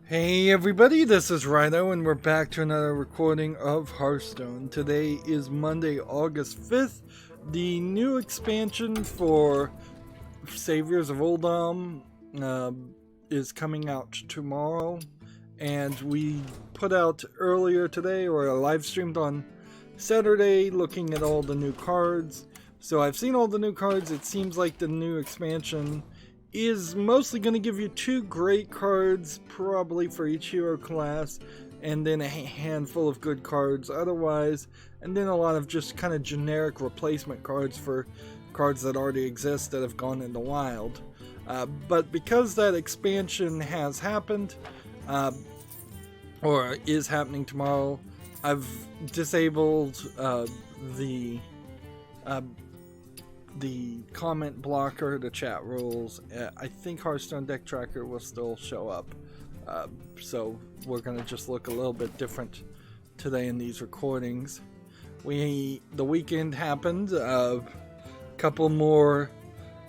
Hey everybody, this is Rydo and we're back to another recording of Hearthstone. Today is Monday, August 5th. The new expansion for Saviors of Uldum is coming out tomorrow, and we put out earlier today, or live streamed on Saturday, looking at all the new cards. So I've seen all the new cards. It seems like the new expansion is mostly going to give you 2 great cards, probably for each hero class, and then a handful of good cards otherwise, and then a lot of just kind of generic replacement cards for cards that already exist that have gone in the wild. But because that expansion has happened, or is happening tomorrow, I've disabled the comment blocker, the chat rules. I think Hearthstone Deck Tracker will still show up. So we're going to just look a little bit different today in these recordings. The weekend happened. A couple more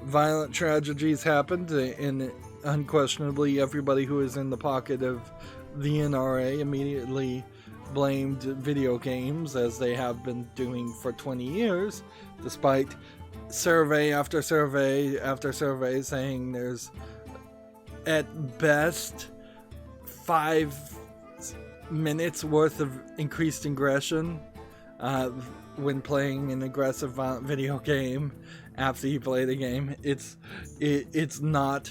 violent tragedies happened, and unquestionably everybody who is in the pocket of the NRA immediately blamed video games, as they have been doing for 20 years, despite survey after survey after survey saying there's at best 5 minutes worth of increased aggression when playing an aggressive violent video game after you play the game. It's not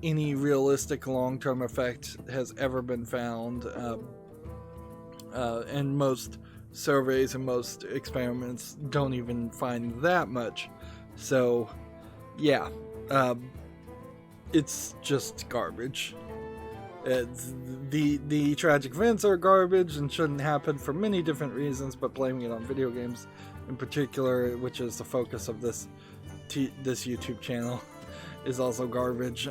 any realistic long-term effect has ever been found, and most surveys and most experiments don't even find that much. So yeah, it's just garbage. The tragic events are garbage and shouldn't happen for many different reasons, but blaming it on video games in particular, which is the focus of this YouTube channel, is also garbage.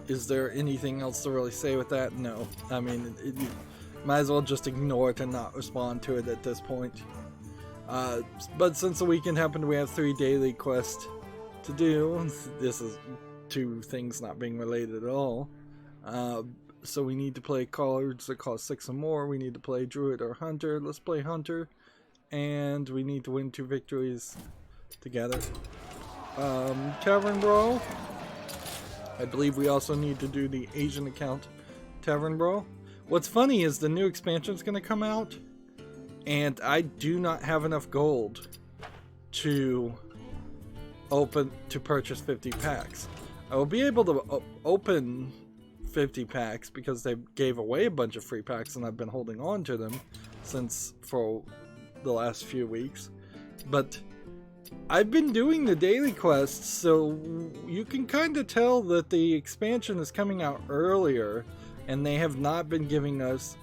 Is there anything else to really say with that? No. I mean, you might as well just ignore it and not respond to it at this point. But since the weekend happened, we have 3 daily quests to do. This is 2 things not being related at all. So we need to play cards that cost 6 or more. We need to play Druid or Hunter. Let's play Hunter. And we need to win 2 victories together. Tavern Brawl. I believe we also need to do the Asian account Tavern Brawl. What's funny is the new expansion is going to come out, and I do not have enough gold to purchase 50 packs. I will be able to open 50 packs because they gave away a bunch of free packs, and I've been holding on to them for the last few weeks. But I've been doing the daily quests, so you can kind of tell that the expansion is coming out earlier, and they have not been giving us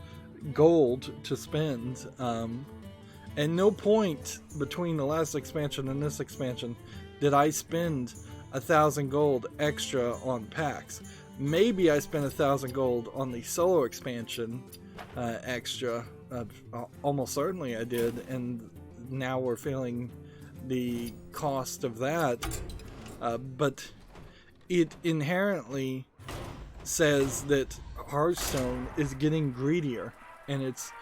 gold to spend. And no point between the last expansion and this expansion did I spend 1,000 gold extra on packs. Maybe I spent 1,000 gold on the solo expansion extra. Almost certainly I did, and now we're feeling the cost of that, but it inherently says that Hearthstone is getting greedier, and it's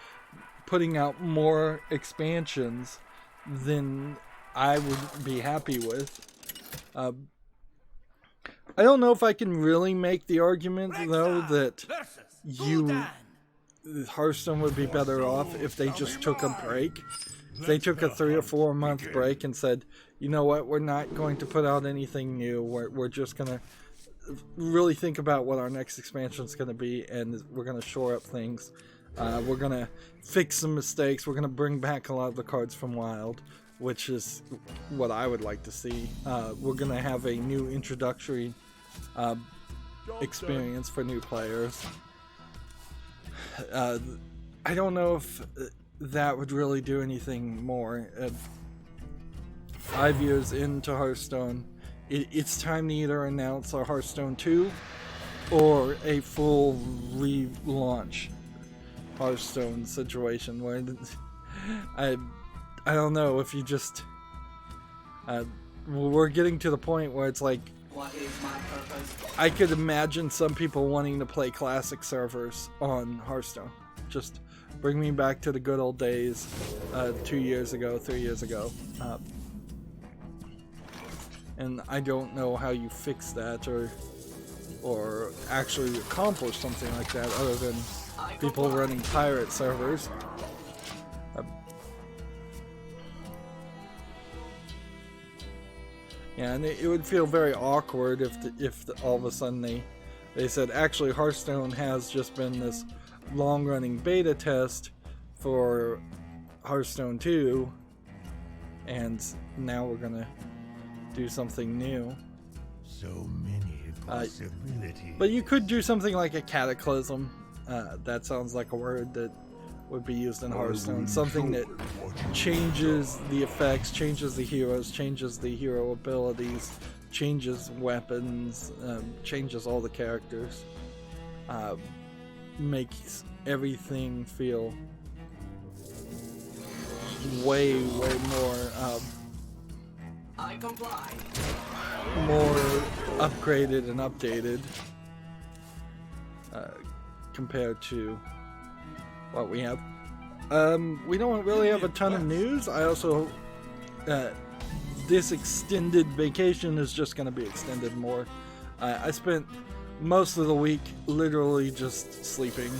putting out more expansions than I would be happy with. I don't know if I can really make the argument, though, that Hearthstone would be better off if they just took a break. They took a 3 or 4 month break and said, you know what, we're not going to put out anything new. We're just going to really think about what our next expansion is going to be, and we're going to shore up things. We're going to fix some mistakes. We're going to bring back a lot of the cards from Wild, which is what I would like to see. We're going to have a new introductory experience for new players. I don't know if that would really do anything more. 5 years into Hearthstone, it's time to either announce a Hearthstone 2 or a full relaunch Hearthstone situation where I don't know if you just we're getting to the point where it's like What is my purpose? I could imagine some people wanting to play classic servers on Hearthstone. Just bring me back to the good old days, 2 years ago, 3 years ago. And I don't know how you fix that or actually accomplish something like that other than people running pirate servers. Yeah, and it would feel very awkward if all of a sudden they said, actually Hearthstone has just been this long-running beta test for Hearthstone 2, and now we're gonna do something new. So many possibilities. But you could do something like a cataclysm. That sounds like a word that would be used in Hearthstone. Something that changes the effects, changes the heroes, changes the hero abilities, changes weapons, changes all the characters. Makes everything feel way more I comply. more upgraded and updated compared to what we have. We don't really have a ton of news. I also this extended vacation is just going to be extended more. I spent most of the week literally just sleeping.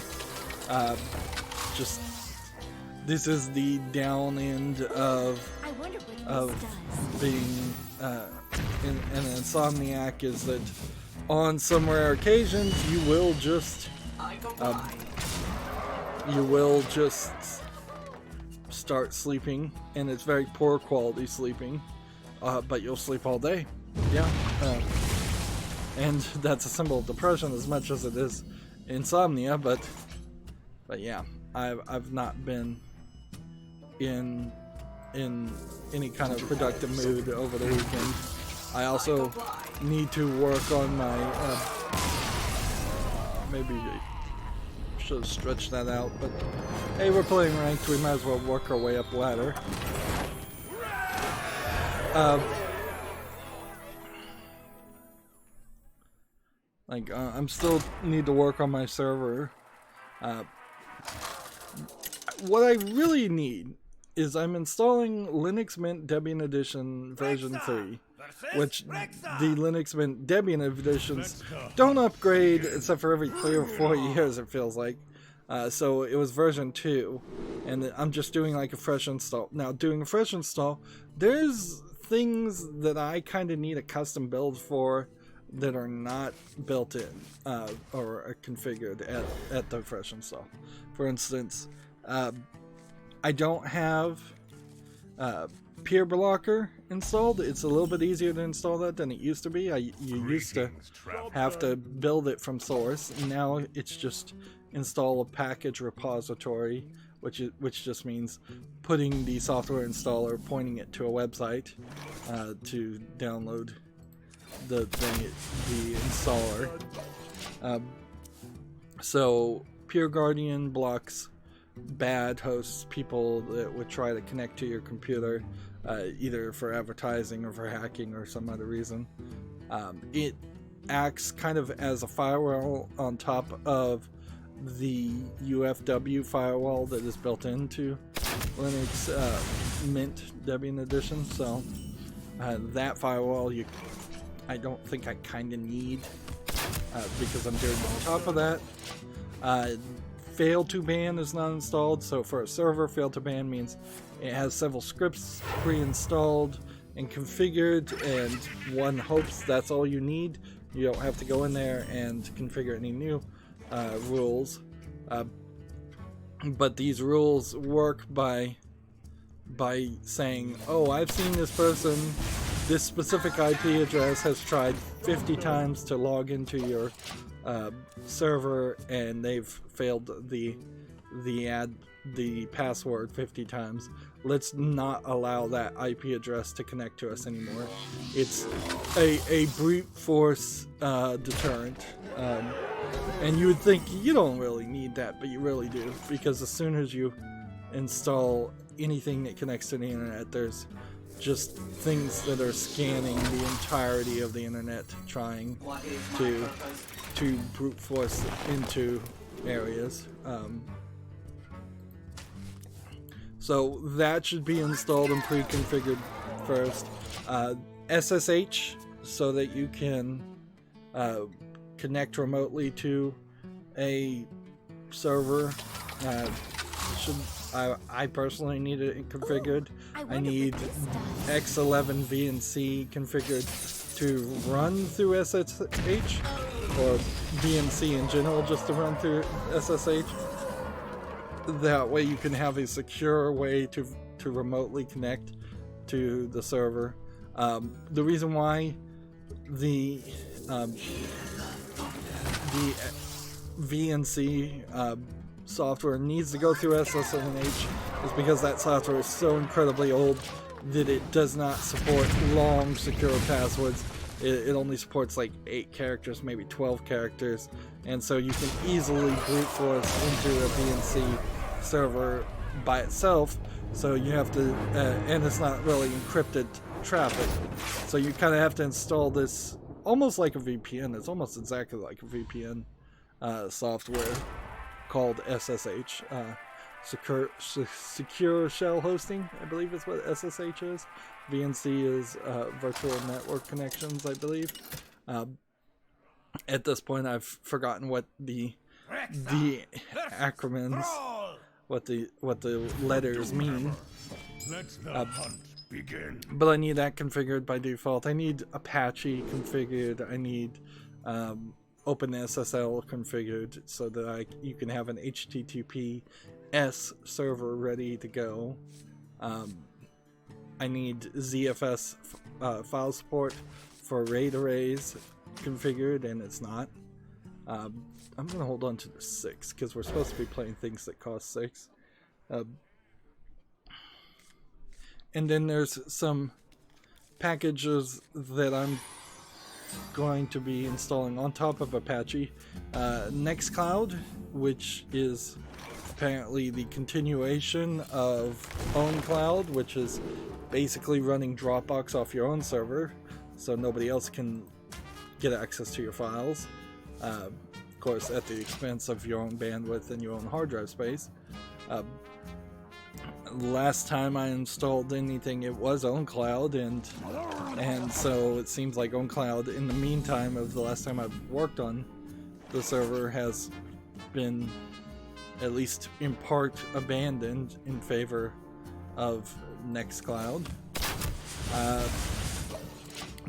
This is the down end of being an insomniac, is that on some rare occasions you will just start sleeping, and it's very poor quality sleeping, but you'll sleep all day. Yeah. And that's a symbol of depression as much as it is insomnia, but yeah, I've not been in any kind of productive mood over the weekend. I also need to work on my maybe I should have stretched that out, but hey, we're playing ranked, we might as well work our way up ladder. I'm still need to work on my server. What I really need is I'm installing Linux Mint Debian Edition version 3, which the Linux Mint Debian editions don't upgrade except for every 3 or 4 years, it feels like. So it was version 2, and I'm just doing like a fresh install. Now, doing a fresh install, there's things that I kind of need a custom build for that are not built in or are configured at the fresh install. For instance, I don't have Peer Blocker installed. It's a little bit easier to install that than it used to be. You used to have to build it from source. Now it's just install a package repository, which just means putting the software installer, pointing it to a website to download the installer. So Peer Guardian blocks bad hosts, people that would try to connect to your computer, either for advertising or for hacking or some other reason. It acts kind of as a firewall on top of the UFW firewall that is built into Linux Mint Debian Edition. So that firewall I don't think I kind of need because I'm doing on top of that. Fail to ban is not installed, so for a server, fail to ban means it has several scripts pre-installed and configured, and one hopes that's all you need. You don't have to go in there and configure any new rules. But these rules work by saying, oh, I've seen this person, this specific IP address has tried 50 times to log into your server, and they've failed the password 50 times. Let's not allow that IP address to connect to us anymore. It's a brute force deterrent, and you would think you don't really need that, but you really do, because as soon as you install anything that connects to the internet, there's just things that are scanning the entirety of the internet, trying What is my to purpose? brute force into areas. So that should be installed and pre-configured first. SSH, so that you can connect remotely to a server. I personally need it configured. I need X11 VNC configured to run through SSH, or VNC in general just to run through SSH. That way you can have a secure way to remotely connect to the server. The reason why the VNC software needs to go through SSH is because that software is so incredibly old that it does not support long secure passwords. It only supports like 8 characters, maybe 12 characters, and so you can easily brute force into a VNC server by itself. So you have to, and it's not really encrypted traffic, so you kind of have to install this almost like a VPN. It's almost exactly like a VPN software called SSH, secure shell hosting, I believe is what SSH is. VNC is virtual network connections, I believe. At this point, I've forgotten what the acronyms, what the letters mean. Let the hunt begin. But I need that configured by default. I need Apache configured. I need OpenSSL configured so that you can have an HTTPS server ready to go. I need ZFS file support for RAID arrays configured, and it's not. I'm going to hold on to the 6 because we're supposed to be playing things that cost 6. And then there's some packages that I'm going to be installing on top of Apache. Nextcloud, which is apparently the continuation of OwnCloud, which is basically running Dropbox off your own server, so nobody else can get access to your files. Of course, at the expense of your own bandwidth and your own hard drive space. Last time I installed anything, it was OwnCloud, and so it seems like OwnCloud, in the meantime of the last time I've worked on the server, has been at least in part abandoned in favor of Nextcloud.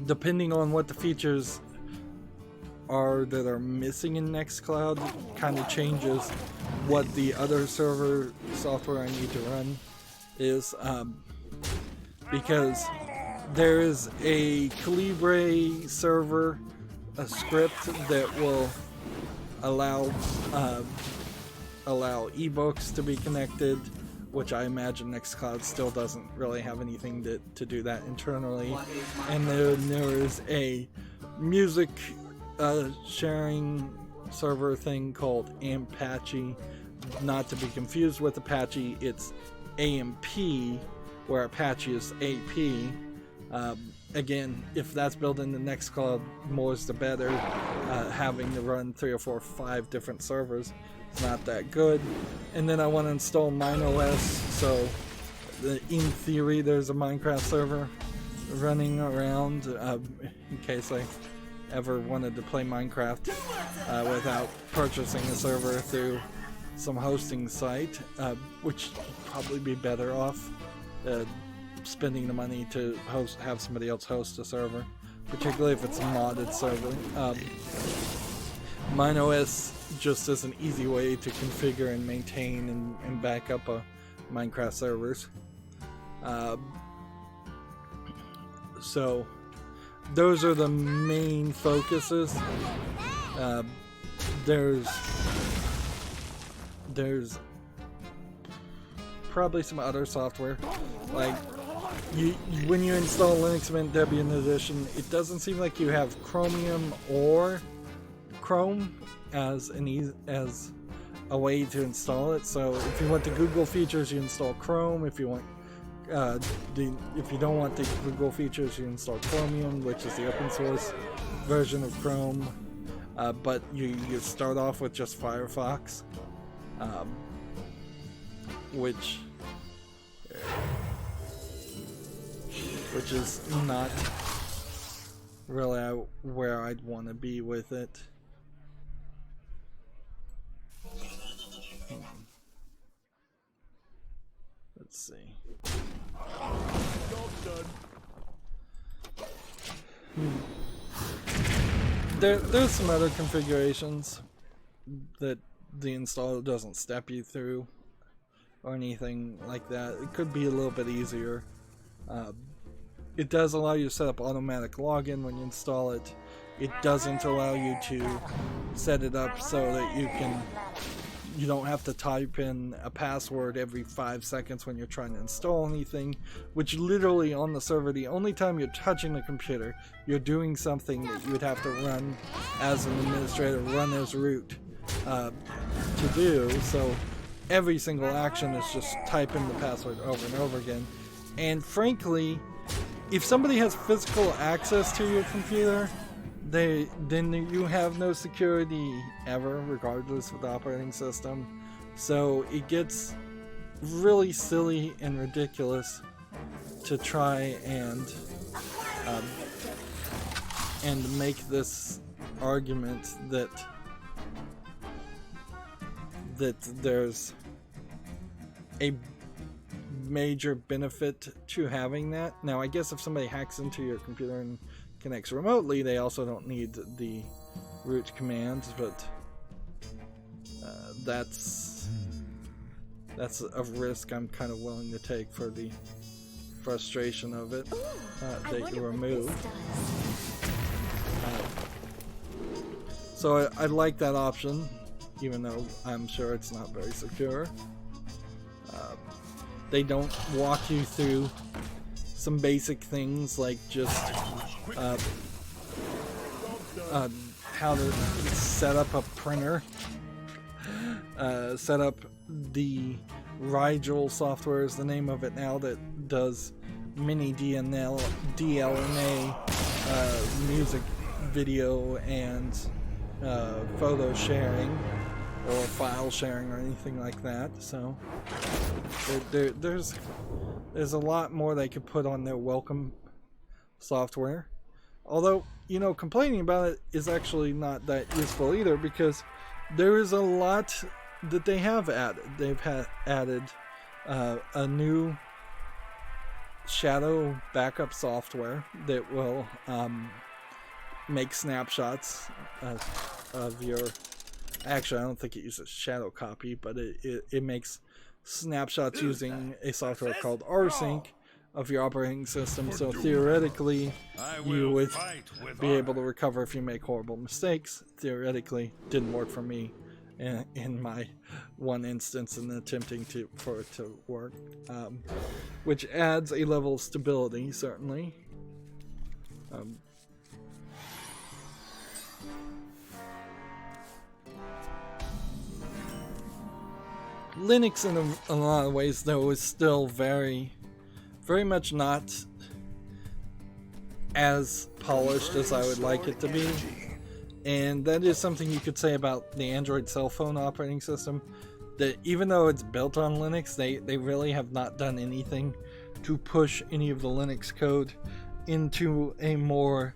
Depending on what the features are that are missing in Nextcloud, kind of changes what the other server software I need to run is, because there is a Calibre server, a script that will allow ebooks to be connected, which I imagine Nextcloud still doesn't really have anything to do that internally. And then there is a music sharing server thing called Apache, not to be confused with Apache. It's AMP, where Apache is AP. Again, if that's built into Nextcloud, more is the better. Having to run 3 or 4 or 5 different servers is not that good. And then I want to install MineOS, so in theory there's a Minecraft server running around in case I ever wanted to play Minecraft without purchasing a server through some hosting site, which would probably be better off spending the money to have somebody else host a server, particularly if it's a modded server. MineOS just is an easy way to configure and maintain and back up Minecraft servers. So those are the main focuses. There's probably some other software, like when you install Linux Mint Debian Edition, it doesn't seem like you have Chromium or Chrome as a way to install it. So if you want the Google features, you install Chrome. If you want If you don't want the Google features, you install Chromium, which is the open source version of Chrome. But you start off with just Firefox, which is not really where I'd want to be with it. Let's see. There's some other configurations that the installer doesn't step you through or anything like that. It could be a little bit easier. It does allow you to set up automatic login when you install it. It doesn't allow you to set it up so that you don't have to type in a password every 5 seconds when you're trying to install anything, which literally on the server, the only time you're touching the computer, you're doing something that you would have to run as an administrator, run as root to do. So every single action is just typing the password over and over again. And frankly, if somebody has physical access to your computer, then you have no security ever, regardless of the operating system. So it gets really silly and ridiculous to try and make this argument that there's a major benefit to having that. Now, I guess if somebody hacks into your computer and connects remotely, they also don't need the root commands, but that's a risk I'm kind of willing to take for the frustration of it that you remove. So I like that option, even though I'm sure it's not very secure. They don't walk you through some basic things like just how to set up a printer, set up the Rydo software is the name of it now, that does mini DLNA music, video, and photo sharing or file sharing or anything like that. So there's a lot more they could put on their welcome software. Although, complaining about it is actually not that useful either, because there is a lot that they have added. They've added a new shadow backup software that will make snapshots of your... Actually, I don't think it uses shadow copy, but it makes snapshots using a software called rsync of your operating system. So theoretically, you would be able to recover if you make horrible mistakes. Theoretically, didn't work for me in my one instance in attempting for it to work, which adds a level of stability, certainly. Linux in a lot of ways, though, is still very much not as polished as I would like it to be. And that is something you could say about the Android cell phone operating system, that even though it's built on Linux, they really have not done anything to push any of the Linux code into a more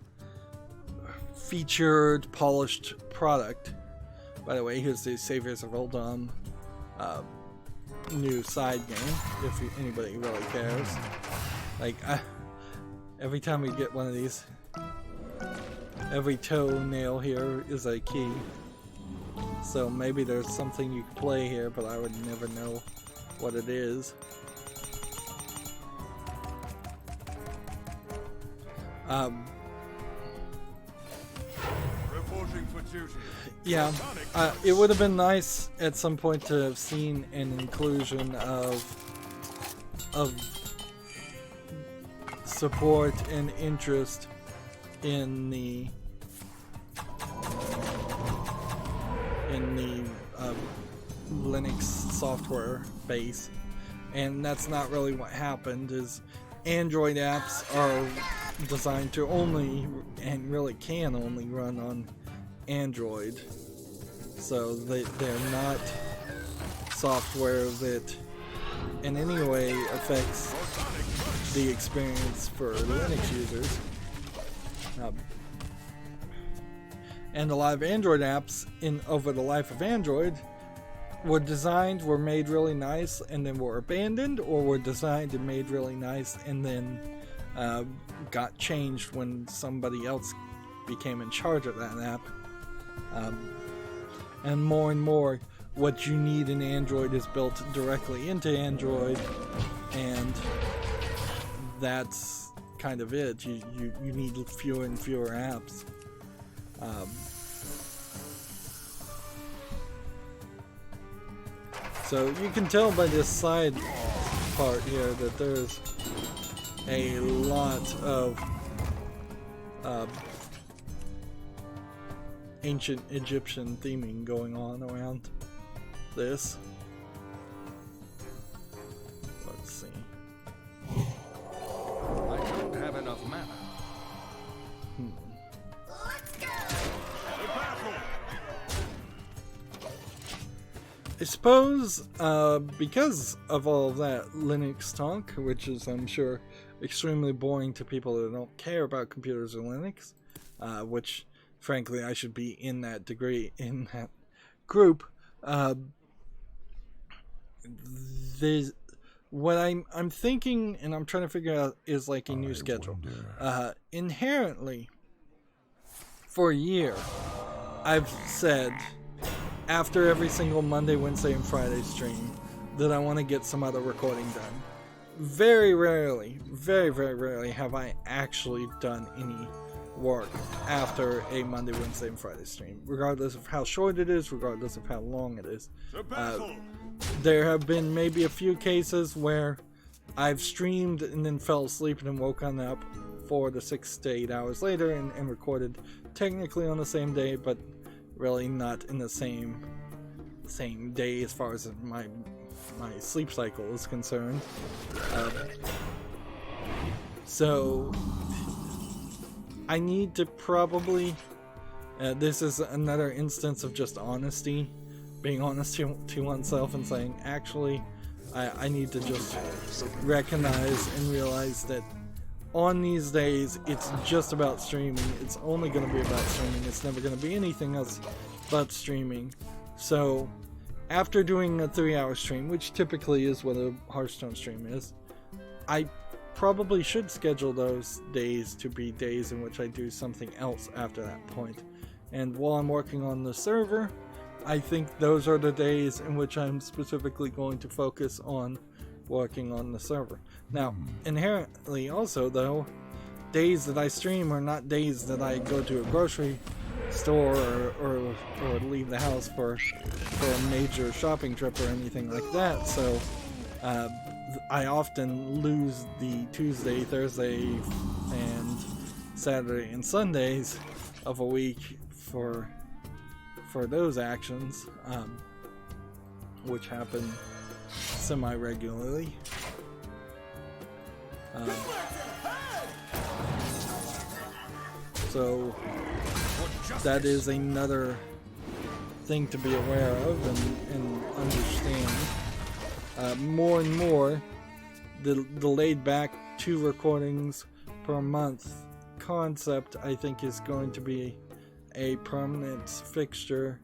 featured, polished product. By the way, here's the Saviors of Oldham new side game, if anybody really cares. Like, every time we get one of these, every toenail here is a key. So maybe there's something you can play here, but I would never know what it is. Yeah, it would have been nice at some point to have seen an inclusion of support and interest in the Linux software base, and that's not really what happened. Is Android apps are designed to only, and really can only, run on Android, so they're not software that in any way affects the experience for Linux users. And a lot of Android apps over the life of Android were designed, were made really nice, and then were abandoned, or were designed and made really nice and then got changed when somebody else became in charge of that app. And more, what you need in Android is built directly into Android, and that's kind of it. You need fewer and fewer apps. So you can tell by this side part here that there's a lot of ancient Egyptian theming going on around this. Let's see. I don't have enough mana. Let's go! I suppose because of all of that Linux talk, which is, I'm sure, extremely boring to people that don't care about computers or Linux, which frankly I should be in that group. What I'm thinking, and I'm trying to figure out, is like a new schedule. Inherently, for a year, I've said, after every single Monday, Wednesday, and Friday stream, that I want to get some other recording done. Very rarely, very, very rarely have I actually done any work after a Monday, Wednesday, and Friday stream, regardless of how short it is, regardless of how long it is. There have been maybe a few cases where I've streamed and then fell asleep and then woken up 4 to 6 to 8 hours later and recorded technically on the same day, but really not in the same day as far as my sleep cycle is concerned. So I need to probably this is another instance of just honesty, being honest to oneself and saying, actually, I need to just recognize and realize that on these days, it's just about streaming. It's only going to be about streaming. It's never going to be anything else but streaming. So, after doing a 3-hour stream, which typically is what a Hearthstone stream is, I probably should schedule those days to be days in which I do something else after that point. And while I'm working on the server, I think those are the days in which I'm specifically going to focus on working on the server. Now, inherently also though, days that I stream are not days that I go to a grocery store or leave the house for a major shopping trip or anything like that. So I often lose the Tuesday, Thursday, and Saturday and Sundays of a week for those actions, which happen semi-regularly. So that is another thing to be aware of and understand. More and more, the laid back 2 recordings per month concept, I think, is going to be a permanent fixture.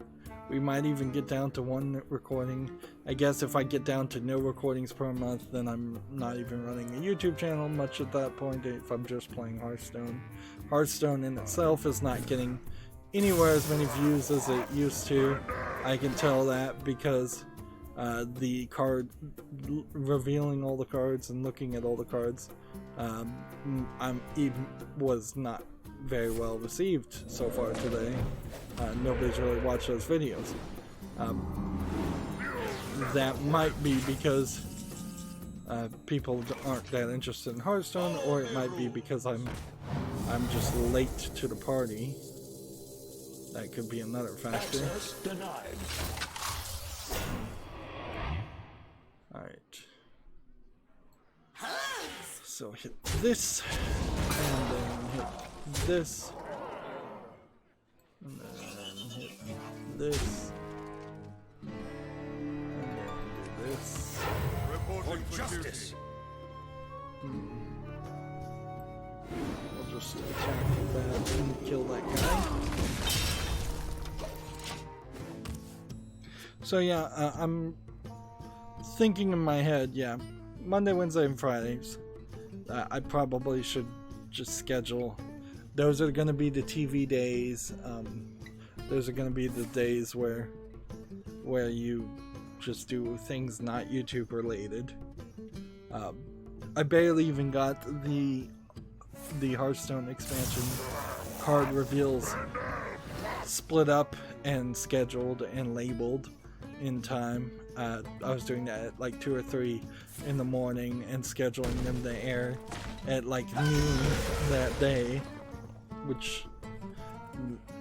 We might even get down to 1 recording. I guess if I get down to no recordings per month, then I'm not even running a YouTube channel much at that point if I'm just playing Hearthstone. Hearthstone in itself is not getting anywhere as many views as it used to. I can tell that because the card, revealing all the cards and looking at all the cards, was not very well received so far today. Nobody's really watched those videos. That might be because people aren't that interested in Hearthstone, or it might be because I'm just late to the party. That could be another factor. Access denied. Alright. So hit this, and then hit this, and then hit this, and then do this. Reporting for justice. I'll just attack that and kill that guy. So yeah, I'm thinking in my head, yeah, Monday, Wednesday, and Fridays. I probably should just schedule. Those are going to be the TV days. Those are going to be the days where you just do things not YouTube related. I barely even got the Hearthstone expansion card reveals split up and scheduled and labeled in time. I was doing that at like 2 or 3 in the morning and scheduling them to air at like noon that day, which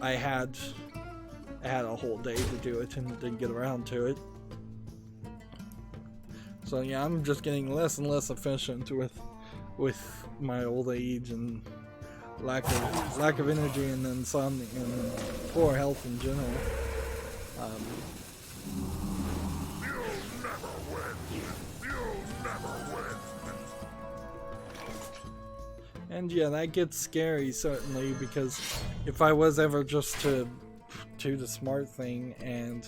I had a whole day to do it and didn't get around to it. So yeah, I'm just getting less and less efficient with my old age and lack of energy and insomnia and poor health in general. And yeah, that gets scary certainly, because if I was ever just to do the smart thing and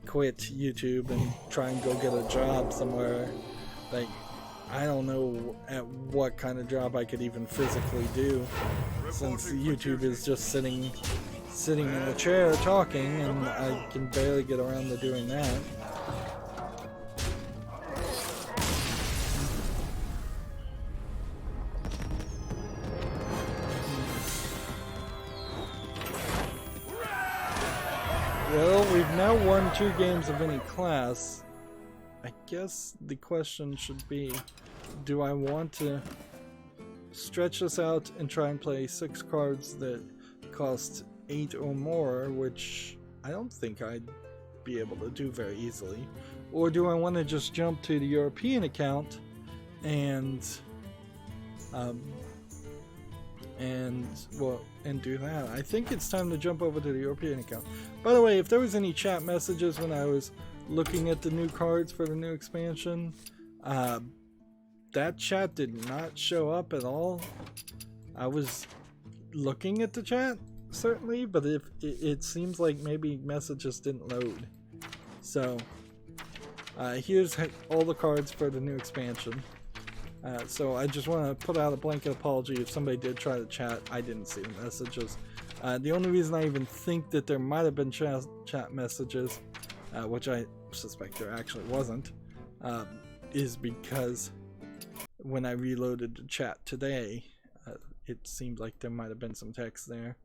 quit YouTube and try and go get a job somewhere, like, I don't know at what kind of job I could even physically do, since YouTube is just sitting in a chair talking, and I can barely get around to doing that. Well, we've now won 2 games of any class. I guess the question should be, do I want to stretch this out and try and play 6 cards that cost 8 or more, which I don't think I'd be able to do very easily? Or do I want to just jump to the European account and do that? I think it's time to jump over to the European account. By the way, if there was any chat messages when I was looking at the new cards for the new expansion, that chat did not show up at all. I was looking at the chat, certainly, but it seems like maybe messages didn't load. So here's all the cards for the new expansion. So I just want to put out a blanket apology if somebody did try to chat. I didn't see the messages. The only reason I even think that there might have been chat messages, which I suspect there actually wasn't, is because when I reloaded the chat today, it seemed like there might have been some text there.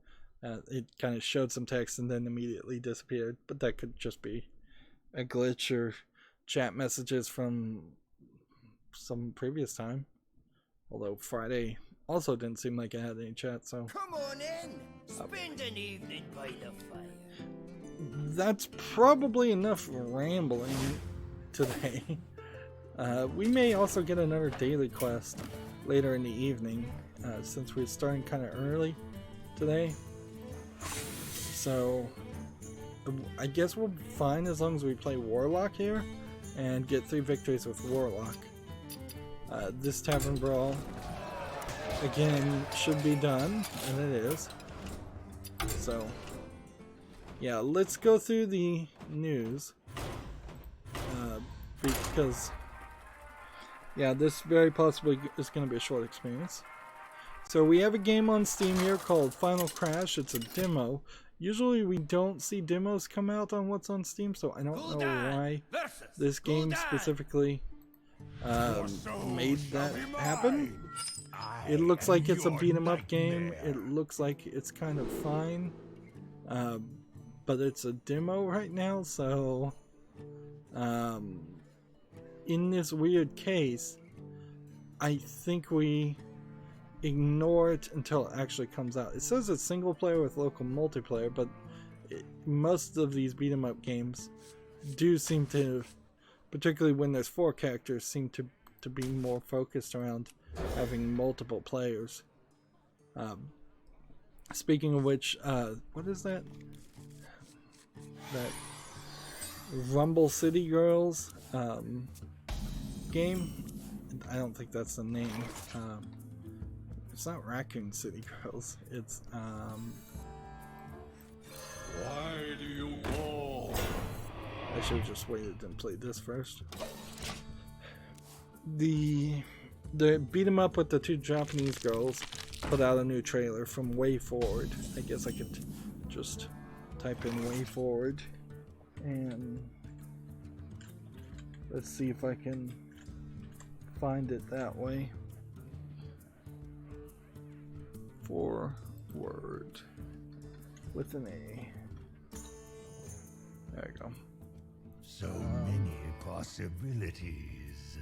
It kind of showed some text and then immediately disappeared, but that could just be a glitch or chat messages from some previous time. Although Friday also didn't seem like it had any chat, so Come on in, spend an evening by the fire. that's probably enough rambling today. We may also get another daily quest later in the evening, since we're starting kind of early today. So I guess we'll be fine as long as we play Warlock here and get 3 victories with Warlock. This Tavern Brawl again should be done, and it is. So yeah, let's go through the news, because yeah, this very possibly is going to be a short experience. So we have a game on Steam here called Final Crash. It's a demo. Usually we don't see demos come out on what's on Steam, so I don't know why this game specifically made that happen. It looks like it's a beat 'em up game. It looks like it's kind of fine, but it's a demo right now, so in this weird case, I think we ignore it until it actually comes out. It says it's single player with local multiplayer, but most of these beat 'em up games do seem to, particularly when there's 4 characters, seem to be more focused around having multiple players. Speaking of which, what is that? That Rumble City Girls game? I don't think that's the name. It's not Raccoon City Girls. It's Why do you call? I should have just waited and played this first. The beat 'em up with the two Japanese girls put out a new trailer from Way Forward. I guess I could just type in Way Forward and let's see if I can find it that way. Forward with an A. There you go. So many possibilities.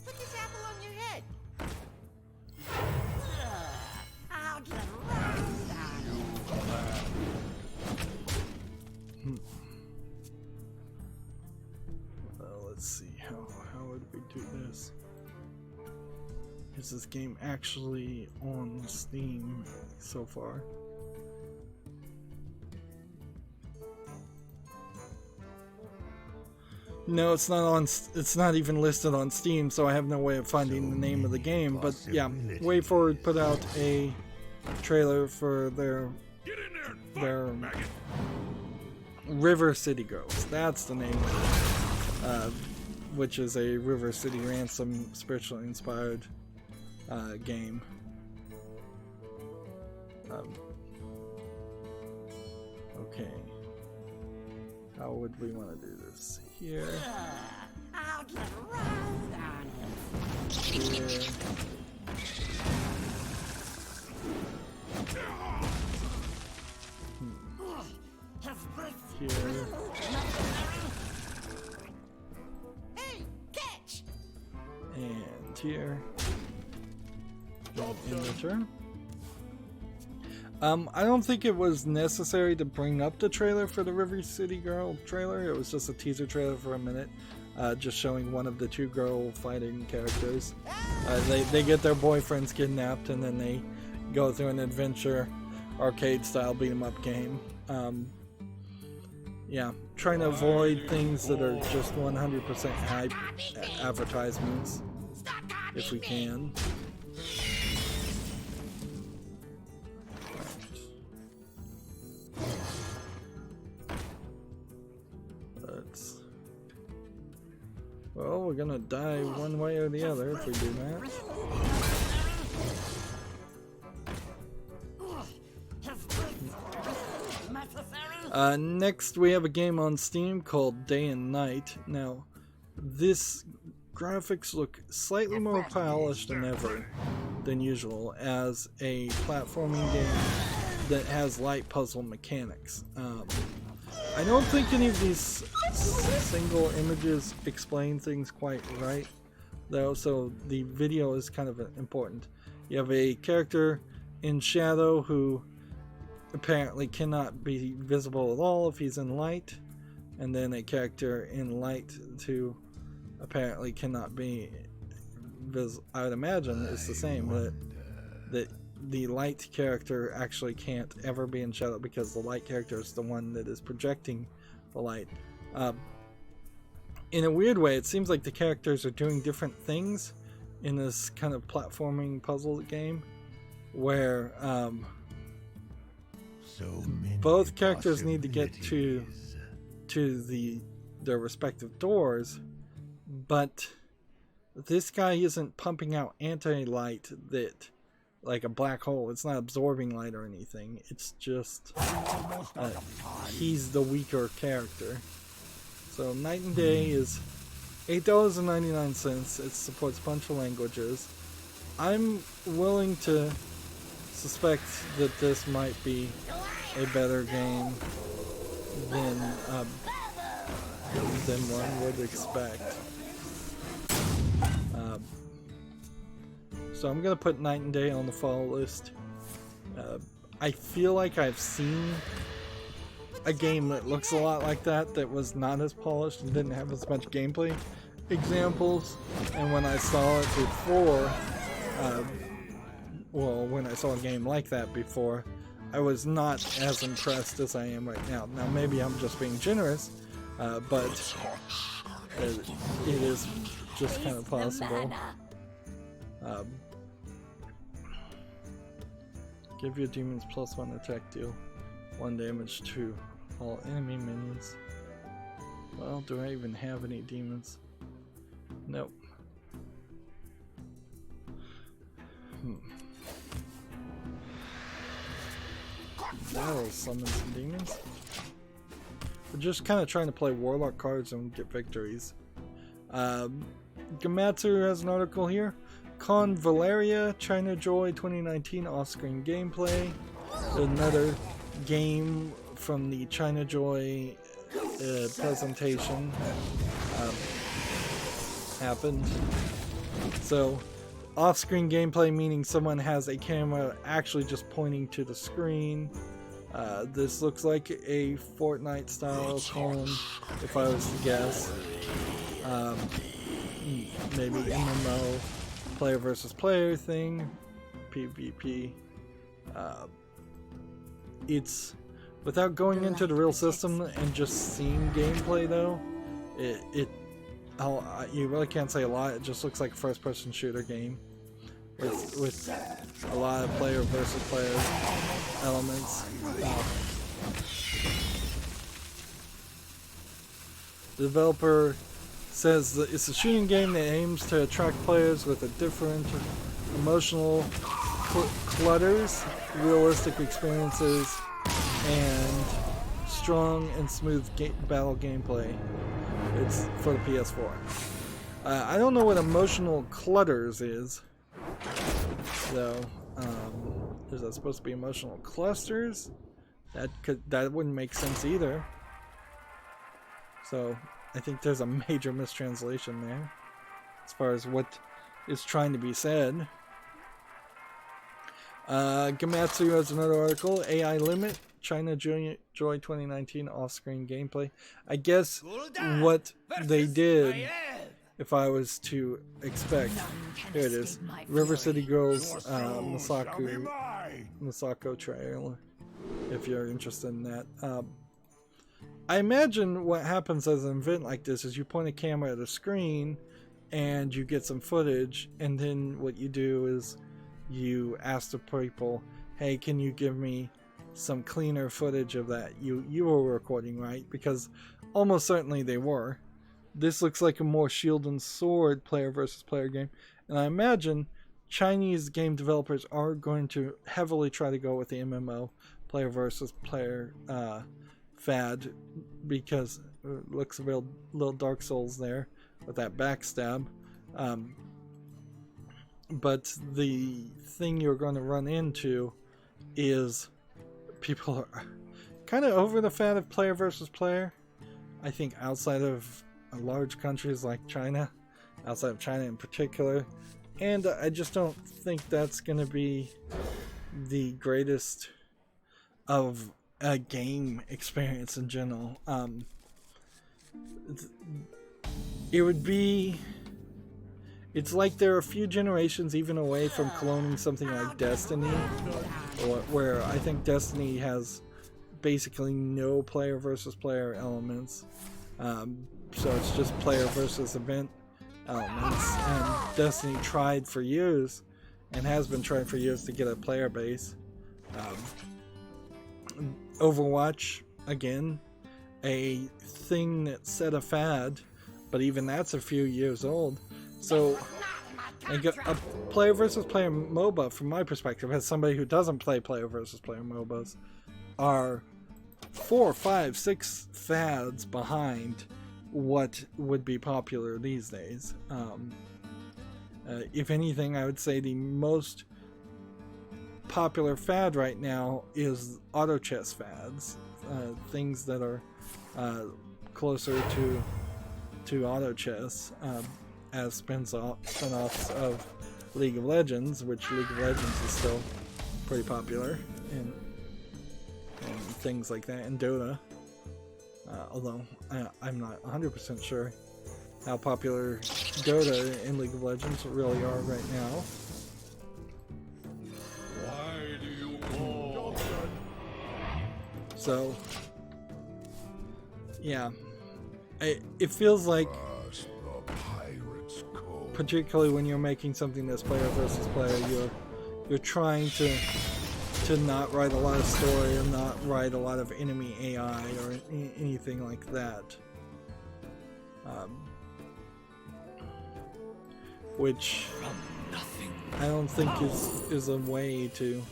Put this apple on your head. I'll get around on it. Well, let's see. How would we do this? Is this game actually on Steam so far? No, it's not on. It's not even listed on Steam, so I have no way of finding the name of the game. But yeah, Way Forward put out a trailer for their River City Girls. That's the name of it, which is a River City Ransom spiritually inspired game. Okay. How would we want to do this? Here. I'll get around on it. Here. Here. Hey, catch! And here. And in return. I don't think it was necessary to bring up the trailer for the River City Girl trailer. It was just a teaser trailer for a minute, just showing one of the two girl fighting characters. They get their boyfriends kidnapped and then they go through an adventure, arcade style beat 'em up game. Yeah, trying to avoid things that are just 100% hype advertisements, if we can. Well, we're gonna die one way or the other if we do that. Next we have a game on Steam called Day and Night. Now, this graphics look slightly more polished than usual as a platforming game that has light puzzle mechanics. I don't think any of these single images explain things quite right, though, so the video is kind of important. You have a character in shadow who apparently cannot be visible at all if he's in light, and then a character in light who apparently cannot be visible. I would imagine it's the same, that the light character actually can't ever be in shadow because the light character is the one that is projecting the light. In a weird way, it seems like the characters are doing different things in this kind of platforming puzzle game, where both characters need to get to their respective doors, but this guy isn't pumping out anti-light that like a black hole. It's not absorbing light or anything. It's just he's the weaker character. So Night and Day is $8.99. It supports a bunch of languages. I'm willing to suspect that this might be a better game than one would expect. So I'm gonna put Night and Day on the follow list. I feel like I've seen a game that looks a lot like that was not as polished and didn't have as much gameplay examples, and when I saw it before, well, when I saw a game like that before, I was not as impressed as I am right now. Now, maybe I'm just being generous, but it is just kind of possible. Give your demons +1 attack, deal 1 damage to all enemy minions. Well, do I even have any demons? Nope. That'll summon some demons. We're just kind of trying to play Warlock cards and get victories. Gamatsu has an article here. Con Valeria, China Joy 2019 off-screen gameplay. Another game from the China Joy presentation happened. So, off-screen gameplay meaning someone has a camera actually just pointing to the screen. This looks like a Fortnite style clone, if I was to guess. Maybe MMO, player versus player thing, PvP. It's, without going into the real system and just seeing gameplay though, you really can't say a lot. It just looks like a first-person shooter game with a lot of player versus player elements. The developer says that it's a shooting game that aims to attract players with a different emotional clutters, realistic experiences, and strong and smooth battle gameplay. It's for the PS4. I don't know what emotional clutters is, though. Is that supposed to be emotional clusters? That wouldn't make sense either. So I think there's a major mistranslation there as far as what is trying to be said. Gamatsu has another article. AI Limit, China Joy 2019 off-screen gameplay. I guess what they did, if I was to expect, here it is, River City Girls Masako trailer, if you're interested in that. I imagine what happens as an event like this is you point a camera at a screen and you get some footage, and then what you do is you ask the people, hey, can you give me some cleaner footage of that you were recording, right? Because almost certainly they were. This looks like a more shield and sword player versus player game, and I imagine Chinese game developers are going to heavily try to go with the MMO player versus player fad, because it looks a real little Dark Souls there with that backstab. But the thing you're going to run into is people are kind of over the fad of player versus player. I think outside of large countries like China, outside of China in particular, and I just don't think that's going to be the greatest of a game experience in general. It would be, it's like they're a few generations even away from cloning something like Destiny, where I think Destiny has basically no player versus player elements. So it's just player versus event elements. And Destiny tried for years, and has been trying for years, to get a player base. Overwatch, again, a thing that set a fad, but even that's a few years old. So a player versus player MOBA, from my perspective, as somebody who doesn't play player versus player MOBAs, are 4, 5, 6 fads behind what would be popular these days. If anything, I would say the most popular fad right now is auto chess fads, things that are closer to auto chess, as spin-offs of League of Legends, which League of Legends is still pretty popular, and things like that, and Dota, although I'm not 100% sure how popular Dota and League of Legends really are right now. Why do you call? So, yeah, it feels like, Past the pirate's code. particularly when you're making something that's player versus player, you're trying to not write a lot of story and not write a lot of enemy AI or anything like that. Which I don't think is a way to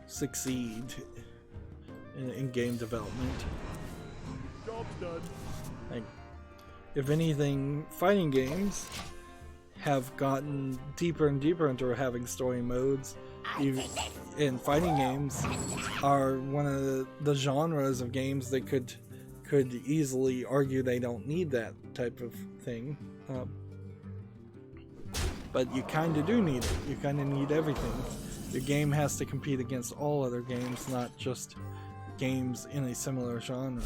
succeed in game development. Job's done. Like, if anything, fighting games have gotten deeper and deeper into having story modes. And fighting games are one of the genres of games that could easily argue they don't need that type of thing. But you kind of do need it. You kind of need everything. Your game has to compete against all other games, not just games in a similar genre.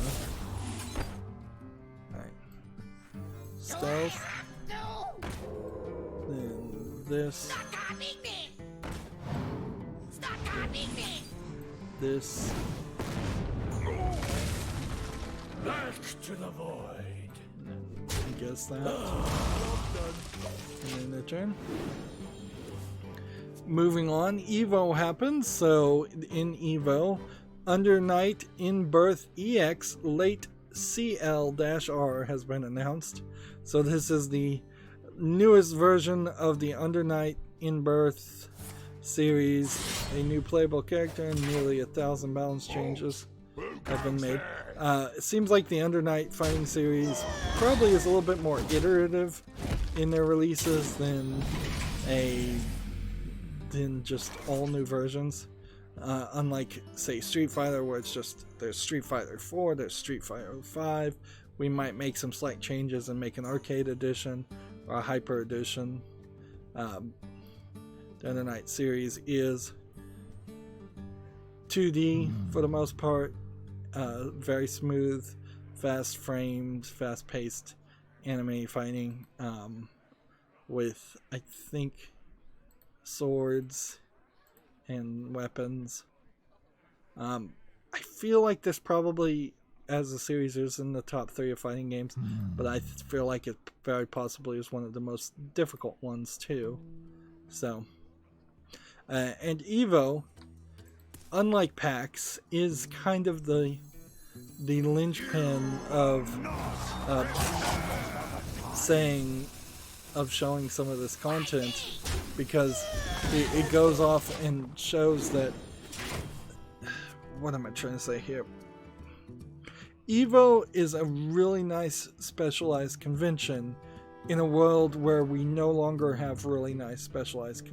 Alright. Stealth. Then this. Stop copying me! Stop copying me! This. Back to the void. I guess that. And then the turn. Moving on, Evo happens. So in Evo, Under Night in Birth EX late CL-R has been announced. So this is the newest version of the Under Night in Birth series. A new playable character and nearly 1,000 balance changes have been made. It seems like the Under Night fighting series probably is a little bit more iterative in their releases than just all new versions. Unlike, say, Street Fighter, where it's just there's Street Fighter 4, there's Street Fighter 5. We might make some slight changes and make an arcade edition or a hyper edition. The Under Night series is 2D for the most part. Very smooth, fast framed, fast paced anime fighting with, I think, swords and weapons. I feel like this probably, as a series, is in the top 3 of fighting games, but I feel like it very possibly is one of the most difficult ones too. So, and Evo, unlike PAX, is kind of the linchpin of showing some of this content, because it goes off and shows that, what am I trying to say here? Evo is a really nice specialized convention in a world where we no longer have really nice specialized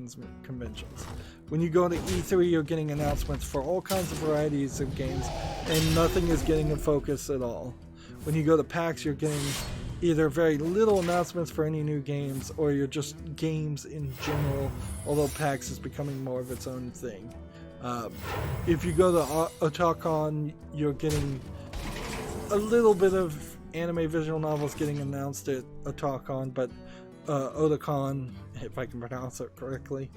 conventions. When you go to E3, you're getting announcements for all kinds of varieties of games, and nothing is getting a focus at all. When you go to PAX, you're getting either very little announcements for any new games, or you're just games in general, although PAX is becoming more of its own thing. If you go to Otakon, you're getting a little bit of anime visual novels getting announced at Otakon, but Otakon, if I can pronounce it correctly,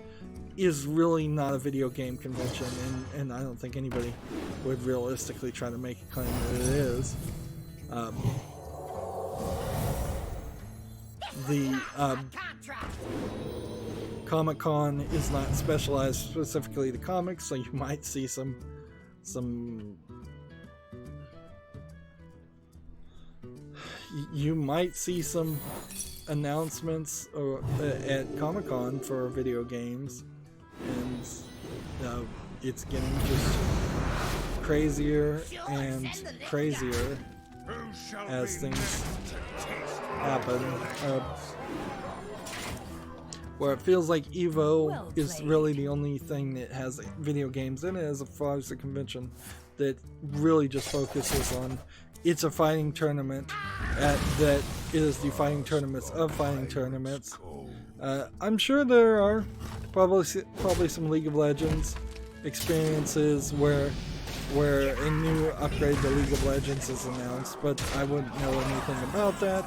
is really not a video game convention, and I don't think anybody would realistically try to make a claim that it is. The Comic-Con is not specialized specifically to comics, so you might see some announcements at Comic-Con for video games, and it's getting just crazier and crazier as things happen. Where it feels like Evo is really the only thing that has video games in it as far as the convention that really just focuses on, it's a fighting tournament that is the fighting tournaments of fighting tournaments. I'm sure there are probably some League of Legends experiences where a new upgrade to League of Legends is announced, but I wouldn't know anything about that.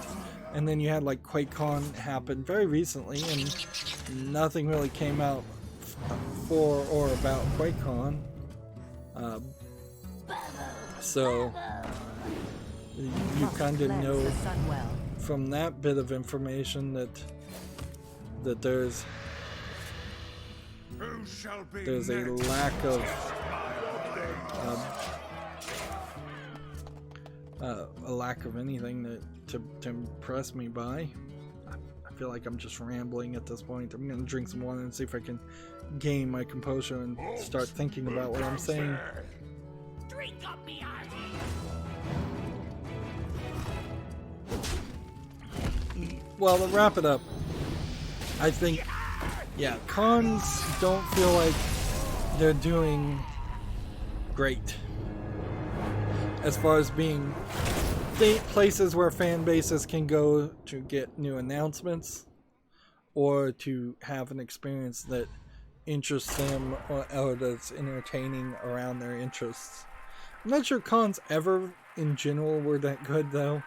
And then you had like QuakeCon happen very recently, and nothing really came out for or about QuakeCon. So you kind of know from that bit of information that there's a lack of anything to impress me by. I feel like I'm just rambling at this point. I'm gonna drink some water and see if I can gain my composure and start thinking about what I'm saying. Drink up me Well, to wrap it up, I think, yeah, cons don't feel like they're doing great as far as being places where fan bases can go to get new announcements or to have an experience that interests them or that's entertaining around their interests. I'm not sure cons ever in general were that good, though.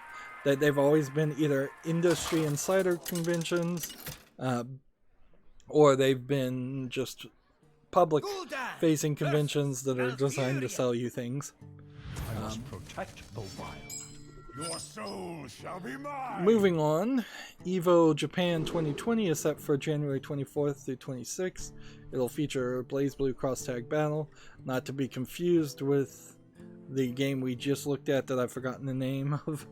That they've always been either industry insider conventions or they've been just public facing conventions that are designed to sell you things. I must protect the wild. Your soul shall be mine. Moving on, EVO Japan 2020 is set for January 24th through 26th. It'll feature BlazBlue Cross-Tag Battle, not to be confused with the game we just looked at that I've forgotten the name of.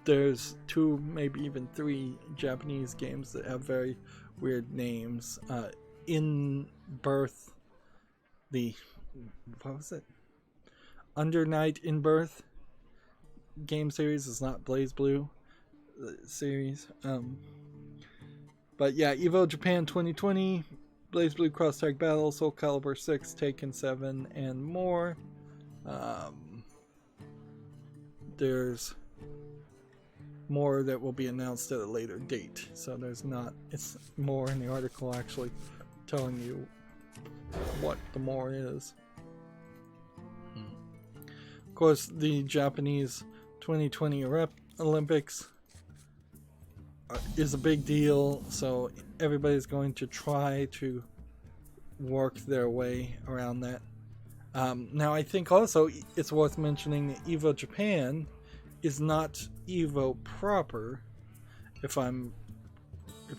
There's 2, maybe even 3 Japanese games that have very weird names. In Birth, what was it? Under Night in Birth game series is not BlazBlue series. But yeah, EVO Japan 2020, BlazBlue Cross-Tag Battle, Soul Calibur 6, Taken 7, and more. There's more that will be announced at a later date. So it's more in the article actually telling you what the more is. Of course, the Japanese 2020 Olympics is a big deal, so everybody's going to try to work their way around that. Now, I think also it's worth mentioning that EVO Japan is not EVO proper, if I'm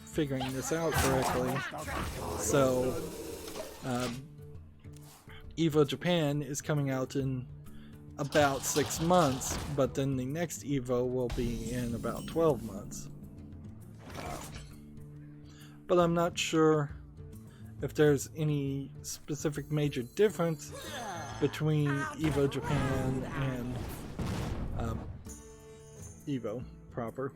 figuring this out correctly. So, EVO Japan is coming out in about 6 months, but then the next EVO will be in about 12 months. But I'm not sure if there's any specific major difference between EVO Japan and EVO proper.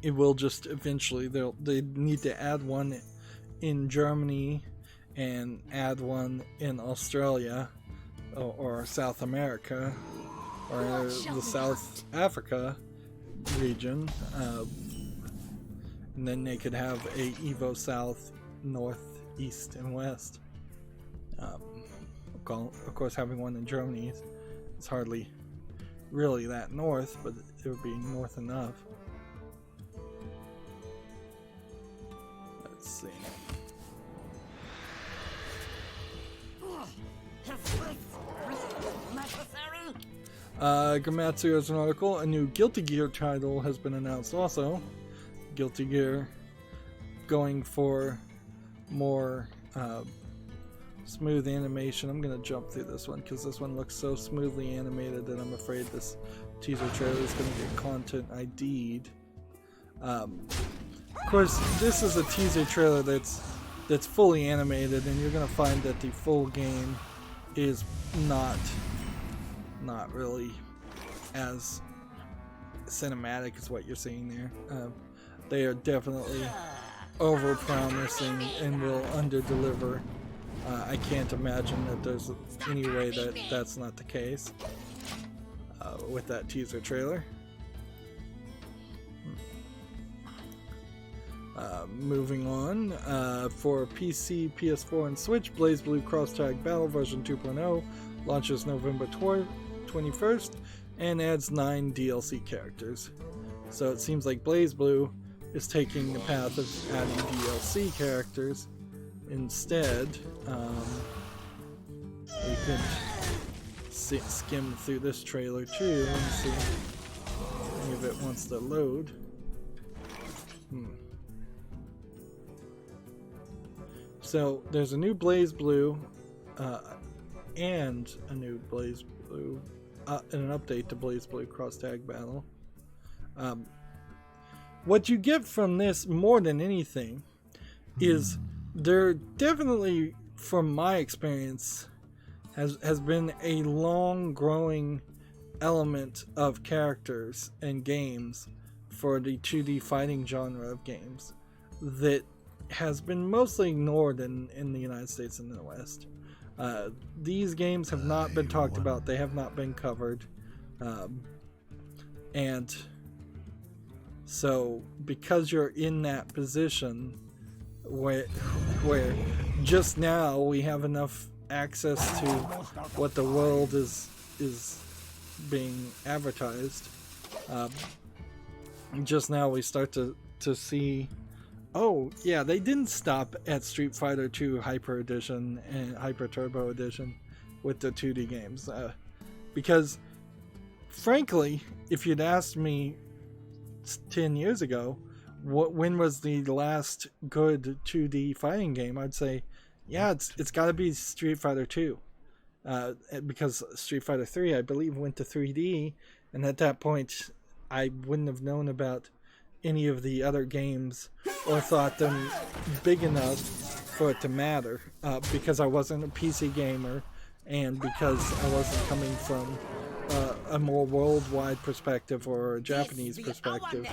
It will just eventually, they need to add one in Germany and add one in Australia or South America or the South Africa region. And then they could have a EVO South, North, East, and West. Of course, having one in Germany is hardly really that north, but it would be north enough. Let's see. Gamatsu has an article. A new Guilty Gear title has been announced also. Guilty Gear going for more smooth animation. I'm going to jump through this one because this one looks so smoothly animated that I'm afraid this teaser trailer is going to get content ID'd. Of course, this is a teaser trailer that's fully animated, and you're going to find that the full game is not really as cinematic as what you're seeing there. They are definitely over-promising and will under-deliver. I can't imagine that there's any way that that's not the case with that teaser trailer. Moving on, for PC, PS4, and Switch, BlazBlue Cross-Tag Battle version 2.0 launches November 21st, and adds 9 DLC characters. So it seems like BlazBlue is taking the path of adding DLC characters instead. We could skim through this trailer too and see if any of it wants to load. So there's a new BlazBlue and a new BlazBlue and an update to BlazBlue Cross Tag Battle. What you get from this more than anything is there definitely, from my experience, has been a long growing element of characters and games for the 2D fighting genre of games that has been mostly ignored in the United States and in the West. These games have not been talked about, they have not been covered, and so because you're in that position where just now we have enough access to what the world is being advertised, just now we start to see, oh yeah, they didn't stop at Street Fighter 2 Hyper Edition and Hyper Turbo Edition with the 2D games, because frankly, if you'd asked me 10 years ago when was the last good 2D fighting game, I'd say yeah, it's got to be Street Fighter 2, because Street Fighter 3 I believe went to 3D, and at that point I wouldn't have known about any of the other games or thought them big enough for it to matter, because I wasn't a PC gamer and because I wasn't coming from a more worldwide perspective or a Japanese perspective.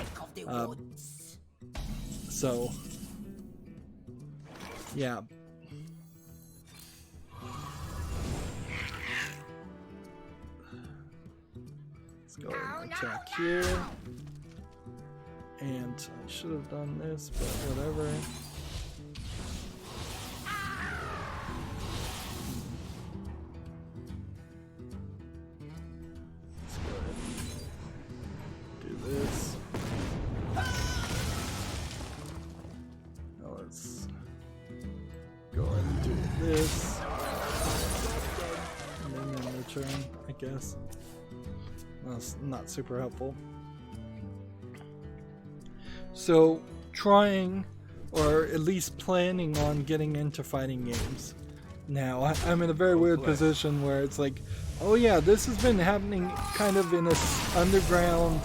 So yeah, let's go and attack here. And I should have done this, but whatever. Let's go ahead and do this. Now let's go ahead and do this. And then in return, I guess. That's not super helpful. So, trying, or at least planning on getting into fighting games. Now, I'm in a very weird position where it's like, oh yeah, this has been happening kind of in a underground,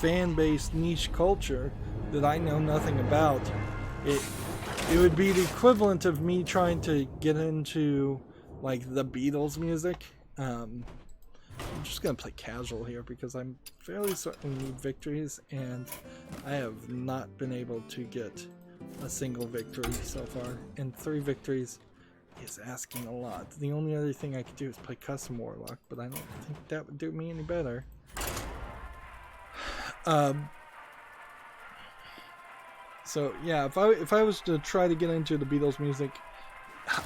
fan-based niche culture that I know nothing about. It would be the equivalent of me trying to get into, like, the Beatles music. I'm just gonna play casual here because I'm fairly certain we need victories, and I have not been able to get a single victory so far, and 3 victories is asking a lot. The only other thing I could do is play custom warlock, but I don't think that would do me any better. So yeah, if I was to try to get into the Beatles music,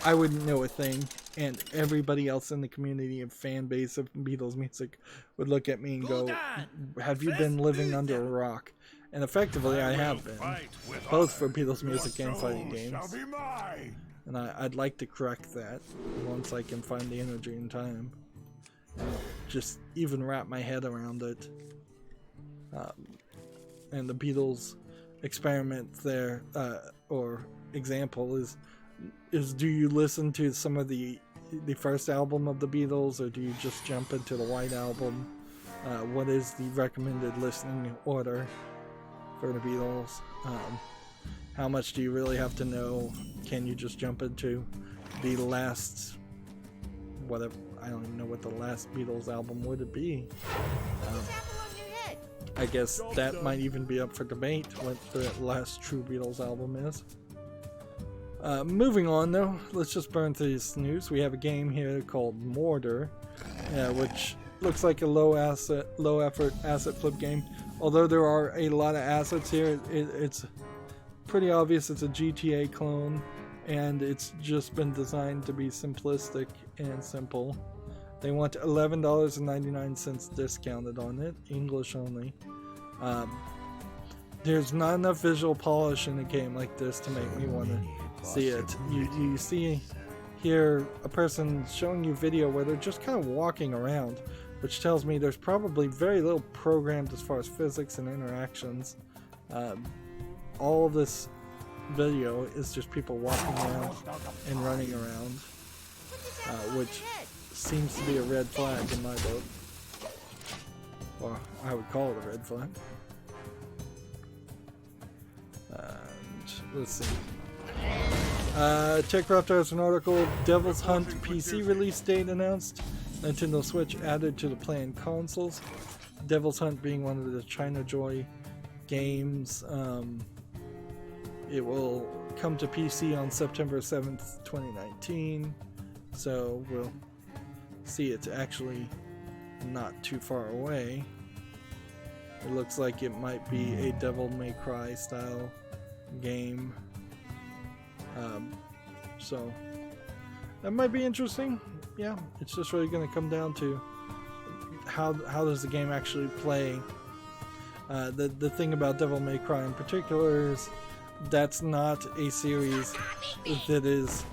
I wouldn't know a thing, and everybody else in the community and fan base of Beatles music would look at me and go, have you been living under a rock? And effectively I have been, both for Beatles music and fighting games. And I'd like to correct that once I can find the energy and time. Just even wrap my head around it. And the Beatles experiment there, or example, is do you listen to some of the first album of the Beatles, or do you just jump into the White Album? What is the recommended listening order for the Beatles? How much do you really have to know? Can you just jump into the last, whatever, I don't even know what the last Beatles album would be. I guess that might even be up for debate, what the last true Beatles album is. Moving on though, let's just burn through this news. We have a game here called Mortar, which looks like a low effort asset flip game. Although there are a lot of assets here, it's pretty obvious it's a GTA clone, and it's just been designed to be simplistic and simple. They want $11.99 discounted on it, English only. There's not enough visual polish in a game like this to make me want to see it. You see here a person showing you video where they're just kind of walking around, which tells me there's probably very little programmed as far as physics and interactions. All of this video is just people walking around and running around, which seems to be a red flag in my book. Or I would call it a red flag. And let's see. TechCraft has an article, Devil's Hunt PC release date announced. Nintendo Switch added to the planned consoles. Devil's Hunt being one of the China Joy games. It will come to PC on September 7th, 2019. So we'll see it's actually not too far away. It looks like it might be a Devil May Cry style game. So that might be interesting. Yeah, it's just really going to come down to how does the game actually play. The thing about Devil May Cry in particular is that's not a series that is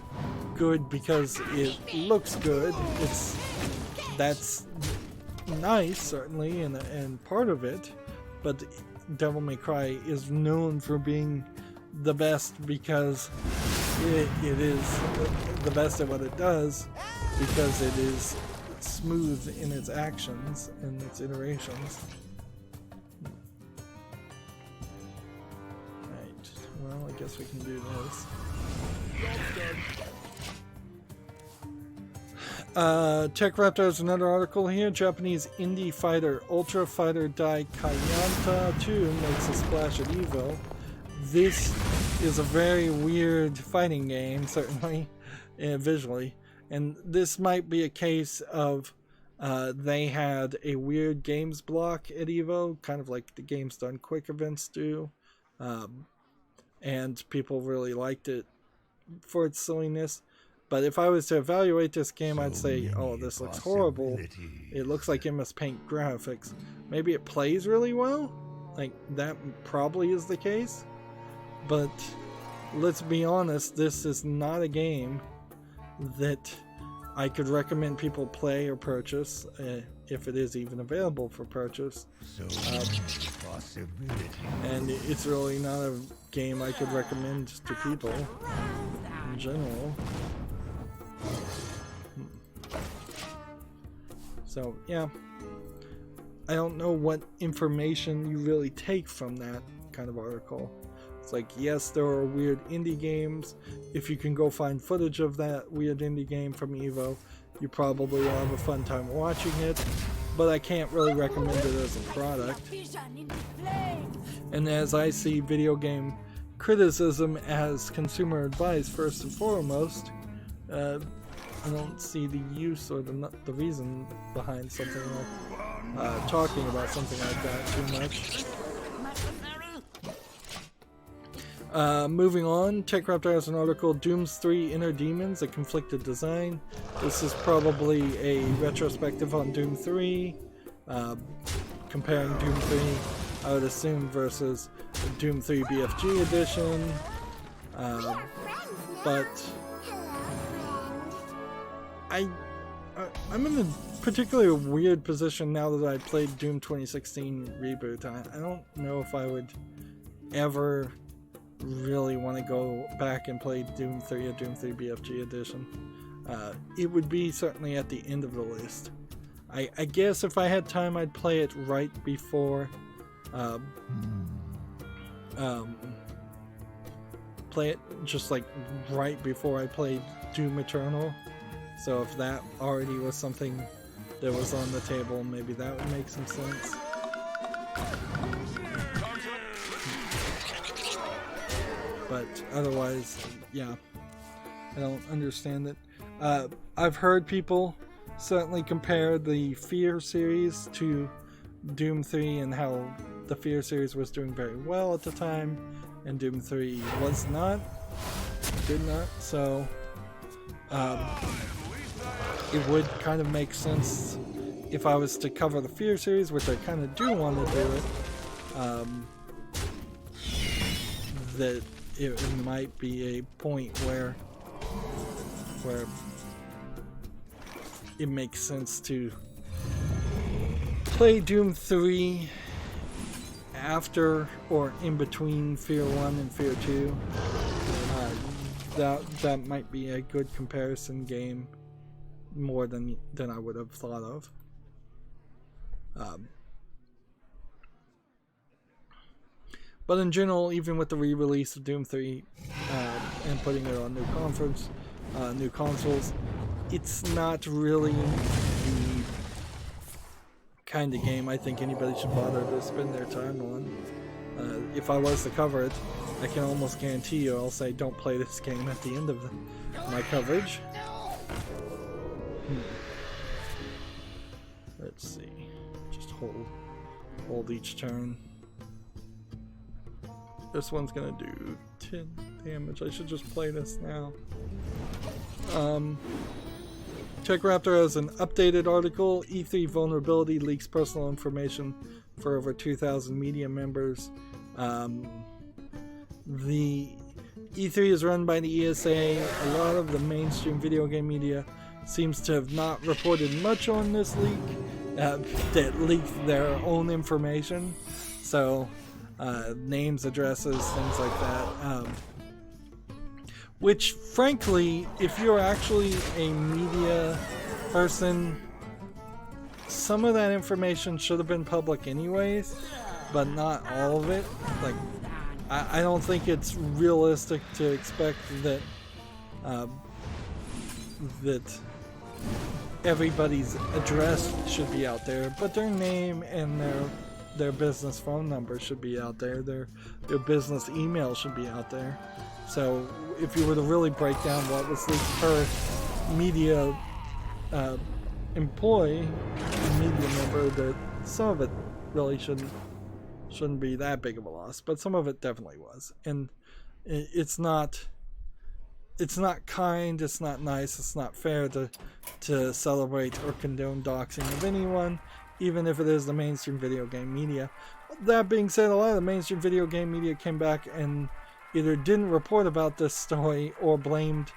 good because it looks good. That's nice, certainly, and part of it, but Devil May Cry is known for being the best because it is the best at what it does, because it is smooth in its actions and its iterations. Right, well, I guess we can do this. TechRaptor has another article here. Japanese indie fighter Ultra Fighter Dai Kayanta 2 makes a splash at EVO. This is a very weird fighting game, certainly, visually. And this might be a case of they had a weird games block at EVO, kind of like the Games Done Quick events do. And people really liked it for its silliness. But if I was to evaluate this game, I'd say, oh, this looks horrible. It looks like MS Paint graphics. Maybe it plays really well? Like, that probably is the case. But let's be honest, this is not a game that I could recommend people play or purchase, if it is even available for purchase. And it's really not a game I could recommend to people in general. So, yeah. I don't know what information you really take from that kind of article. It's like, yes, there are weird indie games. If you can go find footage of that weird indie game from EVO, you probably will have a fun time watching it. But I can't really recommend it as a product. And as I see video game criticism as consumer advice first and foremost, I don't see the use or the reason behind something like talking about something like that too much. Moving on, TechRaptor has an article, Doom's 3 Inner Demons, a conflicted design. This is probably a retrospective on Doom 3, comparing Doom 3, I would assume, versus Doom 3 BFG edition. But I'm in a particularly weird position now that I played Doom 2016 Reboot. I don't know if I would ever really want to go back and play Doom 3 or Doom 3 BFG edition. It would be certainly at the end of the list. I guess if I had time, I'd play it right before play it just like right before I played Doom Eternal. So if that already was something that was on the table, maybe that would make some sense. But otherwise, yeah, I don't understand it. I've heard people certainly compare the Fear series to Doom 3 and how the Fear series was doing very well at the time, and Doom 3 was not, did not, so it would kind of make sense if I was to cover the Fear series, which I kind of do want to do it, that it might be a point where it makes sense to play Doom 3 after or in between Fear 1 and Fear 2. That might be a good comparison game, more than I would have thought of. But in general, even with the re-release of Doom 3 and putting it on new consoles, it's not really the kind of game I think anybody should bother to spend their time on. If I was to cover it, I can almost guarantee you I'll say don't play this game at the end of my coverage. Let's see. Just hold each turn. This one's gonna do 10 damage. I should just play this now. TechRaptor has an updated article. E3 vulnerability leaks personal information for over 2,000 media members. The E3 is run by the ESA. A lot of the mainstream video game media seems to have not reported much on this leak. That leaked their own information. So, names, addresses, things like that. Which, frankly, if you're actually a media person, some of that information should have been public anyways, but not all of it. Like, I don't think it's realistic to expect that that everybody's address should be out there, but their name and their business phone number should be out there. Their business email should be out there. So if you were to really break down what was leaked per media employee, media member, that some of it really shouldn't be that big of a loss, but some of it definitely was. And it's not kind, it's not nice, it's not fair to celebrate or condone doxing of anyone, even if it is the mainstream video game media. That being said, a lot of the mainstream video game media came back and either didn't report about this story or blamed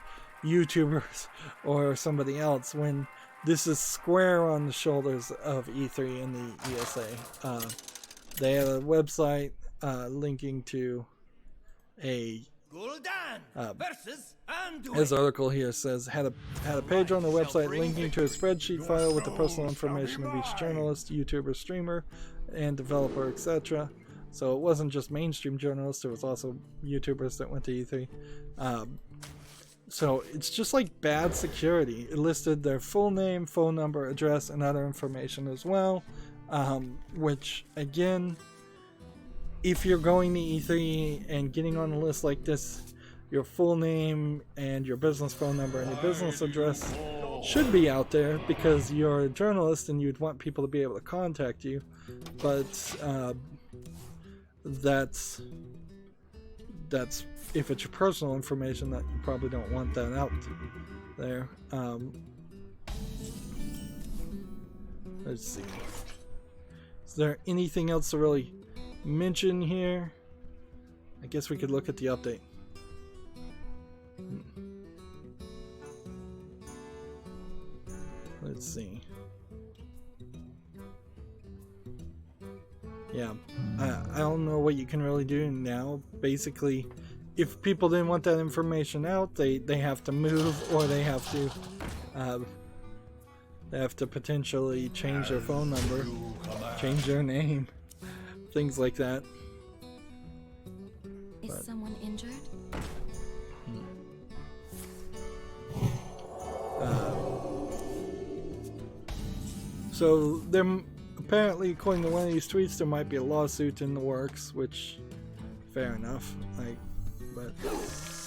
YouTubers or somebody else, when this is square on the shoulders of E3 and the ESA. They had a website linking to a his article here says had a page on the website linking to a spreadsheet file with the personal information of each journalist, YouTuber, streamer, and developer, etc. So it wasn't just mainstream journalists, there was also YouTubers that went to E3. So it's just like bad security. It listed their full name, phone number, address, and other information as well. Which, again, if you're going to E3 and getting on a list like this, your full name and your business phone number and your business address should be out there, because you're a journalist and you'd want people to be able to contact you. But that's if it's your personal information, that you probably don't want that out there. Let's see. Is there anything else to really mention here? I guess we could look at the update. Let's see. Yeah, I don't know what you can really do now. Basically, if people didn't want that information out, they have to move, or they have to potentially change their phone number, change their name, things like that. Is someone injured? So there, apparently, according to one of these tweets, there might be a lawsuit in the works, which, fair enough. But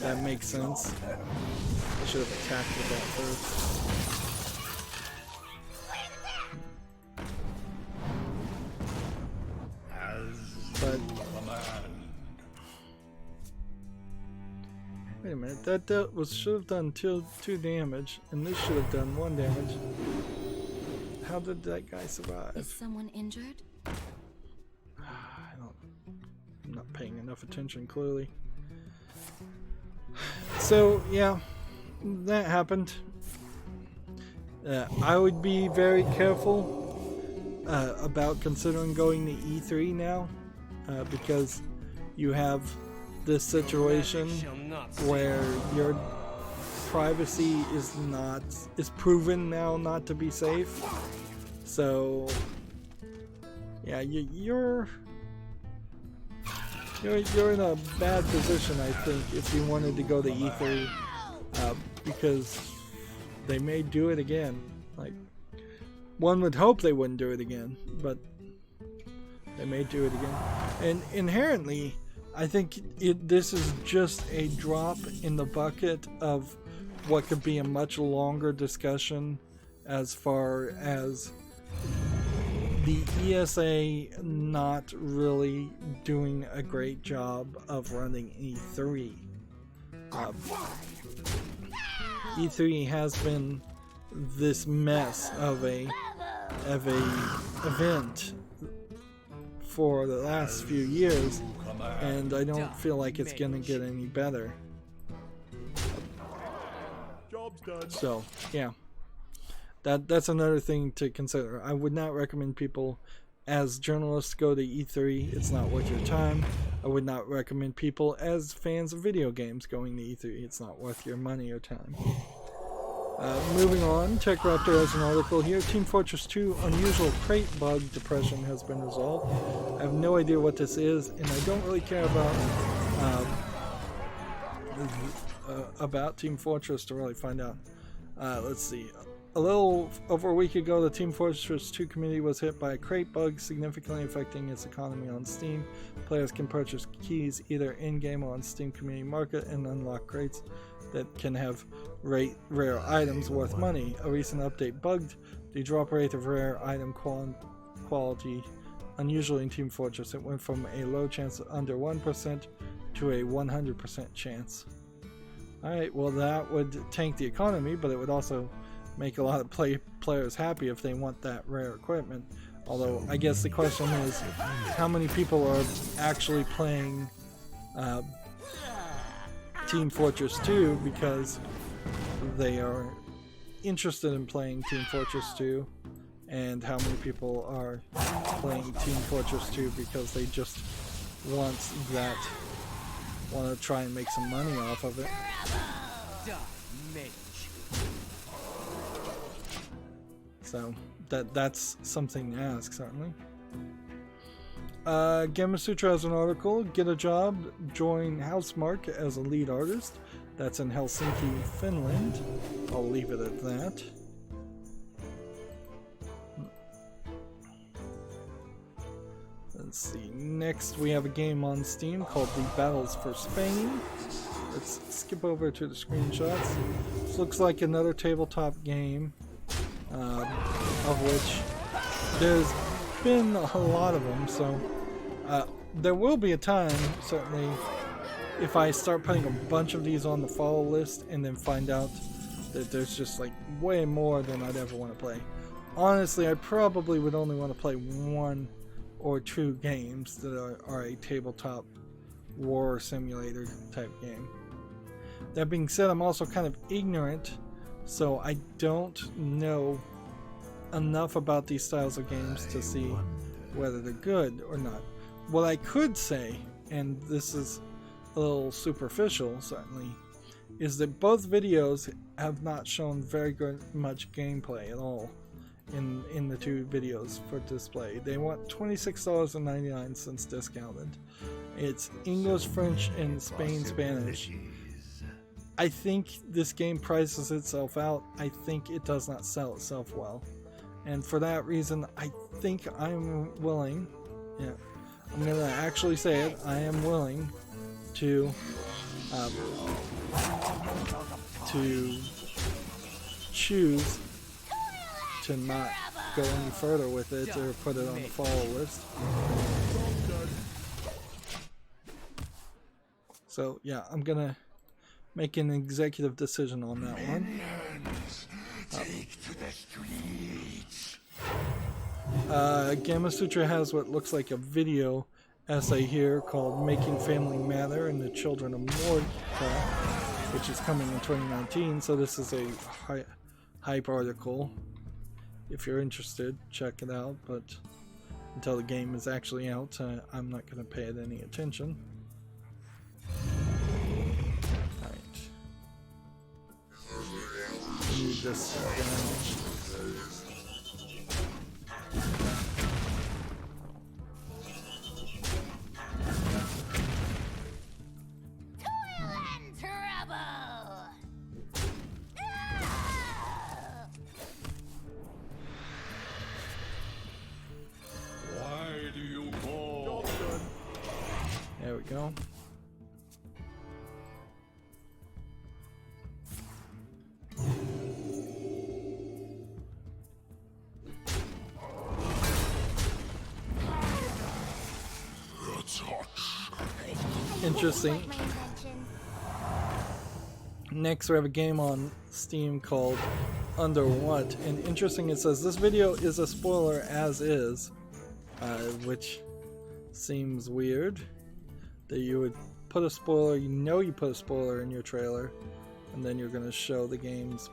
that makes sense. I should have attacked with that first. Wait a minute, that should have done two damage, and this should have done 1 damage. How did that guy survive? Is someone injured? I'm not paying enough attention, clearly. So, yeah, that happened. I would be very careful about considering going to E3 now, because you have this situation where your privacy is proven now not to be safe. So, yeah, you're in a bad position, I think, if you wanted to go to E3, because they may do it again. Like, one would hope they wouldn't do it again, but they may do it again. And inherently, I think this is just a drop in the bucket of what could be a much longer discussion as far as the ESA not really doing a great job of running E3. E3 has been this mess of a event for the last few years, and I don't feel like it's gonna get any better. Job's done. So yeah, that's another thing to consider. I would not recommend people as journalists go to E3. It's not worth your time. I would not recommend people as fans of video games going to E3. It's not worth your money or time. Moving on, TechRaptor has an article here. Team Fortress 2 unusual crate bug depression has been resolved. I have no idea what this is, and I don't really care about Team Fortress to really find out. Let's see. A little over a week ago, the Team Fortress 2 community was hit by a crate bug significantly affecting its economy on Steam. Players can purchase keys either in-game or on Steam Community Market and unlock crates that can have rare items worth money. A recent update bugged the drop rate of rare item quality unusually in Team Fortress. It went from a low chance of under 1% to a 100% chance. Alright, well that would tank the economy, but it would also make a lot of players happy if they want that rare equipment. Although I guess the question is, how many people are actually playing Team Fortress 2 because they are interested in playing Team Fortress 2, and how many people are playing Team Fortress 2 because they just want to try and make some money off of it. So that's something to ask, certainly. Gamasutra has an article. Get a job, join Housemarque as a lead artist. That's in Helsinki, Finland. I'll leave it at that. Let's see. Next, we have a game on Steam called The Battles for Spain. Let's skip over to the screenshots. This looks like another tabletop game, of which there's been a lot of them, so there will be a time, certainly, if I start putting a bunch of these on the follow list and then find out that there's just like way more than I'd ever want to play. Honestly, I probably would only want to play 1 or 2 games that are a tabletop war simulator type game. That being said, I'm also kind of ignorant, so I don't know enough about these styles of games to see whether they're good or not. What I could say, and this is a little superficial certainly, is that both videos have not shown very much gameplay at all in the 2 videos for display. They want $26.99 discounted. It's English, French, and Spanish. I think this game prices itself out. I think it does not sell itself well. And for that reason, I think I'm willing, I'm going to actually say it, I am willing to choose to not go any further with it or put it on the follow list. So yeah, I'm gonna make an executive decision on that one. Take to the streets. Gamma Sutra has what looks like a video essay here called Making Family Matter and the Children of Mordecai, which is coming in 2019. So this is a hype article. If you're interested, check it out. But until the game is actually out, I'm not going to pay it any attention. Alright. Need this down. There we go. Interesting. Next we have a game on Steam called Under What, and interesting, it says this video is a spoiler as is, which seems weird that you would put a spoiler, you put a spoiler in your trailer, and then you're going to show the game's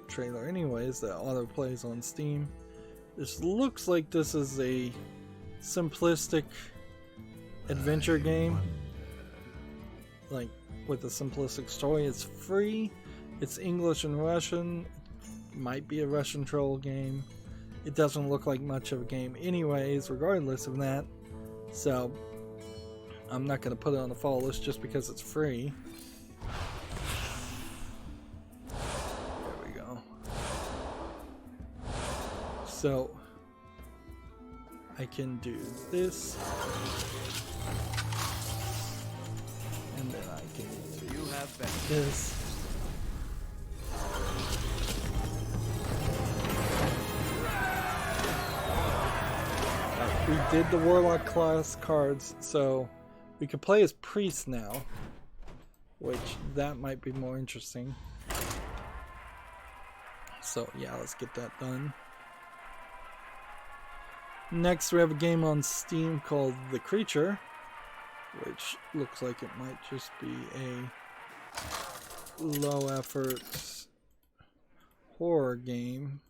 trailer anyways that auto plays on Steam. This looks like this is a simplistic adventure game, like with a simplistic story. It's free, it's English and Russian, it might be a Russian troll game. It doesn't look like much of a game anyways, regardless of that, so I'm not going to put it on the fall list just because it's free. There we go. So I can do this, and then I can do this. We did the Warlock class cards, so we could play as priest now, which that might be more interesting. So yeah, let's get that done. Next we have a game on Steam called The Creature, which looks like it might just be a low effort horror game.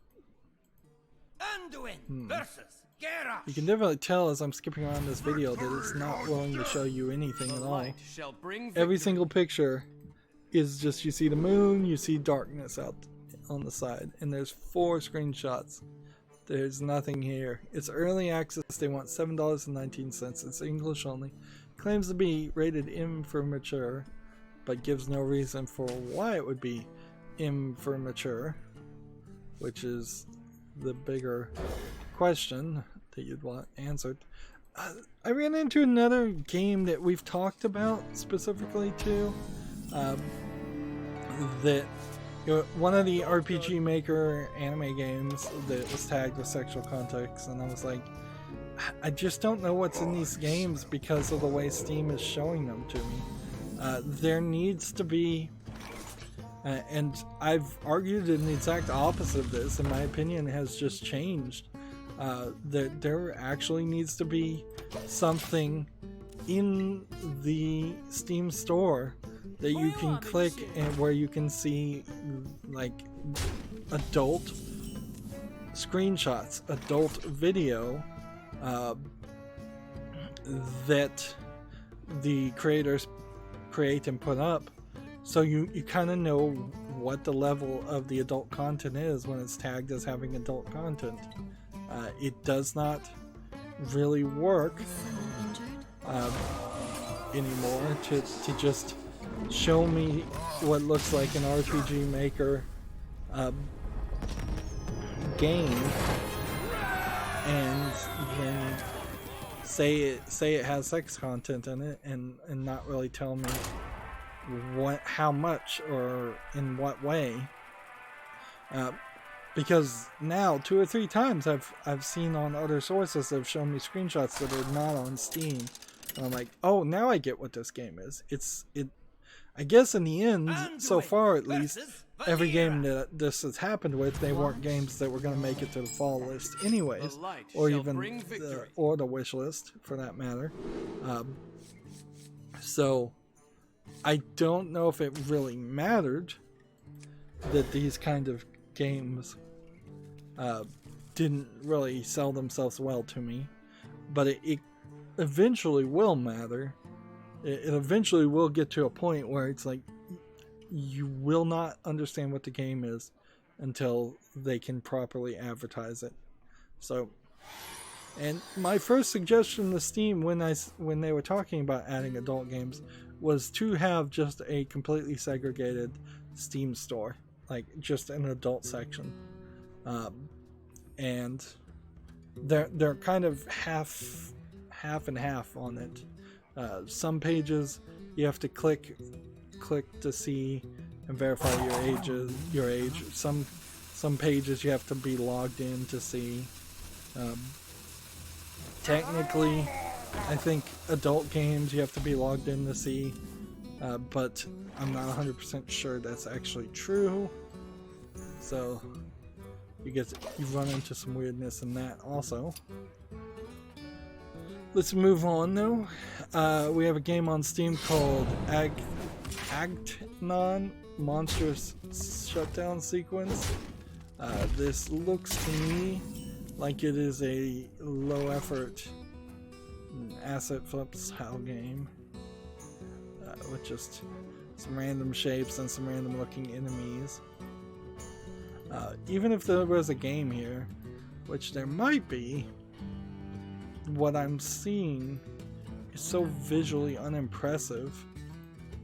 Anduin versus Geralt. You can definitely tell as I'm skipping around this video that it's not willing to show you anything at all. Every single picture is just, you see the moon, you see darkness out on the side, and there's 4 screenshots. There's nothing here. It's early access. They want $7.19. It's English only. Claims to be rated M for mature, but gives no reason for why it would be M for mature, which is the bigger question that you'd want answered. I ran into another game that we've talked about specifically too, that one of the RPG Maker anime games that was tagged with sexual context, and I was like, I just don't know what's in these games because of the way Steam is showing them to me. There needs to be, and I've argued in the exact opposite of this, and my opinion has just changed, that there actually needs to be something in the Steam store that you can click and where you can see like adult screenshots, adult video that the creators create and put up, so you kind of know what the level of the adult content is when it's tagged as having adult content. It does not really work anymore to just show me what looks like an RPG Maker game and then say it has sex content in it and not really tell me how much or in what way, because now 2 or 3 times I've seen on other sources that have shown me screenshots that are not on Steam, and I'm like, oh, now I get what this game is. I guess in the end, so Android far at least, versus every game Vanilla. that this has happened with, they weren't games that were going to make it to the fall list anyways, or even the wish list for that matter. So I don't know if it really mattered that these kind of games didn't really sell themselves well to me, but it eventually will matter. It eventually will get to a point where it's like you will not understand what the game is until they can properly advertise it. So, and my first suggestion to Steam when they were talking about adding adult games was to have just a completely segregated Steam store, like just an adult section. And they're kind of half and half on it. Some pages you have to click to see and verify your age. Some pages you have to be logged in to see. Technically, I think adult games you have to be logged in to see, but I'm not 100% sure that's actually true. So you run into some weirdness in that also. Let's move on though. We have a game on Steam called Agnon Monstrous Shutdown Sequence. This looks to me like it is a low effort asset flip style game with just some random shapes and some random looking enemies. Even if there was a game here, which there might be, what I'm seeing is so visually unimpressive,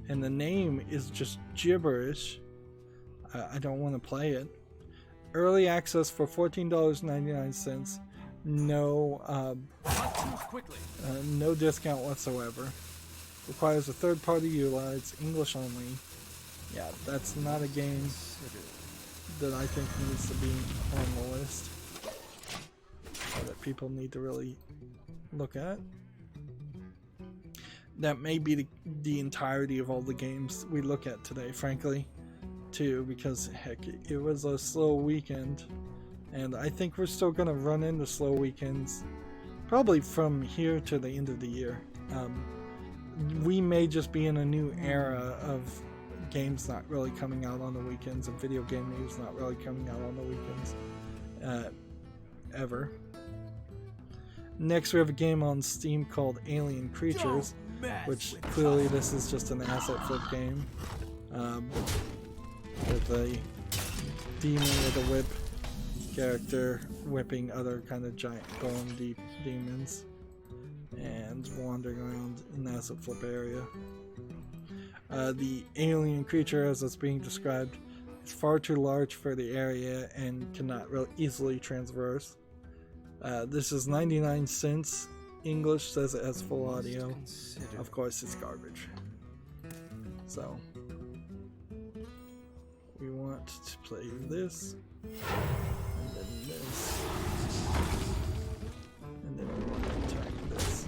and the name is just gibberish. I don't want to play it. Early access for $14.99. No, no discount whatsoever. Requires a third party utilize, English only. Yeah, that's not a game that I think needs to be on the list, or that people need to really look at. That may be the entirety of all the games we look at today, frankly, too, because heck, it was a slow weekend, and I think we're still gonna run into slow weekends probably from here to the end of the year. We may just be in a new era of games not really coming out on the weekends, and video game news not really coming out on the weekends ever. Next we have a game on Steam called Alien Creatures, which clearly this is just an asset flip game with a demon with a whip character whipping other kind of giant golem deep demons and wandering around an asset flip area. The alien creature, as it's being described, is far too large for the area and cannot really easily transverse. This is 99 cents. English says it has full audio. Of course, it's garbage. So, we want to play this, and then this, and then we want to attack this.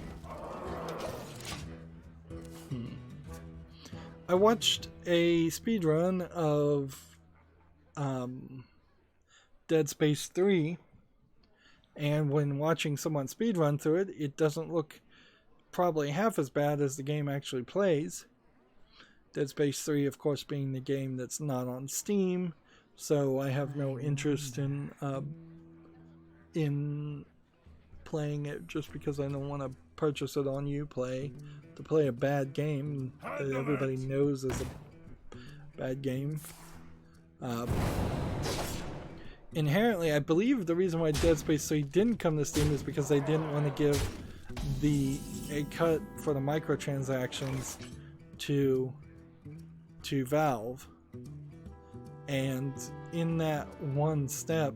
I watched a speedrun of Dead Space 3, and when watching someone speedrun through it, it doesn't look probably half as bad as the game actually plays. Dead Space 3, of course, being the game that's not on Steam, so I have no interest in playing it just because I don't want to purchase it on Uplay to play a bad game that everybody knows is a bad game. Inherently, I believe the reason why Dead Space 3 didn't come to Steam is because they didn't want to give a cut for the microtransactions to Valve, and in that one step,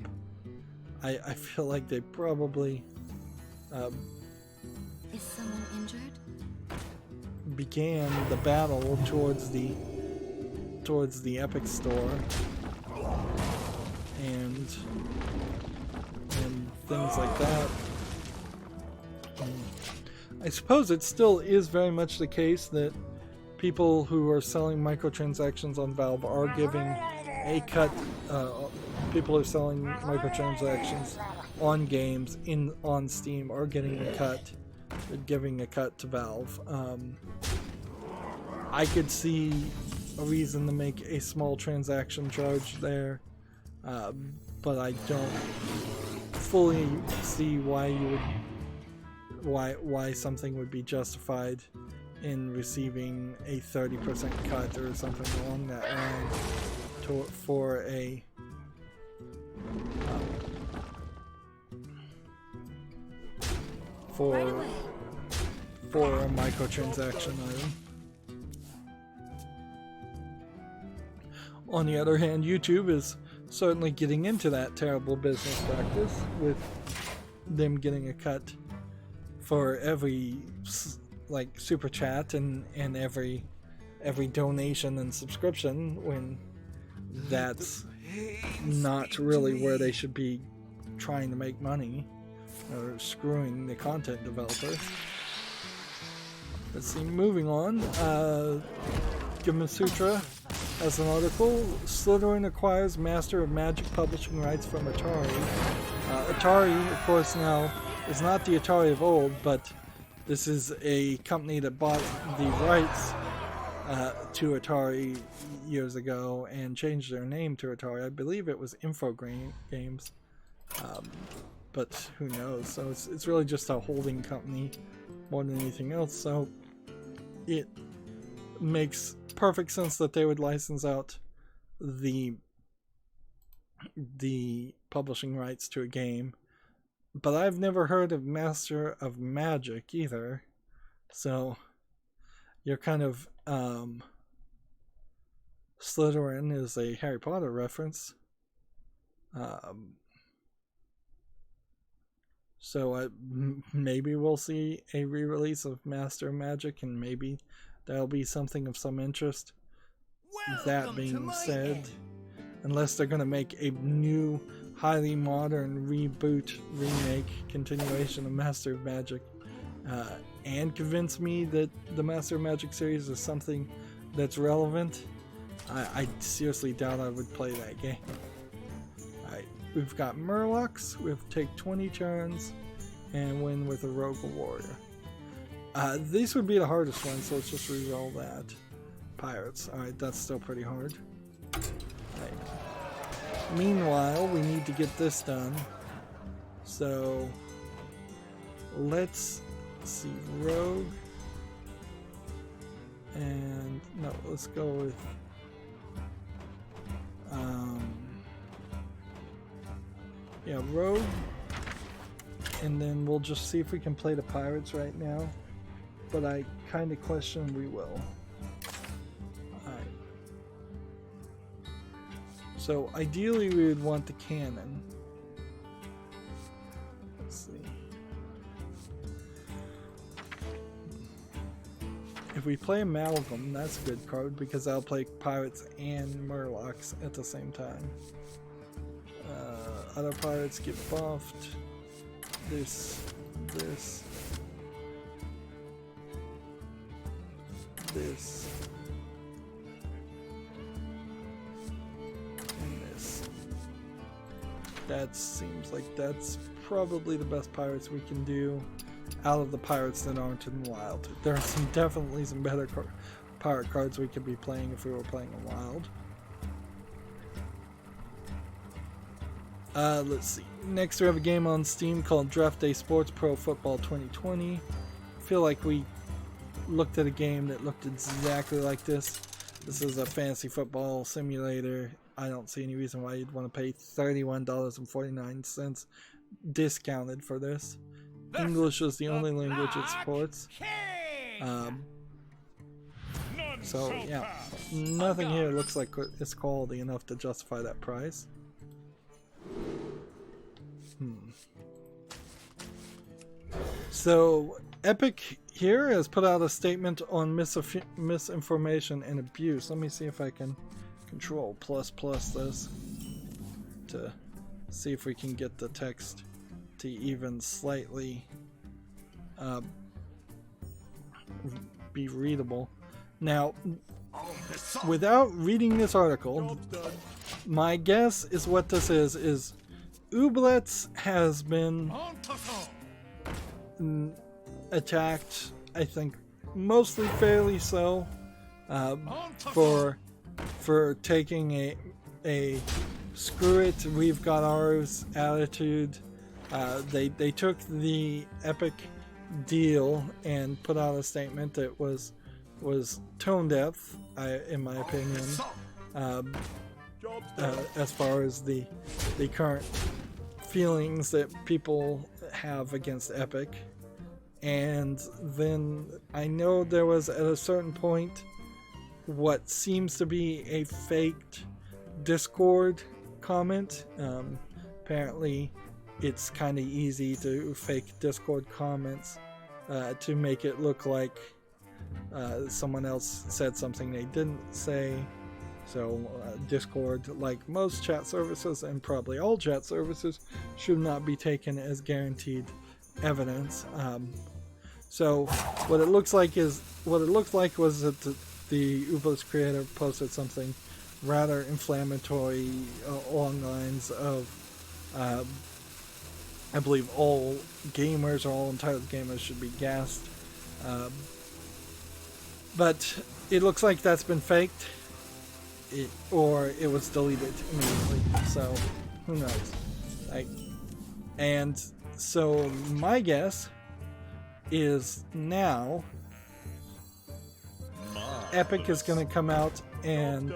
I feel like they probably Is someone injured? began the battle towards the Epic Store and things like that. I suppose it still is very much the case that people who are selling microtransactions on Valve are giving a cut. People who are selling microtransactions on games on Steam are getting a cut, giving a cut to Valve. I could see a reason to make a small transaction charge there, but I don't fully see why you would, why something would be justified in receiving a 30% cut or something along that line for a for a microtransaction item. On the other hand, YouTube is certainly getting into that terrible business practice with them getting a cut for every like super chat and every donation and subscription, when that's not really where they should be trying to make money, or screwing the content developers. Let's see, moving on. Gamasutra has an article. Slytherin acquires Master of Magic publishing rights from Atari. Atari, of course, now is not the Atari of old, but this is a company that bought the rights to Atari years ago and changed their name to Atari. I believe it was Infogrames, but who knows? So it's really just a holding company more than anything else. So it makes perfect sense that they would license out the publishing rights to a game. But I've never heard of Master of Magic either. So you're kind of Slytherin is a Harry Potter reference. So maybe we'll see a re-release of Master of Magic, and maybe that'll be something of some interest. That being said, unless they're going to make a new, highly modern reboot, remake, continuation of Master of Magic, and convince me that the Master of Magic series is something that's relevant, I seriously doubt I would play that game. Alright, we've got Murlocs. We have to take 20 turns and win with a Rogue Warrior. These would be the hardest ones, so let's just re-roll that. Pirates. Alright, that's still pretty hard. Alright. Meanwhile, we need to get this done. So, let's see. Rogue. And, no, let's go with... yeah, Rogue. And then we'll just see if we can play the Pirates right now. But I kind of question we will. Alright. So ideally we would want the cannon. Let's see. If we play Amalgam, that's a good card because I'll play Pirates and Murlocs at the same time. Other pirates get buffed. This. This. And this. That seems like that's probably the best pirates we can do out of the pirates that aren't in Wild. There are definitely some better pirate cards we could be playing if we were playing in Wild. Let's see. Next we have a game on Steam called Draft Day Sports Pro Football 2020. I feel like we looked at a game that looked exactly like this. This is a fantasy football simulator. I don't see any reason why you'd want to pay $31.49 discounted for this. English is the only language it supports. So yeah, nothing here looks like it's quality enough to justify that price. So Epic here has put out a statement on misinformation and abuse. Let me see if I can control plus this to see if we can get the text to even slightly be readable. Now, without reading this article, my guess is what this is Ooblets has been attacked, I think, mostly fairly so, for taking a screw it, we've got ours attitude. They took the Epic deal and put out a statement that was tone deaf, in my opinion, as far as the current feelings that people have against Epic. And then I know there was at a certain point what seems to be a faked Discord comment. Apparently it's kind of easy to fake Discord comments to make it look like someone else said something they didn't say. So Discord, like most chat services and probably all chat services, should not be taken as guaranteed evidence. So what it looks like was that the Ooblets creator posted something rather inflammatory along the lines of I believe all gamers or all entitled gamers should be gassed. But it looks like that's been faked, or it was deleted immediately. So who knows? And so my guess is now Epic is going to come out and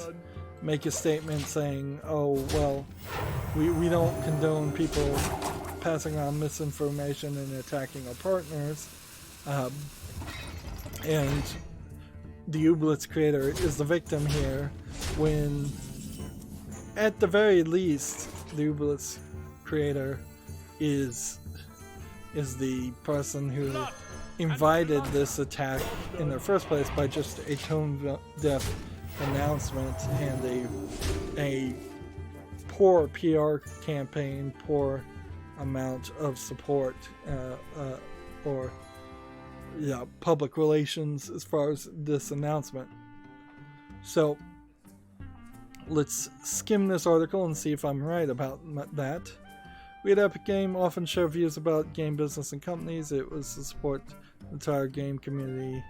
make a statement saying, oh, well, we don't condone people passing on misinformation and attacking our partners. And the Ooblets creator is the victim here, when at the very least the Ooblets creator is the person who invited this attack in the first place by just a tone-deaf announcement and a poor PR campaign, poor amount of support or public relations as far as this announcement. So let's skim this article and see if I'm right about that. We at Epic Game often share views about game business and companies. It was to support the entire game community.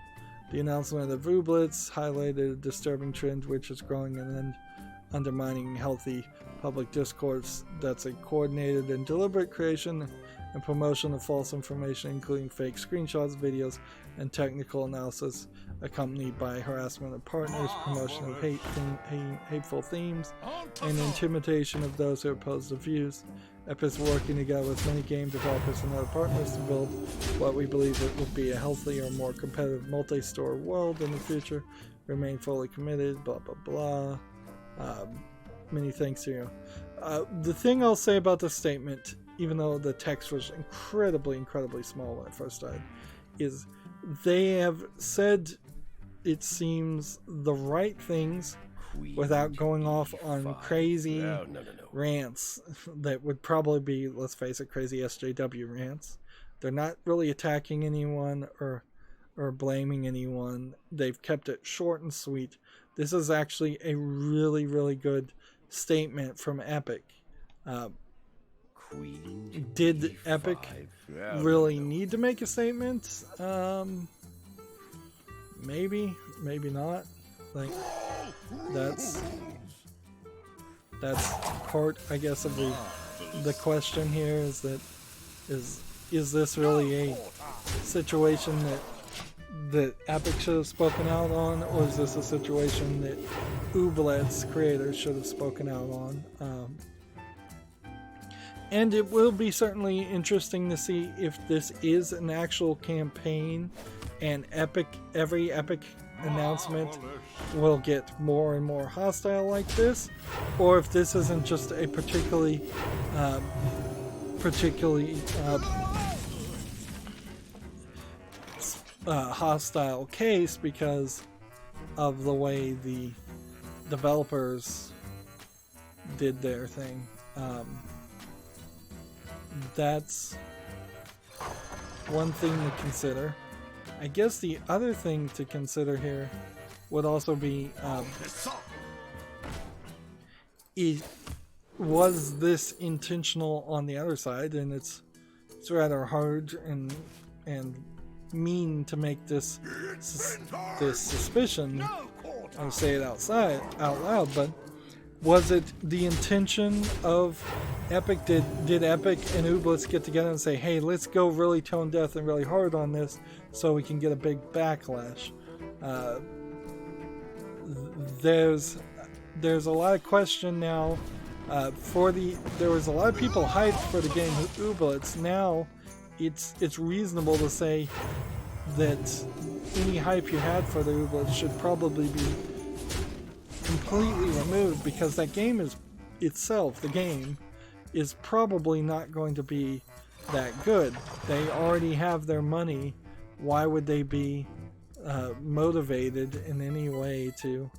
The announcement of Ooblets highlighted a disturbing trend which is growing and undermining healthy public discourse. That's a coordinated and deliberate creation and promotion of false information, including fake screenshots, videos, and technical analysis, accompanied by harassment of partners, promotion of hateful themes, and intimidation of those who oppose the views. Epic is working together with many game developers and other partners to build what we believe it will be a healthier, more competitive multi-store world in the future. Remain fully committed, blah blah blah. Many thanks to you. The thing I'll say about this statement, even though the text was incredibly small when it first started, is they have said, it seems, the right things without going off on crazy rants that would probably be, let's face it, crazy SJW rants. They're not really attacking anyone or blaming anyone. They've kept it short and sweet. This is actually a really good statement from Epic. Did Epic really need to make a statement? Maybe not. Like, that's part, I guess, of the question here, is this really a situation that Epic should have spoken out on, or is this a situation that Ooblets creators should have spoken out on? And it will be certainly interesting to see if this is an actual campaign and every Epic announcement will get more and more hostile like this, or if this isn't just a particularly hostile case because of the way the developers did their thing. That's one thing to consider. I guess the other thing to consider here would also be, was this intentional on the other side? And it's rather hard and mean to make this suspicion and say it out loud, but was it the intention of Epic? Did Epic and Ooblets get together and say, hey, let's go really tone deaf and really hard on this so we can get a big backlash? There's a lot of question now. There was a lot of people hyped for the game Ooblets. Now it's reasonable to say that any hype you had for the Ooblets should probably be completely removed, because that game is itself, the game, is probably not going to be that good. They already have their money. Why would they be motivated in any way to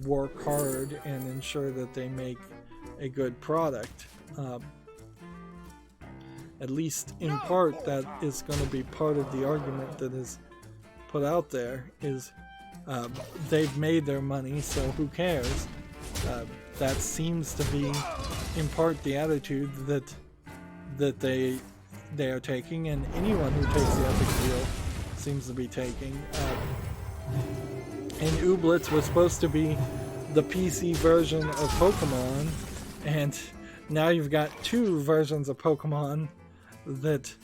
work hard and ensure that they make a good product? At least in part, that is going to be part of the argument that is put out there, is they've made their money, so who cares? That seems to be in part the attitude that they are taking, and anyone who takes the Epic deal seems to be taking. And Ooblets was supposed to be the PC version of Pokemon, and now you've got two versions of Pokemon that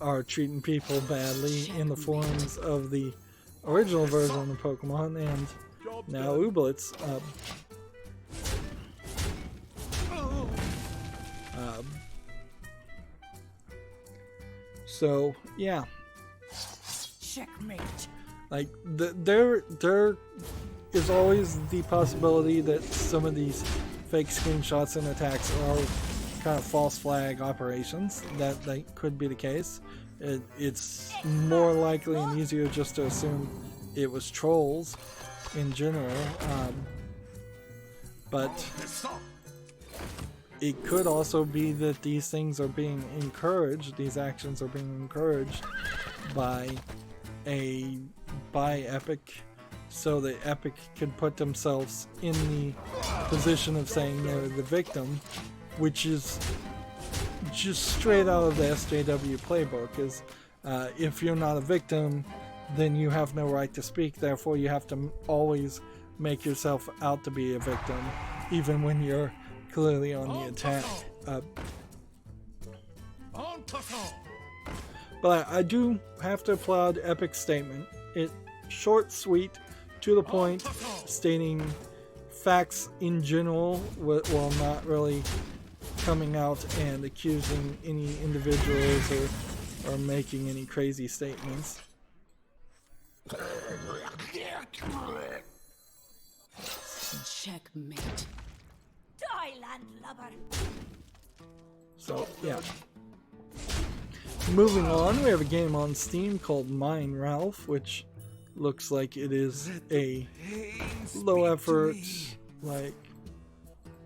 are treating people badly in the forms of the original version of Pokemon and now Ooblets. So yeah, Checkmate. like there is always the possibility that some of these fake screenshots and attacks are kind of false flag operations. That could be the case. It's more likely and easier just to assume it was trolls in general, but it could also be that these things are being encouraged, these actions are being encouraged by Epic, so that Epic can put themselves in the position of saying they're the victim, which is just straight out of the SJW playbook. Is if you're not a victim, then you have no right to speak, therefore you have to always make yourself out to be a victim, even when you're clearly on the attack. But I do have to applaud Epic's statement. It short, sweet, to the point, stating facts in general, while not really coming out and accusing any individuals or making any crazy statements. Checkmate. Die, landlubber. So, yeah. Moving on, we have a game on Steam called Mine Ralph, which looks like it is a low effort, like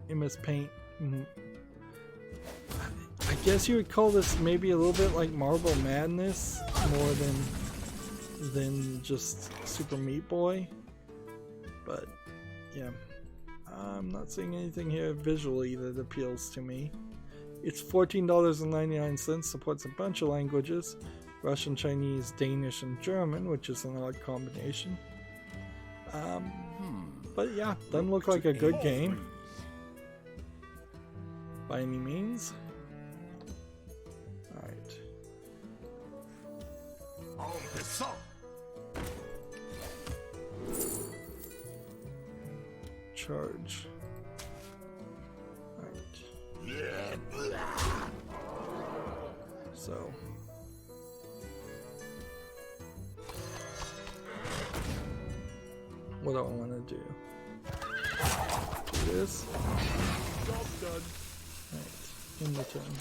MS Paint. I guess you would call this maybe a little bit like Marble Madness, more than just Super Meat Boy. But yeah, I'm not seeing anything here visually that appeals to me. It's $14.99, supports a bunch of languages: Russian, Chinese, Danish, and German, which is an odd combination. But yeah, doesn't look like a good game by any means. Alright. Charge. So what do I want to do? Do this. Job done. Right, in the turn.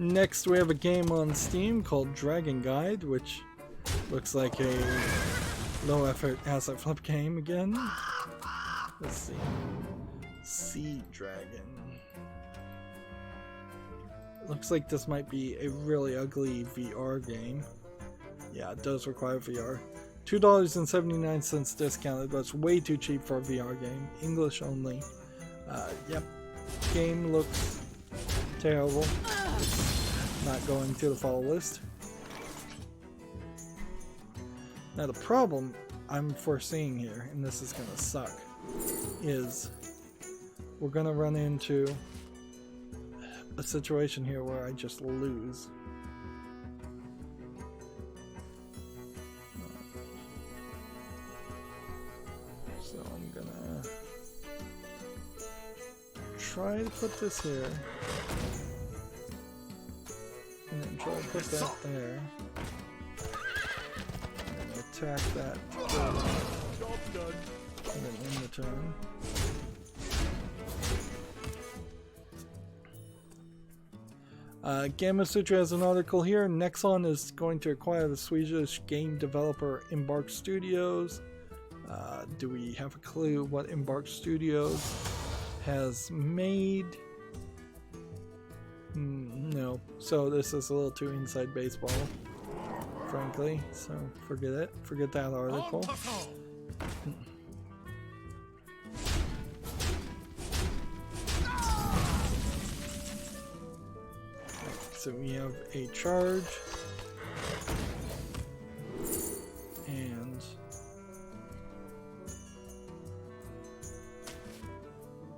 Next, we have a game on Steam called Dragon Guide, which looks like a low-effort asset flip game again. Let's see. Sea Dragon. Looks like this might be a really ugly VR game. Yeah, it does require VR. $2.79 discounted, but it's way too cheap for a VR game. English only. Yep. Game looks terrible. Not going to the follow list. Now the problem I'm foreseeing here, and this is gonna suck, is we're gonna run into a situation here where I just lose. So I'm gonna try to put this here, and then try to put that there, and attack that, and then end the turn. Gamma Sutra has an article here. Nexon is going to acquire the Swedish game developer Embark Studios. Do we have a clue what Embark Studios has made? No. So this is a little too inside baseball, frankly. So forget it. Forget that article. So we have a charge and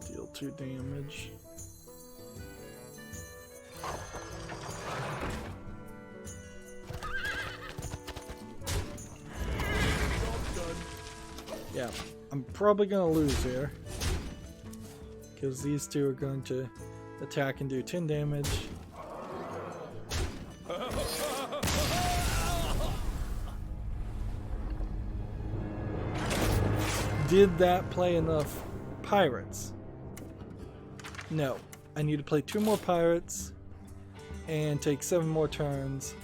deal 2 damage. Yeah, I'm probably gonna lose here because these two are going to attack and do 10 damage. Did that play enough pirates? No. I need to play 2 more pirates and take 7 more turns.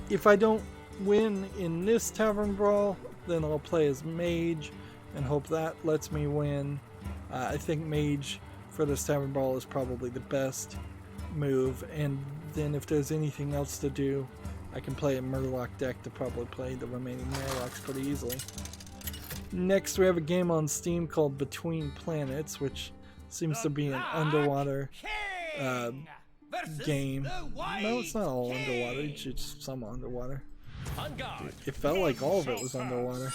If I don't win in this tavern brawl, then I'll play as mage and hope that lets me win. I think mage for this tavern brawl is probably the best move, and then if there's anything else to do, I can play a Murloc deck to probably play the remaining Murlocs pretty easily. Next, we have a game on Steam called Between Planets, which seems to be an underwater game. No, it's not all underwater, it's just some underwater. It felt like all of it was underwater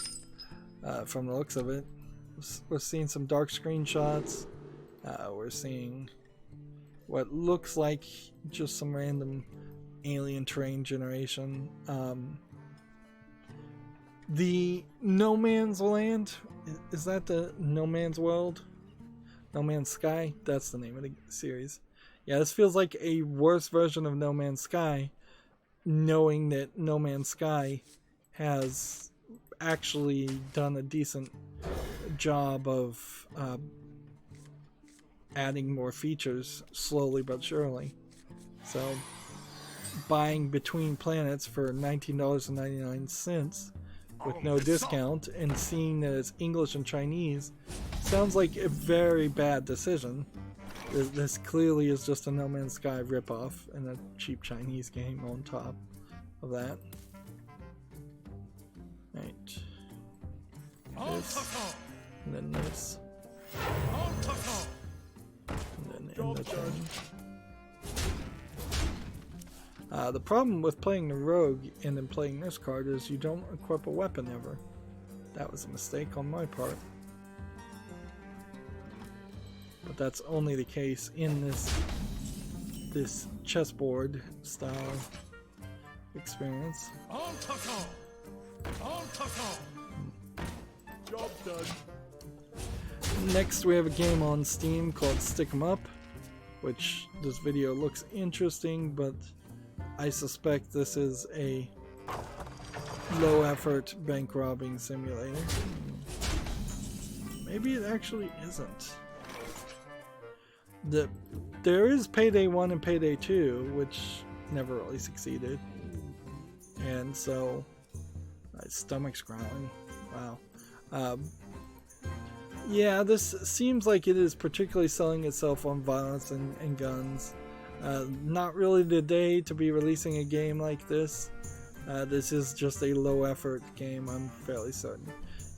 from the looks of it. We're seeing some dark screenshots. We're seeing what looks like just some random alien terrain generation. The No Man's Land, is that the No Man's World? No Man's Sky? That's the name of the series. Yeah, this feels like a worse version of No Man's Sky, knowing that No Man's Sky has actually done a decent job of adding more features slowly but surely. So, buying Between Planets for $19.99 with no discount and seeing that it's English and Chinese sounds like a very bad decision. This clearly is just a No Man's Sky ripoff and a cheap Chinese game on top of that. Right. This, and then this. And then end the turn. The problem with playing the rogue and then playing this card is you don't equip a weapon ever. That was a mistake on my part. But that's only the case in this chessboard style experience. Job done. Next we have a game on Steam called Stick 'em Up, which this video looks interesting, but I suspect this is a low effort bank robbing simulator. Maybe it actually isn't. There is Payday 1 and Payday 2, which never really succeeded. And so my stomach's growling. Wow. Yeah, this seems like it is particularly selling itself on violence and guns. Not really the day to be releasing a game like this. This is just a low effort game, I'm fairly certain.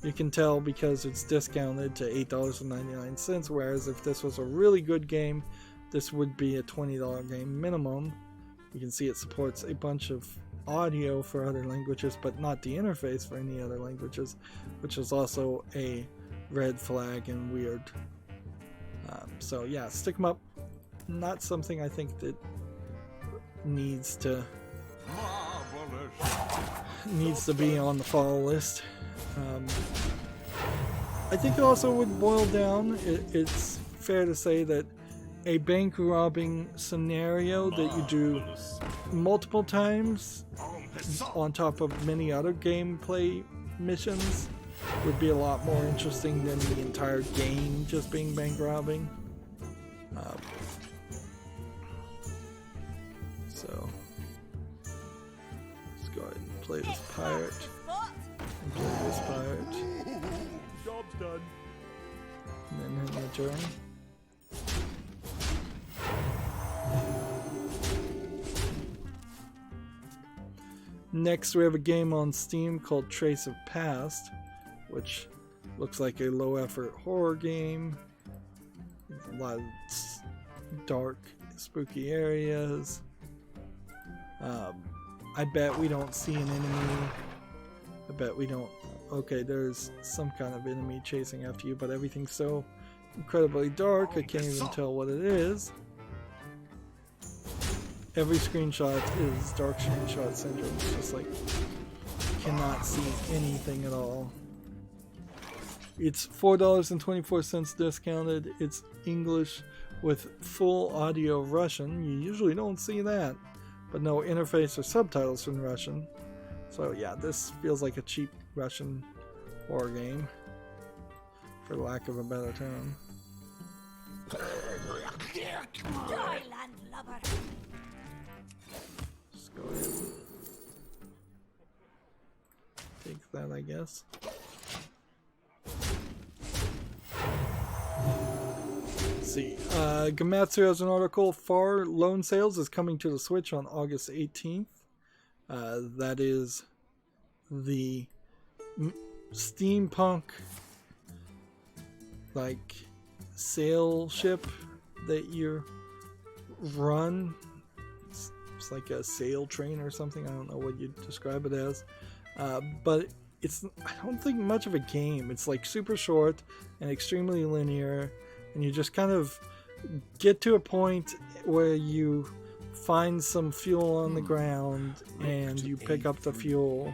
You can tell because it's discounted to $8.99, whereas if this was a really good game, this would be a $20 game minimum. You can see it supports a bunch of audio for other languages, but not the interface for any other languages, which is also a red flag and weird. So yeah, stick them up. Not something I think that needs to be on the fall list. I think it also would boil down, it's fair to say that a bank robbing scenario that you do multiple times on top of many other gameplay missions would be a lot more interesting than the entire game just being bank robbing. So let's go ahead and play this pirate. And play this pirate. Job's done. And then hit my turn. Next we have a game on Steam called Trace of Past, which looks like a low effort horror game. A lot of dark, spooky areas. I bet we don't see an enemy. I bet we don't. Okay, there's some kind of enemy chasing after you, but everything's so incredibly dark I can't even tell what it is. Every screenshot is dark screenshot syndrome. It's just like cannot see anything at all. It's $4.24 discounted. It's English with full audio Russian. You usually don't see that, but no interface or subtitles in Russian. So yeah, this feels like a cheap Russian horror game, for lack of a better term. Die, landlubber. Just go ahead and take that, I guess. Let's see. Gamatsu has an article. Far Lone Sales is coming to the Switch on August 18th. That is the steampunk like sail ship that you run. It's like a sail train or something. I don't know what you'd describe it as, but it's, I don't think, much of a game. It's like super short and extremely linear, and you just kind of get to a point where you find some fuel on the ground and you pick up the fuel,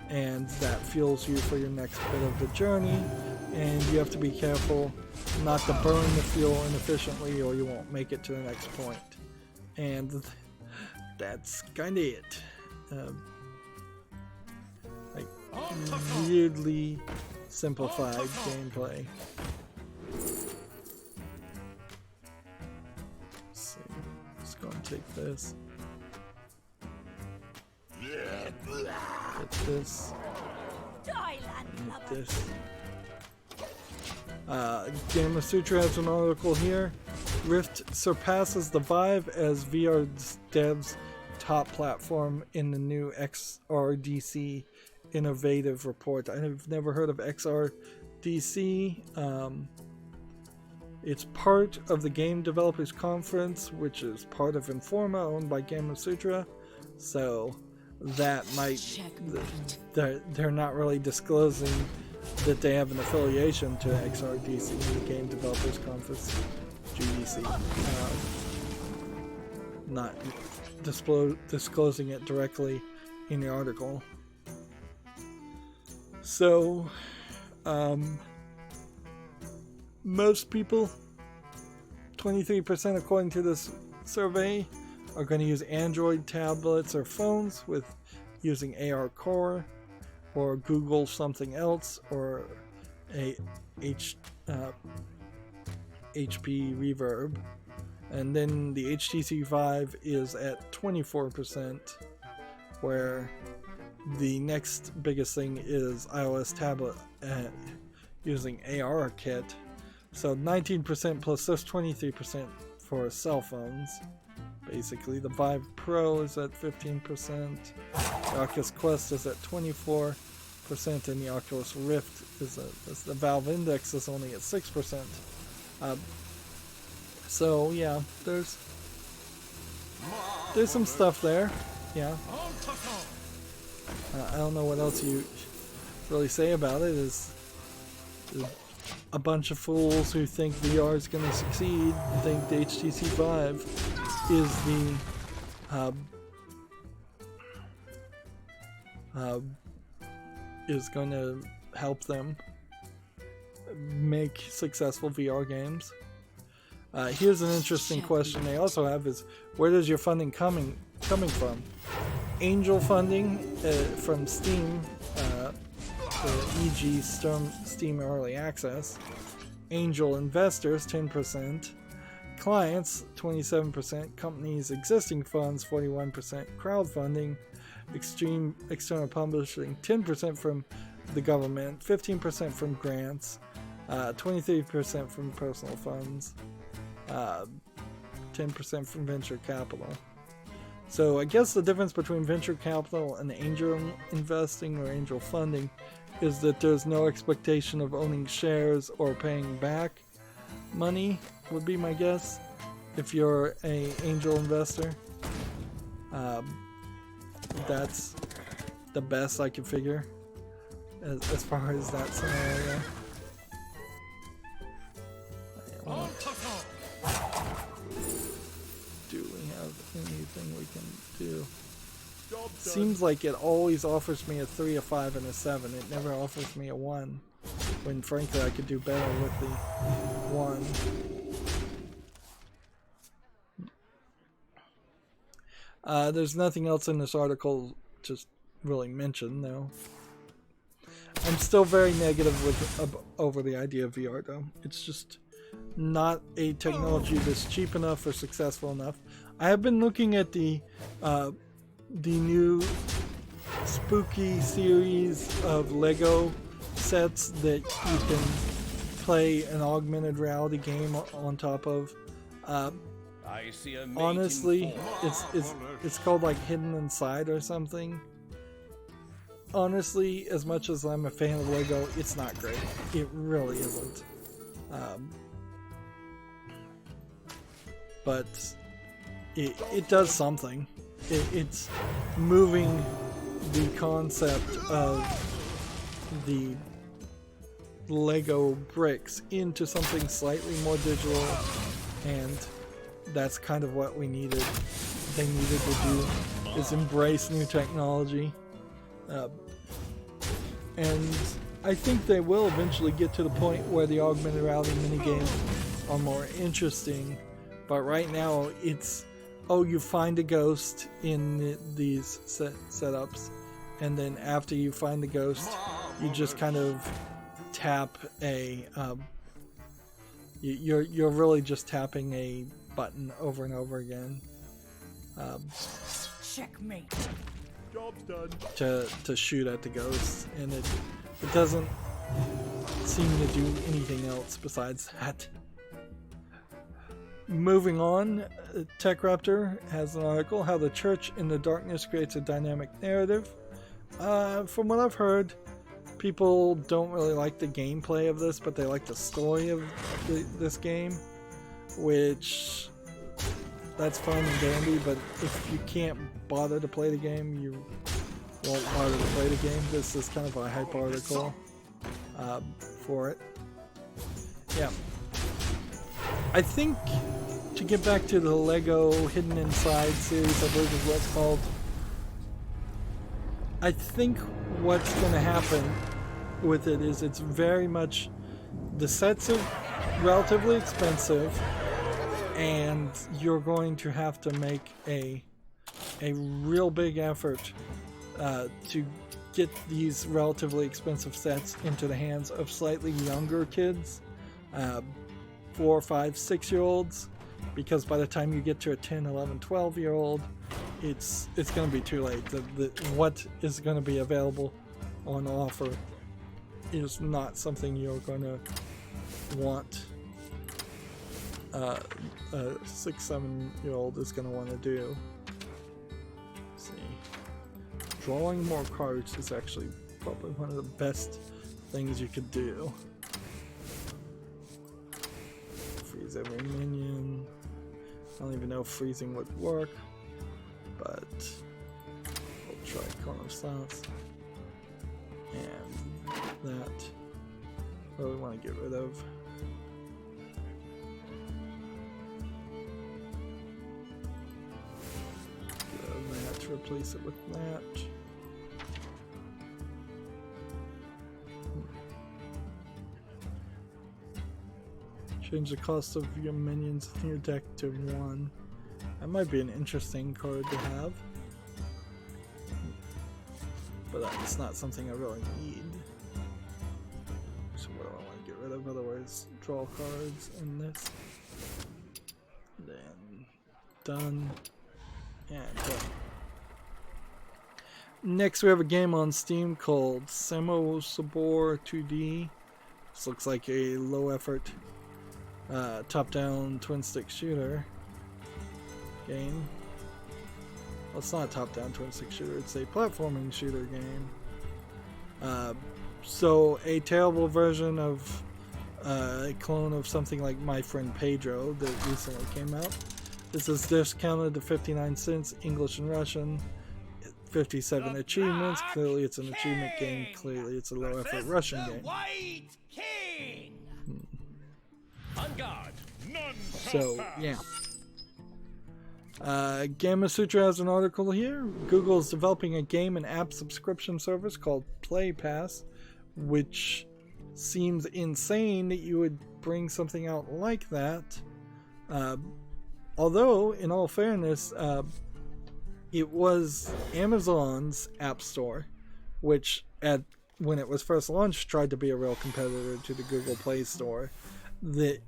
and that fuels you for your next bit of the journey, and you have to be careful not to burn the fuel inefficiently or you won't make it to the next point. And that's kind of it. Like weirdly simplified gameplay. Let's see. Let's go and take this. Get this. Die, And landlubber. this. Gamma Sutra has an article here. Rift surpasses the Vive as VR devs' top platform in the new XRDC innovative report. I've never heard of XRDC. It's part of the Game Developers Conference, which is part of Informa, owned by Gamma Sutra. So that might, they're not really disclosing that they have an affiliation to XRDC, the Game Developers Conference, GDC. Not disclosing it directly in the article. So, most people, 23% according to this survey, are going to use Android tablets or phones with using AR Core, or Google something else, or a HP Reverb. And then the HTC Vive is at 24%, where the next biggest thing is iOS tablet using AR kit. So 19% plus this 23% for cell phones. Basically, the Vive Pro is at 15%, the Oculus Quest is at 24%, and the Oculus Rift is the Valve Index is only at 6%. So yeah, there's some stuff there. Yeah. I don't know what else you really say about it. Is a bunch of fools who think VR is going to succeed think the HTC Vive is is going to help them make successful VR games. Here's an interesting question they also have: is where does your funding coming from? Angel funding from Steam, e.g. Steam Early Access. Angel investors 10%. Clients 27%. Companies' existing funds 41%. Crowdfunding. External publishing 10% from the government. 15% from grants. 23% from personal funds. 10% from venture capital. So I guess the difference between venture capital and angel investing or angel funding is that there's no expectation of owning shares or paying back money, would be my guess, if you're an angel investor. That's the best I can figure as far as that scenario. Do we have anything we can do? Seems like it always offers me a 3, a 5, and a 7. It never offers me a 1, when frankly I could do better with the 1. There's nothing else in this article just really mentioned, though. I'm still very negative over the idea of VR, though. It's just not a technology that's cheap enough or successful enough. I have been looking at the new spooky series of Lego sets that you can play an augmented reality game on top of. Honestly, it's called like Hidden Inside or something. Honestly, as much as I'm a fan of Lego, it's not great. It really isn't. But it does something. It's moving the concept of the Lego bricks into something slightly more digital, and that's kind of what they needed to do, is embrace new technology. And I think they will eventually get to the point where the augmented reality minigames are more interesting, but right now it's, oh, you find a ghost in these setups, and then after you find the ghost, you just kind of tap a you're really just tapping a button over and over again. Checkmate. Job's done. To shoot at the ghost, and it doesn't seem to do anything else besides that. Moving on, TechRaptor has an article, How the Church in the Darkness Creates a Dynamic Narrative. From what I've heard, people don't really like the gameplay of this, but they like the story of this game, which, that's fine and dandy, but if you can't bother to play the game, you won't bother to play the game. This is kind of a hype article for it. Yeah. I think, to get back to the Lego Hidden Inside series, I believe is what it's called, I think what's going to happen with it is it's very much, the sets are relatively expensive, and you're going to have to make a real big effort to get these relatively expensive sets into the hands of slightly younger kids, 4, 5, 6-year-olds, because by the time you get to a 10, 11, 12-year-old, it's going to be too late. What is going to be available on offer is not something you're going to want a 6-7-year-old is going to want to do. Let's see. Drawing more cards is actually probably one of the best things you could do. Freeze every minion. I don't even know if freezing would work, but we'll try Cone of Silence. And that I really want to get rid of. That, replace it with that. Change the cost of your minions in your deck to 1. That might be an interesting card to have. But that's not something I really need. So what do I want to get rid of? Otherwise, draw cards in this. Then done. And done. Next we have a game on Steam called Sabor 2D. This looks like a low effort top-down twin-stick shooter game. Well, it's not a top-down twin-stick shooter, it's a platforming shooter game. So a terrible version of a clone of something like My Friend Pedro that recently came out. This is discounted to 59 cents, English and Russian. 57 achievements. Clearly it's an achievement game. Clearly it's a low-effort Russian game. White King. On guard. None So, yeah. Gamma Sutra has an article here. Google is developing a game and app subscription service called Play Pass, which seems insane that you would bring something out like that. Although, in all fairness, it was Amazon's App Store, which when it was first launched tried to be a real competitor to the Google Play Store, that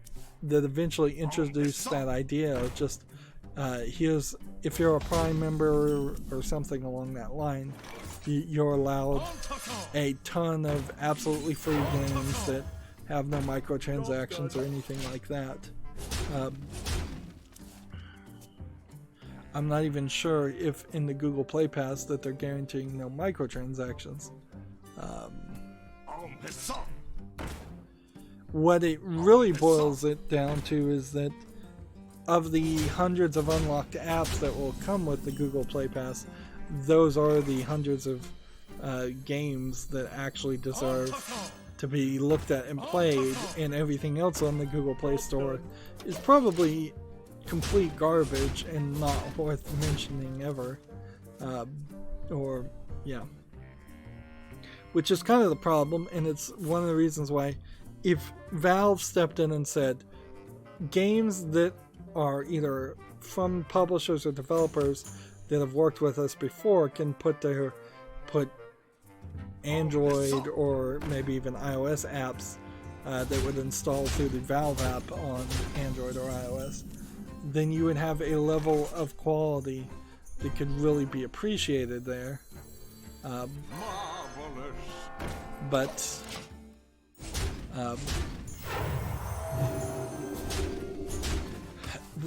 eventually introduced that idea of just here's, if you're a Prime member or something along that line, you're allowed a ton of absolutely free games that have no microtransactions or anything like that. I'm not even sure if in the Google Play Pass that they're guaranteeing no microtransactions. What it really boils it down to is that of the hundreds of unlocked apps that will come with the Google Play Pass, those are the hundreds of games that actually deserve to be looked at and played, and everything else on the Google Play Store is probably complete garbage and not worth mentioning ever. Which is kind of the problem, and it's one of the reasons why if Valve stepped in and said games that are either from publishers or developers that have worked with us before can put Android or maybe even iOS apps that would install through the Valve app on Android or iOS, then you would have a level of quality that could really be appreciated there. But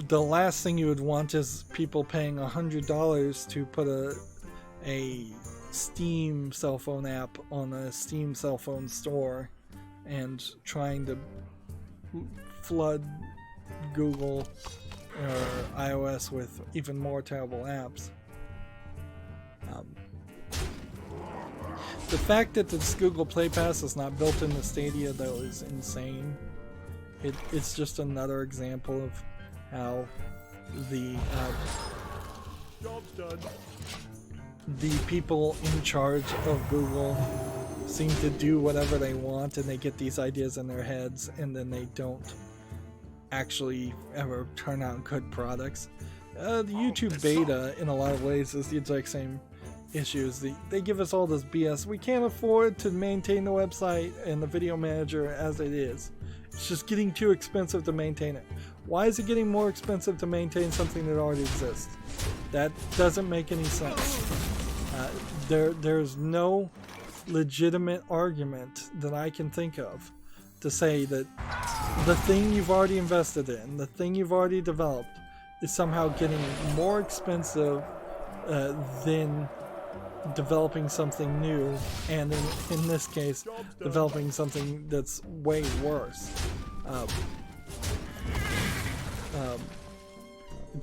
the last thing you would want is people paying $100 to put a Steam cell phone app on a Steam cell phone store and trying to flood Google or iOS with even more terrible apps. The fact that this Google Play Pass is not built into Stadia, though, is insane. It's just another example of how the people in charge of Google seem to do whatever they want, and they get these ideas in their heads, and then they don't actually ever turn out good products. The YouTube beta, in a lot of ways, is the exact same issues. They give us all this BS. We can't afford to maintain the website and the video manager as it is. It's just getting too expensive to maintain it. Why is it getting more expensive to maintain something that already exists? That doesn't make any sense. There's no legitimate argument that I can think of to say that the thing you've already invested in, the thing you've already developed, is somehow getting more expensive than developing something new, and in this case, developing something that's way worse.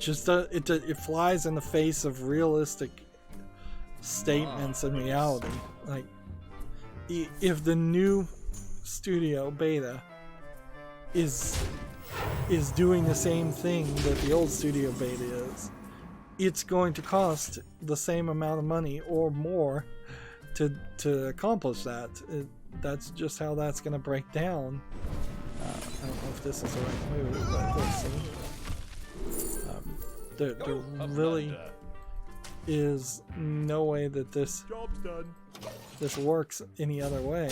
It flies in the face of realistic statements and reality. Like, if the new studio beta is doing the same thing that the old studio beta is, it's going to cost the same amount of money or more to accomplish that. That's just how that's going to break down. I don't know if this is the right move, but let's see. There really is no way that this works any other way.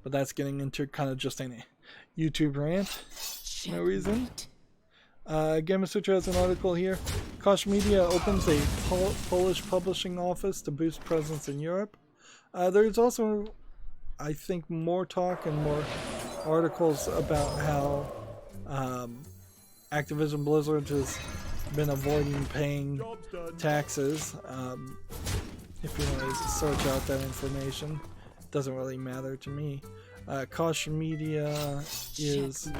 But that's getting into kind of just a YouTube rant. No reason. Gamasutra has an article here. Koch Media opens a Polish publishing office to boost presence in Europe. There's also, I think, more talk and more articles about how Activision Blizzard has been avoiding paying taxes. If you want to search out that information, it doesn't really matter to me. Koch Media is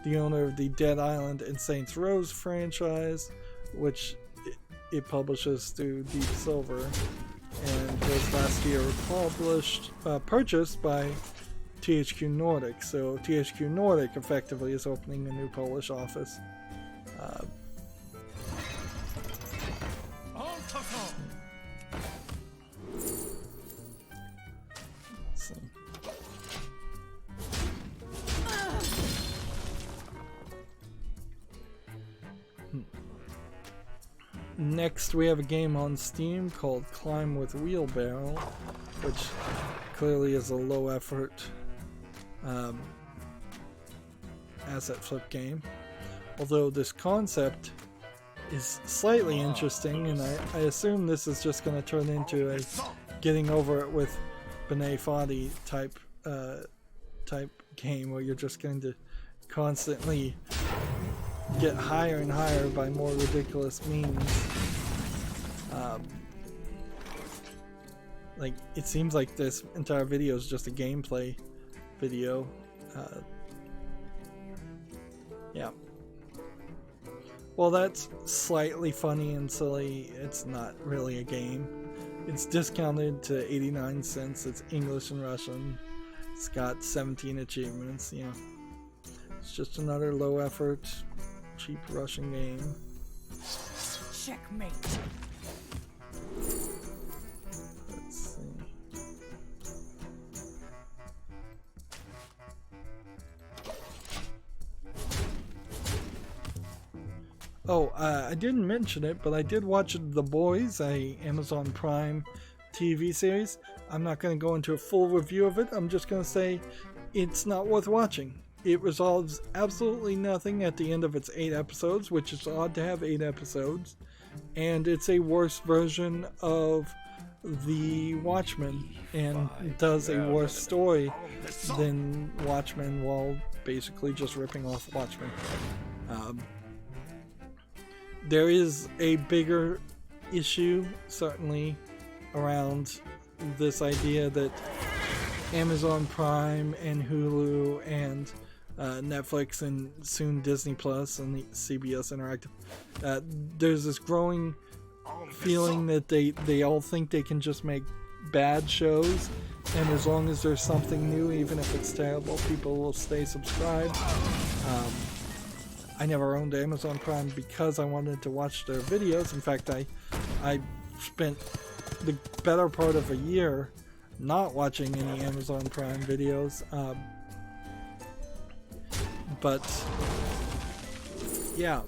the owner of the Dead Island and Saints Row franchise, which it publishes through Deep Silver, and was last year purchased by THQ Nordic. So THQ Nordic effectively is opening a new Polish office. Next, we have a game on Steam called Climb with Wheelbarrow, which clearly is a low-effort asset flip game. Although this concept is slightly interesting, and I assume this is just going to turn into a getting over it with B'nai Foddy type game, where you're just going to constantly get higher and higher by more ridiculous means. Like, it seems like this entire video is just a gameplay video. Yeah. Well, that's slightly funny and silly. It's not really a game. It's discounted to 89 cents. It's English and Russian. It's got 17 achievements. Yeah. It's just another low effort, cheap Russian game. Checkmate. Let's see. Oh, I didn't mention it, but I did watch The Boys, a Amazon Prime TV series. I'm not going to go into a full review of it. I'm just going to say it's not worth watching. It resolves absolutely nothing at the end of its 8 episodes, which is odd to have 8 episodes. And it's a worse version of The Watchmen, and does a worse story than Watchmen while basically just ripping off Watchmen. There is a bigger issue, certainly, around this idea that Amazon Prime and Hulu and Netflix and soon Disney Plus and the CBS Interactive, there's this growing feeling that they all think they can just make bad shows, and as long as there's something new, even if it's terrible, people will stay subscribed. I never owned Amazon Prime because I wanted to watch their videos. In fact, I spent the better part of a year not watching any Amazon Prime videos. But yeah,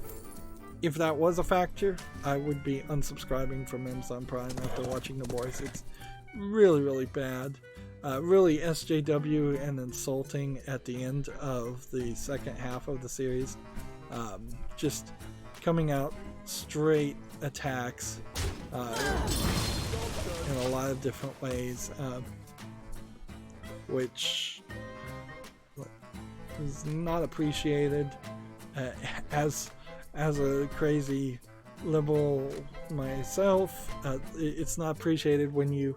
if that was a factor, I would be unsubscribing from Amazon Prime after watching The Boys. It's really, really bad. Really SJW and insulting at the end of the second half of the series. Just coming out straight attacks in a lot of different ways, which is not appreciated. As a crazy liberal myself, it's not appreciated when you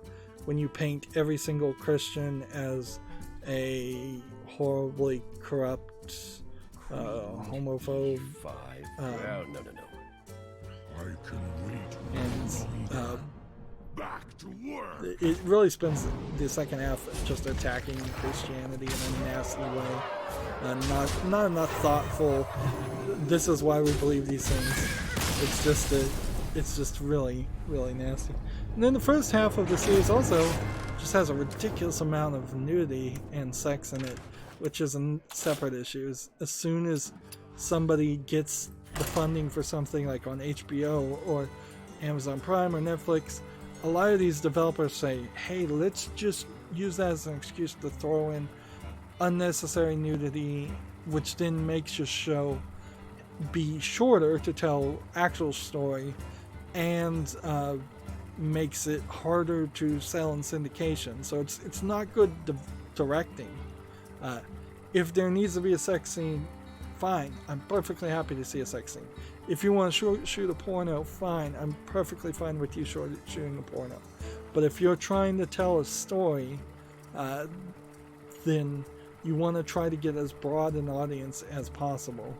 paint every single Christian as a horribly corrupt homophobe. Well, no. I can wait. And Back to work. it really spends the second half just attacking Christianity in a nasty way. Not enough thoughtful. This is why we believe these things. It's just really, really nasty. And then the first half of the series also just has a ridiculous amount of nudity and sex in it, which is a separate issue. As soon as somebody gets the funding for something like on HBO or Amazon Prime or Netflix, a lot of these developers say, hey, let's just use that as an excuse to throw in unnecessary nudity, which then makes your show be shorter to tell actual story and makes it harder to sell in syndication. So it's not good directing. If there needs to be a sex scene, fine. I'm perfectly happy to see a sex scene. If you want to shoot a porno, fine. I'm perfectly fine with you shooting a porno. But if you're trying to tell a story, then you want to try to get as broad an audience as possible.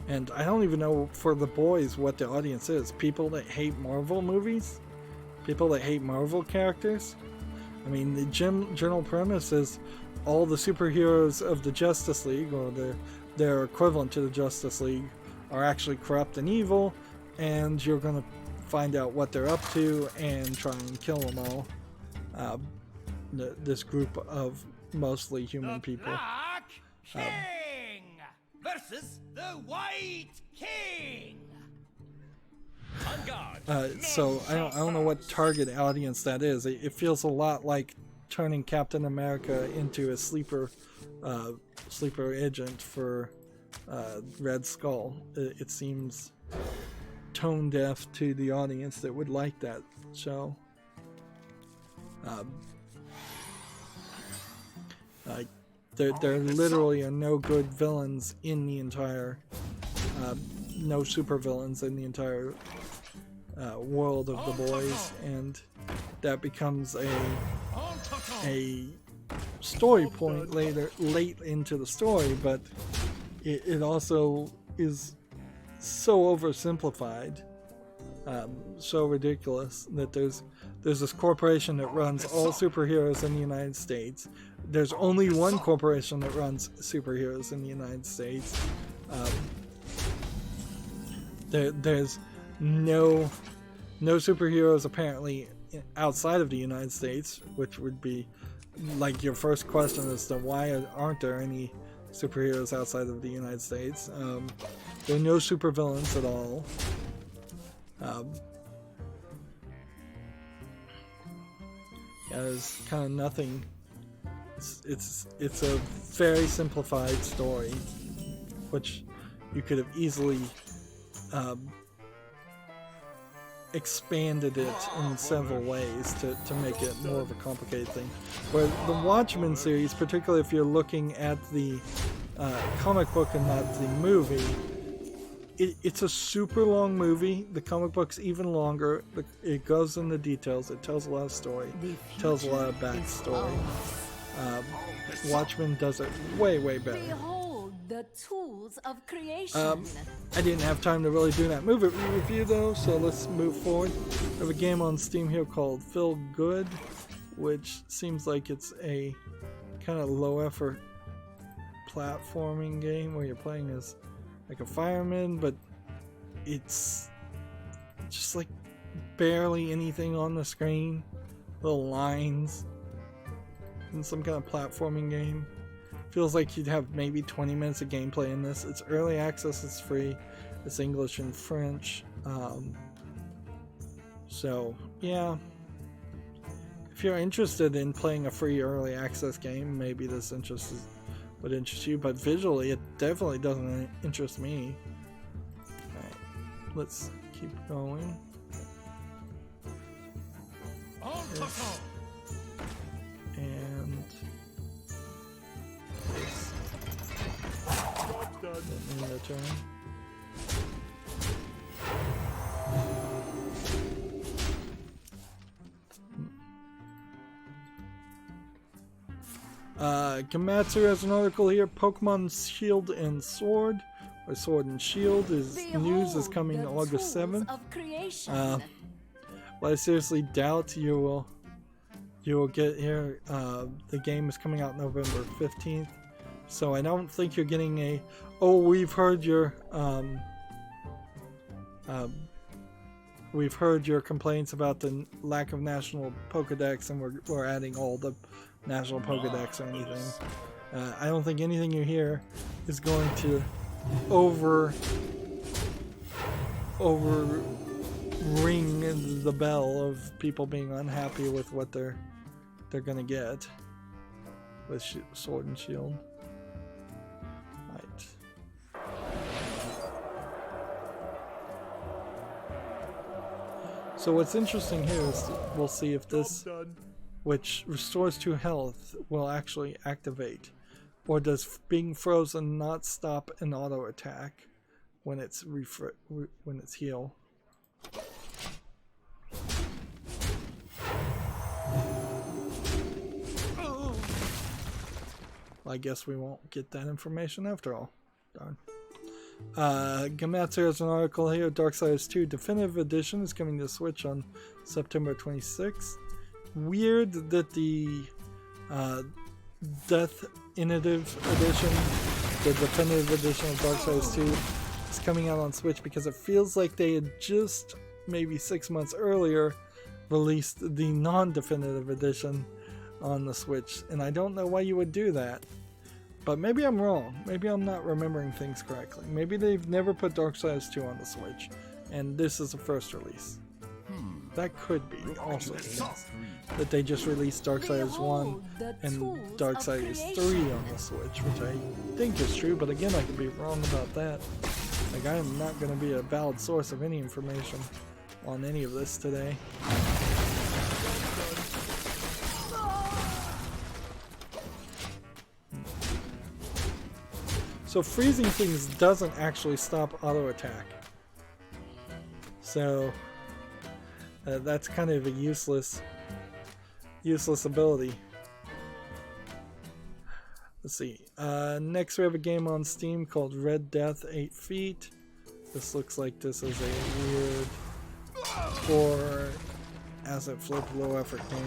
And I don't even know for the boys what the audience is. People that hate Marvel movies? People that hate Marvel characters? I mean, the general premise is all the superheroes of the Justice League, or their equivalent to the Justice League, are actually corrupt and evil, and you're going to find out what they're up to and try and kill them all. This group of mostly human people. Black King versus the White King. On guard. So I don't know what target audience that is. It feels a lot like turning Captain America into a sleeper agent for Red Skull. It seems tone deaf to the audience that would like that show. There literally are no good villains in the entire, no super villains in the entire world of the boys, and that becomes a story point late into the story, but it also is so oversimplified, so ridiculous that there's this corporation that runs all superheroes in the United States. There's only one corporation that runs superheroes in the United States. There's no superheroes apparently outside of the United States, which would be like your first question as to why aren't there any superheroes outside of the United States. There are no supervillains at all. There's kind of nothing. It's a very simplified story, which you could have easily expanded it in several ways to make it more of a complicated thing. Where the Watchmen series, particularly if you're looking at the comic book and not the movie, it's a super long movie. The comic book's even longer. It goes into details. It tells a lot of story. It tells a lot of backstory. Watchmen does it way better. Behold the tools of creation. I didn't have time to really do that movie review though, so let's move forward. I have a game on Steam here called Feel Good, which seems like it's a kind of low effort platforming game where you're playing as like a fireman, but it's just like barely anything on the screen, little lines, in some kind of platforming game. Feels like you'd have maybe 20 minutes of gameplay in this. It's early access, it's free, it's English and French. So yeah, if you're interested in playing a free early access game, maybe this would interest you, but visually it definitely doesn't interest me. let's keep going. This. And this. Didn't mean to turn. Gamatsu has an article here. Pokemon Shield and Sword, or Sword and Shield, news is coming August 7th. Well, I seriously doubt you will get here. The game is coming out November 15th, so I don't think you're getting a, oh, we've heard your complaints about the lack of national Pokedex, and we're adding all the national Pokedex or anything. I don't think anything you hear is going to ring the bell of people being unhappy with what they're gonna get with Sword and Shield. Right. So what's interesting here is we'll see if this, which restores 2 health, will actually activate, or does being frozen not stop an auto attack when it's heal. Well, I guess we won't get that information after all. Darn. Gamatsu has an article here. Darksiders 2 Definitive Edition is coming to Switch on September 26th. Weird that the Definitive Edition, the Definitive Edition of Darksiders 2, is coming out on Switch because it feels like they had just, maybe 6 months earlier, released the non-Definitive Edition on the Switch, and I don't know why you would do that. But maybe I'm wrong. Maybe I'm not remembering things correctly. Maybe they've never put Darksiders 2 on the Switch, and this is the first release. That could be also the case. That they just released Darksiders 1 and Darksiders 3 on the Switch, which I think is true, but again, I could be wrong about that. Like, I am not going to be a valid source of any information on any of this today. So freezing things doesn't actually stop auto attack. So that's kind of a useless ability. Let's see. Next we have a game on Steam called Red Death 8 Feet. This looks like this is a weird 4 asset flip low effort game.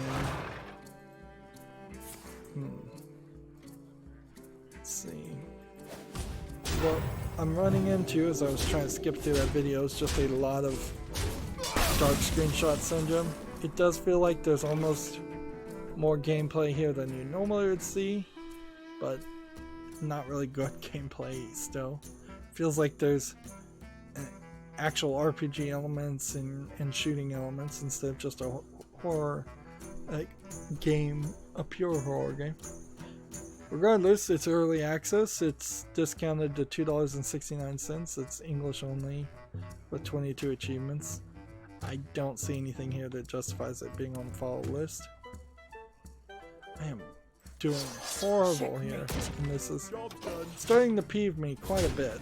Let's see. What I'm running into, as I was trying to skip through that video, is just a lot of dark screenshot syndrome. It does feel like there's almost more gameplay here than you normally would see, but not really good gameplay still. Feels like there's actual RPG elements and shooting elements instead of just a horror game, a pure horror game. Regardless, it's early access. It's discounted to $2.69. It's English only with 22 achievements. I don't see anything here that justifies it being on the follow list. I am doing horrible here, and this is starting to peeve me quite a bit.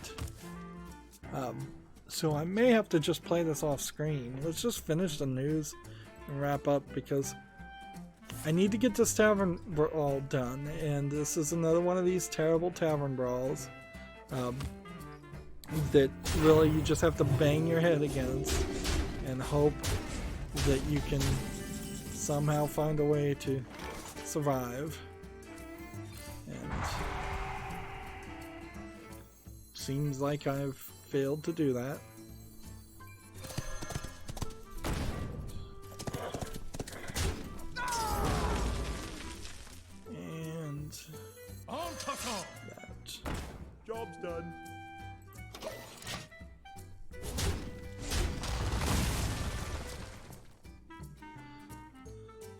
So I may have to just play this off screen. Let's just finish the news and wrap up, because I need to get this tavern brawl done, and this is another one of these terrible tavern brawls that really you just have to bang your head against and hope that you can somehow find a way to survive. And seems like I've failed to do that. That. Job's done.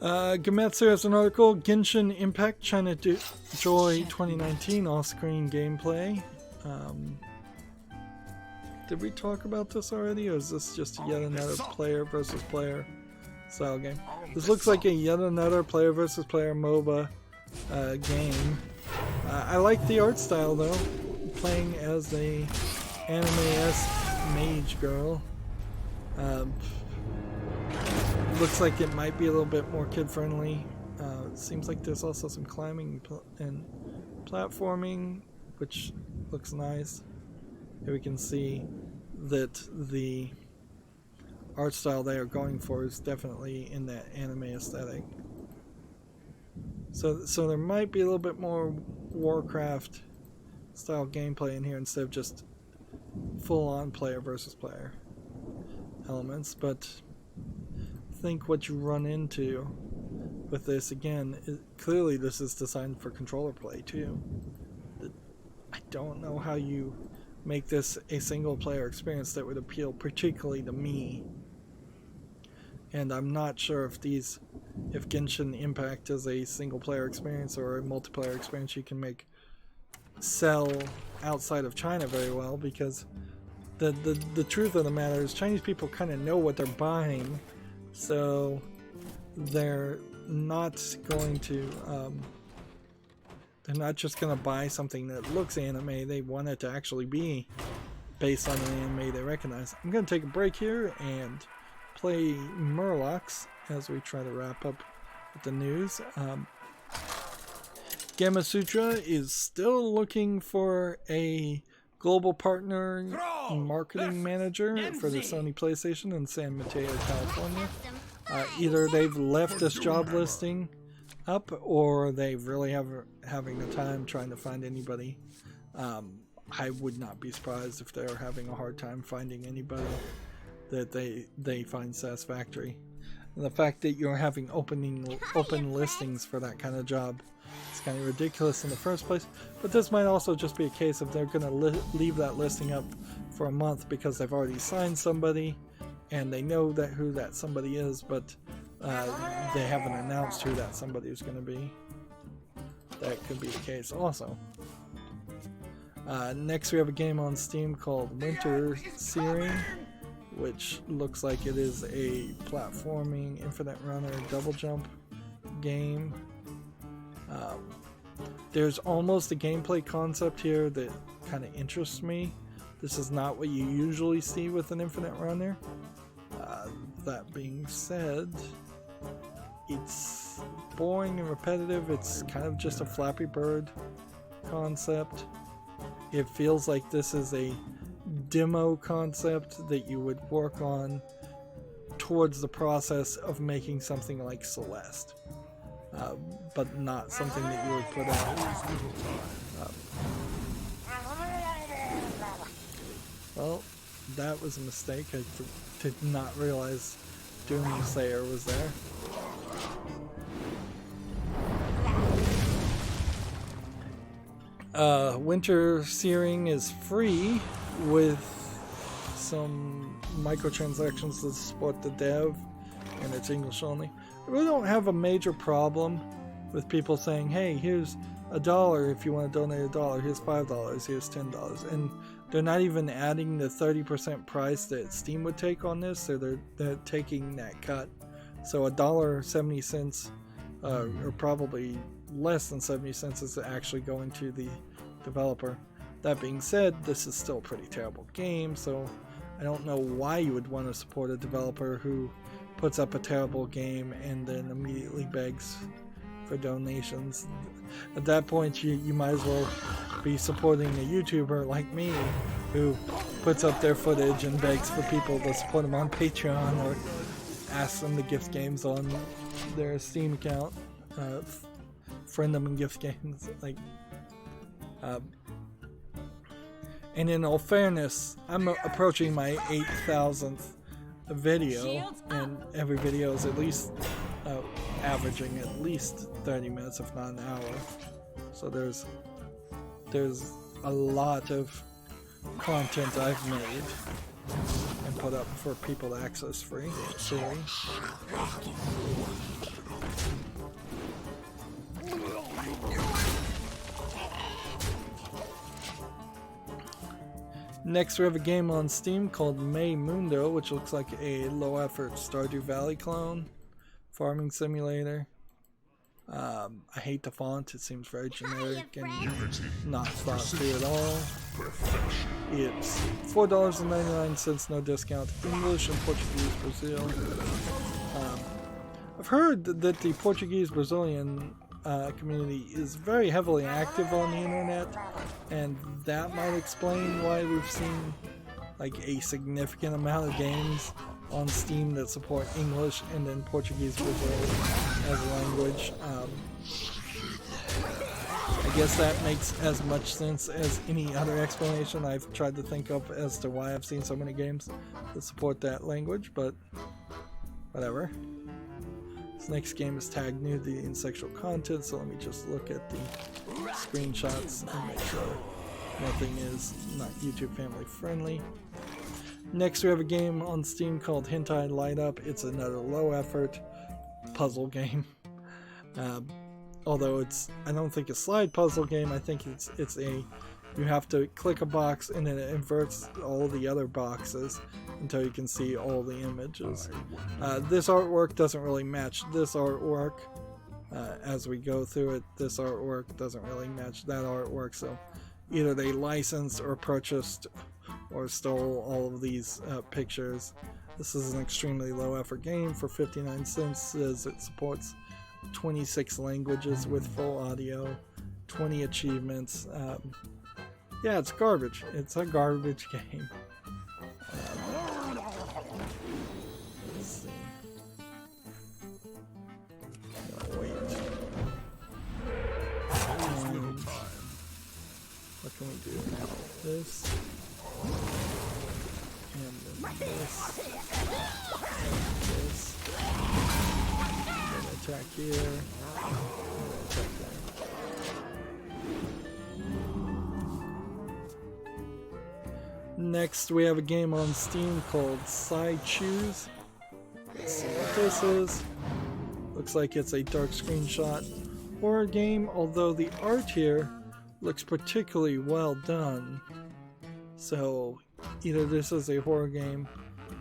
Gamatsu has an article. Genshin Impact China Joy 2019 off-screen gameplay. Did we talk about this already, or is this just yet another player versus player style game? This looks like a yet another player versus player MOBA game. I like the art style though, playing as a anime-esque mage girl. Looks like it might be a little bit more kid-friendly. Seems like there's also some climbing and platforming, which looks nice. Here we can see that the art style they are going for is definitely in that anime aesthetic. So there might be a little bit more Warcraft style gameplay in here instead of just full-on player versus player elements. But I think what you run into with this, again, clearly this is designed for controller play too. I don't know how you make this a single player experience that would appeal particularly to me. And I'm not sure if Genshin Impact is a single player experience or a multiplayer experience you can sell outside of China very well, because the truth of the matter is Chinese people kind of know what they're buying, so they're not going to they're not just going to buy something that looks anime. They want it to actually be based on an anime they recognize. I'm going to take a break here and play Murlocs as we try to wrap up with the news. Gamasutra is still looking for a global partner marketing manager for the Sony PlayStation in San Mateo, California. Either they've left this job listing up, or they really having a time trying to find anybody. I would not be surprised if they're having a hard time finding anybody that they find satisfactory. And the fact that you're having open listings for that kind of job is kind of ridiculous in the first place. But this might also just be a case of they're going to leave that listing up for a month because they've already signed somebody and they know who that somebody is, but they haven't announced who that somebody is going to be. That could be the case also. Next we have a game on Steam called Winter Searing, which looks like it is a platforming infinite runner double jump game. There's almost a gameplay concept here that kind of interests me. This is not what you usually see with an infinite runner. That being said, it's boring and repetitive. It's kind of just a Flappy Bird concept. It feels like this is a demo concept that you would work on towards the process of making something like Celeste, but not something that you would put out. Well, that was a mistake. I did not realize Doomsayer was there. Winter Searing is free with some microtransactions that support the dev, and it's English only. I really don't have a major problem with people saying, hey, here's $1 if you want to donate $1, here's $5, here's $10, and they're not even adding the 30% price that Steam would take on this, so they're taking that cut. So $1.70, or probably less than 70 cents, is actually going to the developer. That being said, this is still a pretty terrible game, so I don't know why you would want to support a developer who puts up a terrible game and then immediately begs for donations. At that point, you might as well be supporting a YouTuber like me who puts up their footage and begs for people to support them on Patreon or asks them to gift games on their Steam account, friend them and gift games. And in all fairness, I'm approaching my 8,000th video, and every video is at least averaging at least 30 minutes, if not an hour. So there's a lot of content I've made and put up for people to access free. Next, we have a game on Steam called May Mundo, which looks like a low-effort Stardew Valley clone. Farming simulator. I hate the font. It seems very generic and not thought through at all. It's $4.99, no discount. English and Portuguese, Brazil. I've heard that the Portuguese Brazilian community is very heavily active on the internet, and that might explain why we've seen like a significant amount of games on Steam that support English and then Portuguese Brazil as a language. I guess that makes as much sense as any other explanation I've tried to think of as to why I've seen so many games that support that language, but whatever. This next game is tagged nudity and sexual content, so let me just look at the screenshots and make sure nothing is not YouTube family friendly. Next we have a game on Steam called Hentai Light Up. It's another low effort puzzle game. Although I don't think a slide puzzle game. I think you have to click a box and then it inverts all the other boxes until you can see all the images. This artwork doesn't really match this artwork. As we go through it, this artwork doesn't really match that artwork, so either they licensed or purchased or stole all of these pictures. This is an extremely low effort game for 59 cents. Says it supports 26 languages with full audio, 20 achievements. Yeah, it's garbage. It's a garbage game. Let's see. No, wait. And what can we do now? This. And then this. And this. Then attack here. And then attack there. Next, we have a game on Steam called Side Choose. Let's see what this is. Looks like it's a dark screenshot horror game, although the art here looks particularly well done. So, either this is a horror game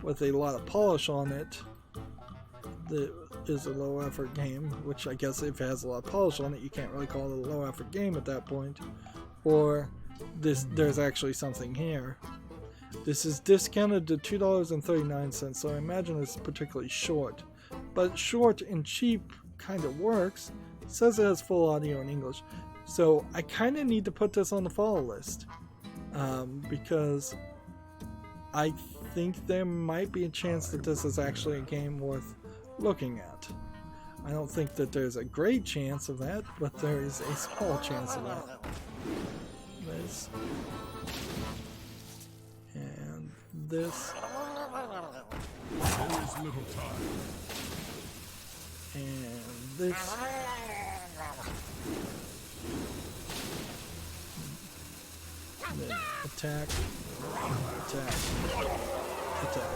with a lot of polish on it that is a low effort game, which I guess if it has a lot of polish on it, you can't really call it a low effort game at that point, or there's actually something here. This is discounted to $2.39, so I imagine it's particularly short. But short and cheap kind of works. It says it has full audio in English. So I kind of need to put this on the follow list. Because I think there might be a chance that this is actually a game worth looking at. I don't think that there's a great chance of that, but there is a small chance of that. This. And this. There's little time. And this. And then attack. Attack. Attack.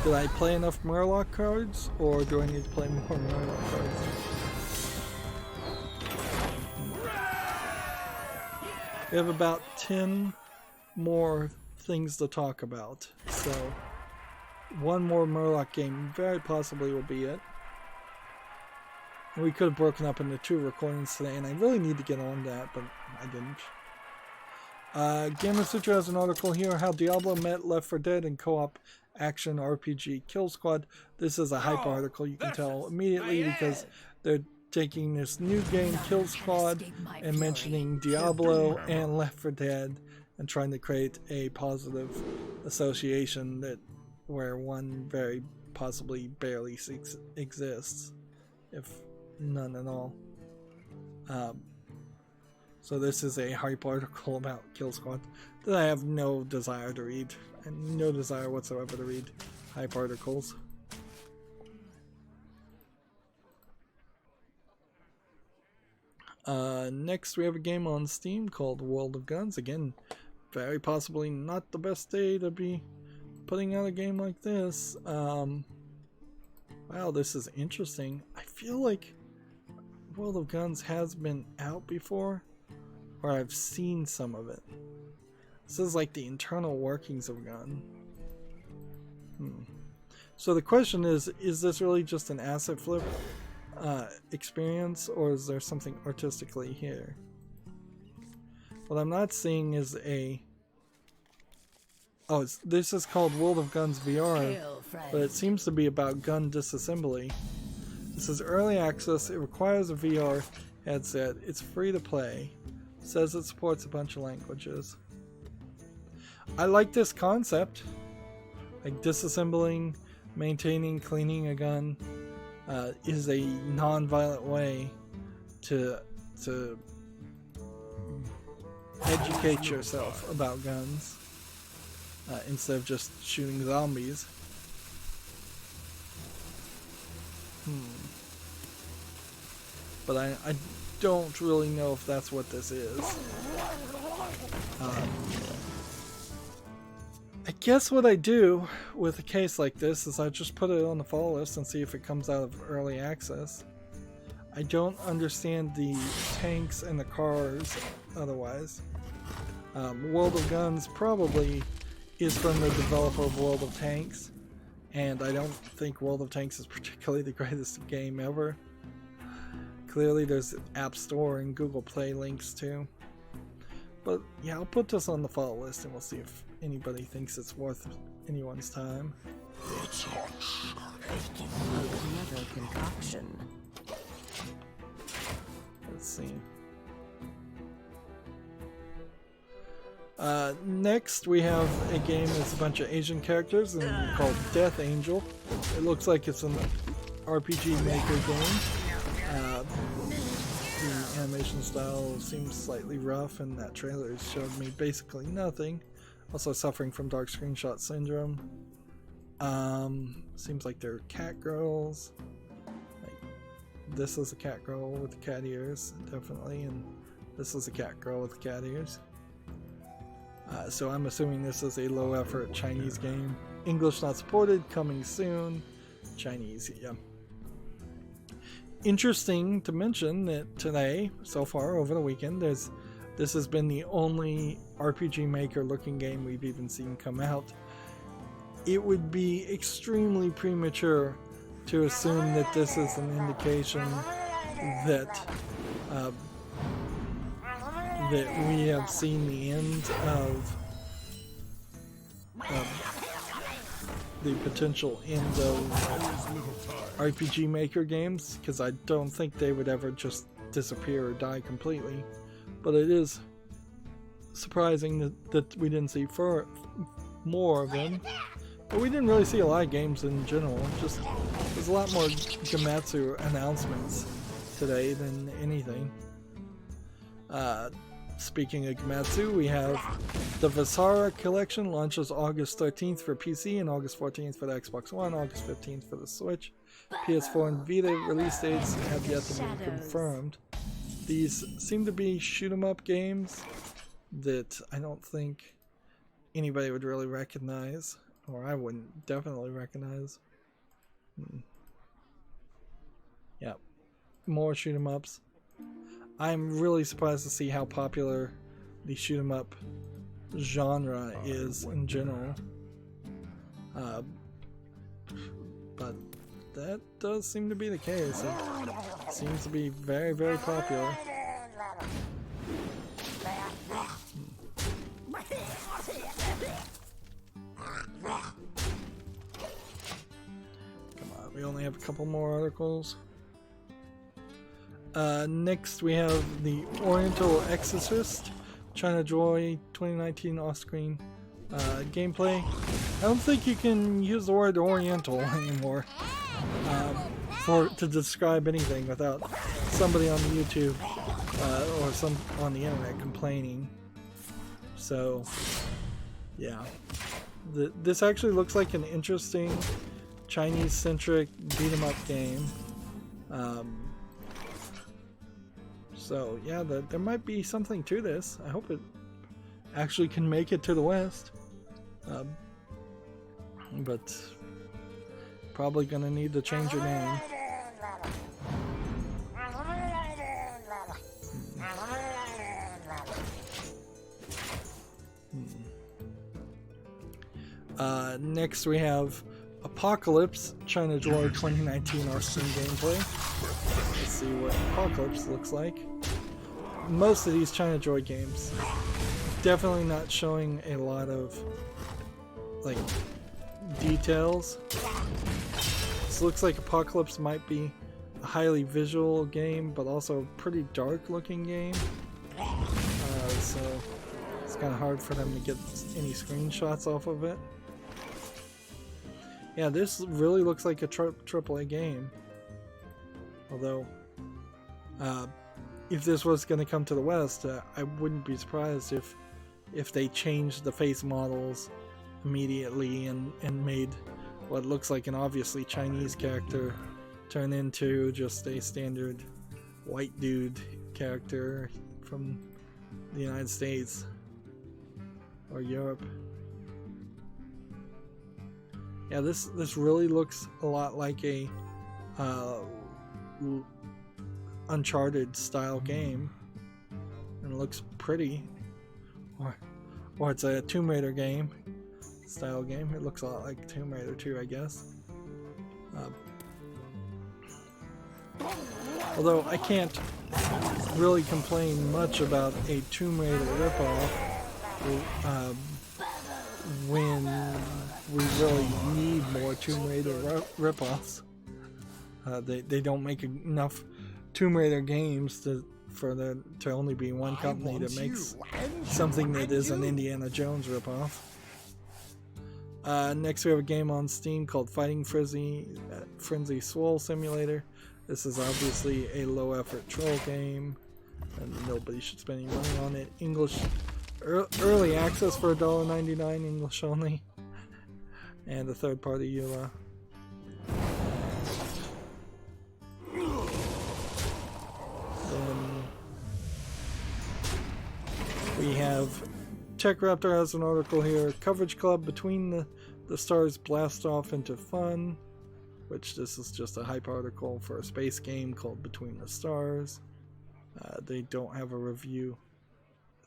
Did I play enough Murloc cards, or do I need to play more Murloc cards? We have about 10 more things to talk about, so one more Murloc game very possibly will be it. And we could have broken up into 2 recordings today, and I really need to get on that, but I didn't. Gamer Sutra has an article here, How Diablo Met Left 4 Dead in Co-op Action RPG Kill Squad. This is a hype article, you can tell immediately, because they're taking this new game Kill Squad and mentioning Diablo and Left 4 Dead and trying to create a positive association that where one very possibly barely exists, if none at all. So this is a hype article about Kill Squad that I have no desire to read, and no desire whatsoever to read hype articles. Next we have a game on Steam called World of Guns. Again, very possibly not the best day to be putting out a game like this. Wow, this is interesting. I feel like World of Guns has been out before, or I've seen some of it. This is like the internal workings of a gun. So the question is this really just an asset flip experience, or is there something artistically here? What I'm not seeing is a... Oh, this is called World of Guns VR, but it seems to be about gun disassembly. This is early access, it requires a VR headset, it's free to play, it says it supports a bunch of languages. I like this concept, like disassembling, maintaining, cleaning a gun is a non-violent way to educate yourself about guns instead of just shooting zombies. But I don't really know if that's what this is. I guess what I do with a case like this is I just put it on the follow list and see if it comes out of early access. I don't understand the tanks and the cars otherwise. World of Guns probably is from the developer of World of Tanks, and I don't think World of Tanks is particularly the greatest game ever. Clearly there's App Store and Google Play links too. But yeah, I'll put this on the follow list and we'll see if anybody thinks it's worth anyone's time. Another concoction. Let's see. Next we have a game that's a bunch of Asian characters and called Death Angel. It looks like it's an RPG Maker game. The animation style seems slightly rough, and that trailer showed me basically nothing. Also suffering from dark screenshot syndrome. Seems like they're cat girls. Like, this is a cat girl with cat ears, definitely, and this is a cat girl with cat ears. So I'm assuming this is a low effort Chinese game. English not supported, coming soon. Chinese, yeah. Interesting to mention that today, so far over the weekend, this has been the only RPG Maker looking game we've even seen come out. It would be extremely premature to assume that this is an indication that that we have seen the end of the potential end of RPG Maker games, because I don't think they would ever just disappear or die completely. But it is surprising that we didn't see more of them. But we didn't really see a lot of games in general. Just there's a lot more Gamatsu announcements today than anything. Speaking of Gamatsu, we have the Visara collection launches August 13th for PC and August 14th for the Xbox One, August 15th for the Switch. PS4 and Vita release dates have yet to be confirmed. These seem to be shoot 'em up games that I don't think anybody would really recognize, or I wouldn't definitely recognize. Yeah, more shoot 'em ups. I'm really surprised to see how popular the shoot 'em up genre is in general. But that does seem to be the case. It seems to be very, very popular. Come on, we only have a couple more articles. Next we have the Oriental Exorcist, China Joy 2019 off-screen gameplay. I don't think you can use the word Oriental anymore to describe anything without somebody on YouTube or some on the internet complaining. So, yeah, this actually looks like an interesting Chinese-centric beat-em-up game. So yeah, there might be something to this. I hope it actually can make it to the West. But probably gonna need to change your name. Next we have Apocalypse, China Joy 2019 Hearthstone gameplay. Let's see what Apocalypse looks like. Most of these China Joy games definitely not showing a lot of like details. This looks like Apocalypse might be a highly visual game, but also a pretty dark looking game. So it's kind of hard for them to get any screenshots off of it. Yeah, this really looks like a AAA game. Although, if this was going to come to the West, I wouldn't be surprised if they changed the face models immediately and made what looks like an obviously Chinese character turn into just a standard white dude character from the United States or Europe. Yeah, this really looks a lot like a Uncharted style game, and it looks pretty. Or it's a Tomb Raider game style game. It looks a lot like Tomb Raider 2, I guess. Although I can't really complain much about a Tomb Raider ripoff when we really need more Tomb Raider ripoffs. They don't make enough Tomb Raider games to only be one company that makes something that is an Indiana Jones ripoff. Next we have a game on Steam called Fighting Frenzy Swole Simulator. This is obviously a low effort troll game, and nobody should spend any money on it. English early access for $1.99, English only, and a third party EULA. Then we have Tech Raptor has an article here. Coverage Club Between the Stars blast off into fun, which this is just a hype article for a space game called Between the Stars. They don't have a review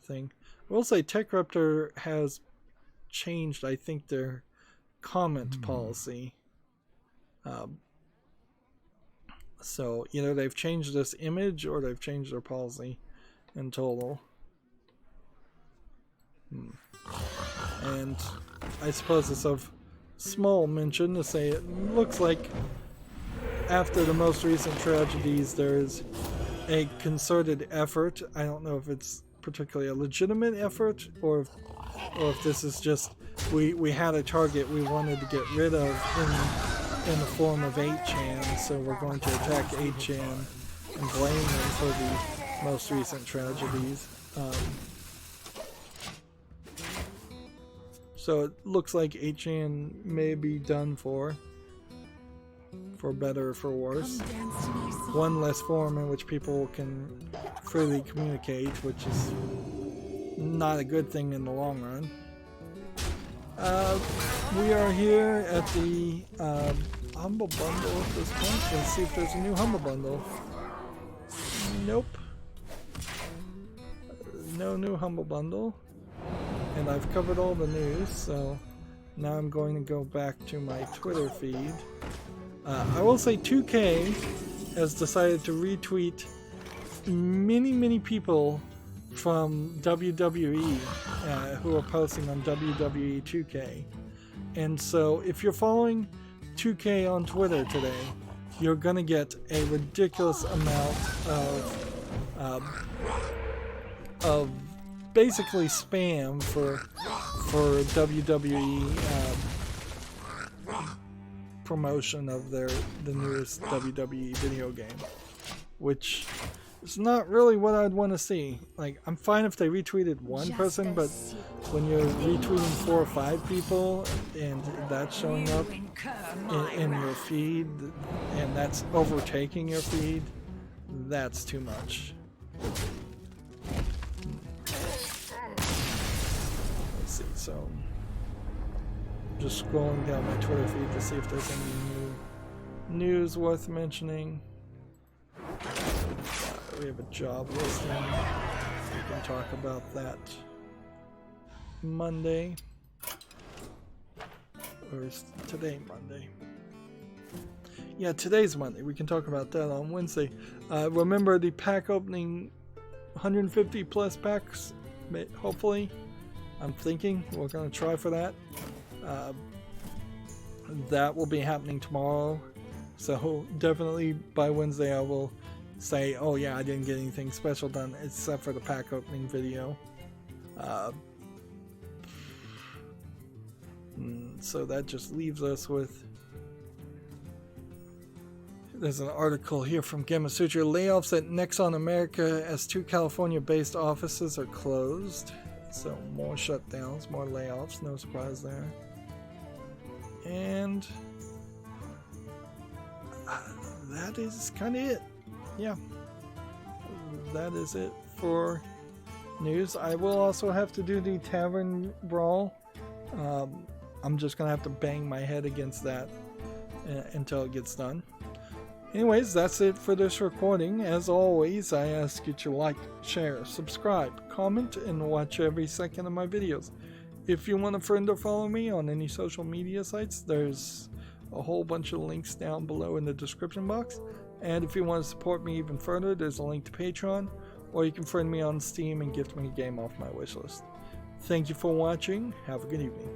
thing. I will say Tech Raptor has changed, I think, their comment policy. So either they've changed this image or they've changed their policy in total. And I suppose it's of small mention to say it looks like after the most recent tragedies there's a concerted effort. I don't know if it's particularly a legitimate effort or if this is just we had a target we wanted to get rid of in the form of 8chan, so we're going to attack 8chan and blame them for the most recent tragedies. So it looks like 8chan may be done for better or for worse. One less forum in which people can freely communicate, which is not a good thing in the long run. We are here at the Humble Bundle at this point. Let's see if there's a new Humble Bundle. Nope. No new Humble Bundle. And I've covered all the news, so now I'm going to go back to my Twitter feed. I will say 2K has decided to retweet many people from WWE who are posting on WWE 2K. And so if you're following 2K on Twitter today, you're going to get a ridiculous amount of basically spam for WWE promotion of the newest WWE video game, which is not really what I'd want to see. Like, I'm fine if they retweeted one person, but when you're retweeting 4 or 5 people and that's showing up in your feed and that's overtaking your feed, that's too much. So, just scrolling down my Twitter feed to see if there's any new news worth mentioning. We have a job listing. We can talk about that Monday. Or is today Monday? Yeah, today's Monday. We can talk about that on Wednesday. Remember the pack opening, 150 plus packs, hopefully. I'm thinking we're going to try for that. That will be happening tomorrow. So definitely by Wednesday I will say, oh yeah, I didn't get anything special done except for the pack opening video. So that just leaves us with... There's an article here from Gamasutra. Layoffs at Nexon America as 2 California-based offices are closed. So more shutdowns, more layoffs, no surprise there. And that is kind of it. Yeah, that is it for news. I will also have to do the Tavern Brawl. I'm just gonna have to bang my head against that until it gets done. Anyways, that's it for this recording. As always, I ask you to like, share, subscribe, comment, and watch every second of my videos. If you want a friend or follow me on any social media sites, there's a whole bunch of links down below in the description box. And if you want to support me even further, there's a link to Patreon, or you can friend me on Steam and gift me a game off my wishlist. Thank you for watching. Have a good evening.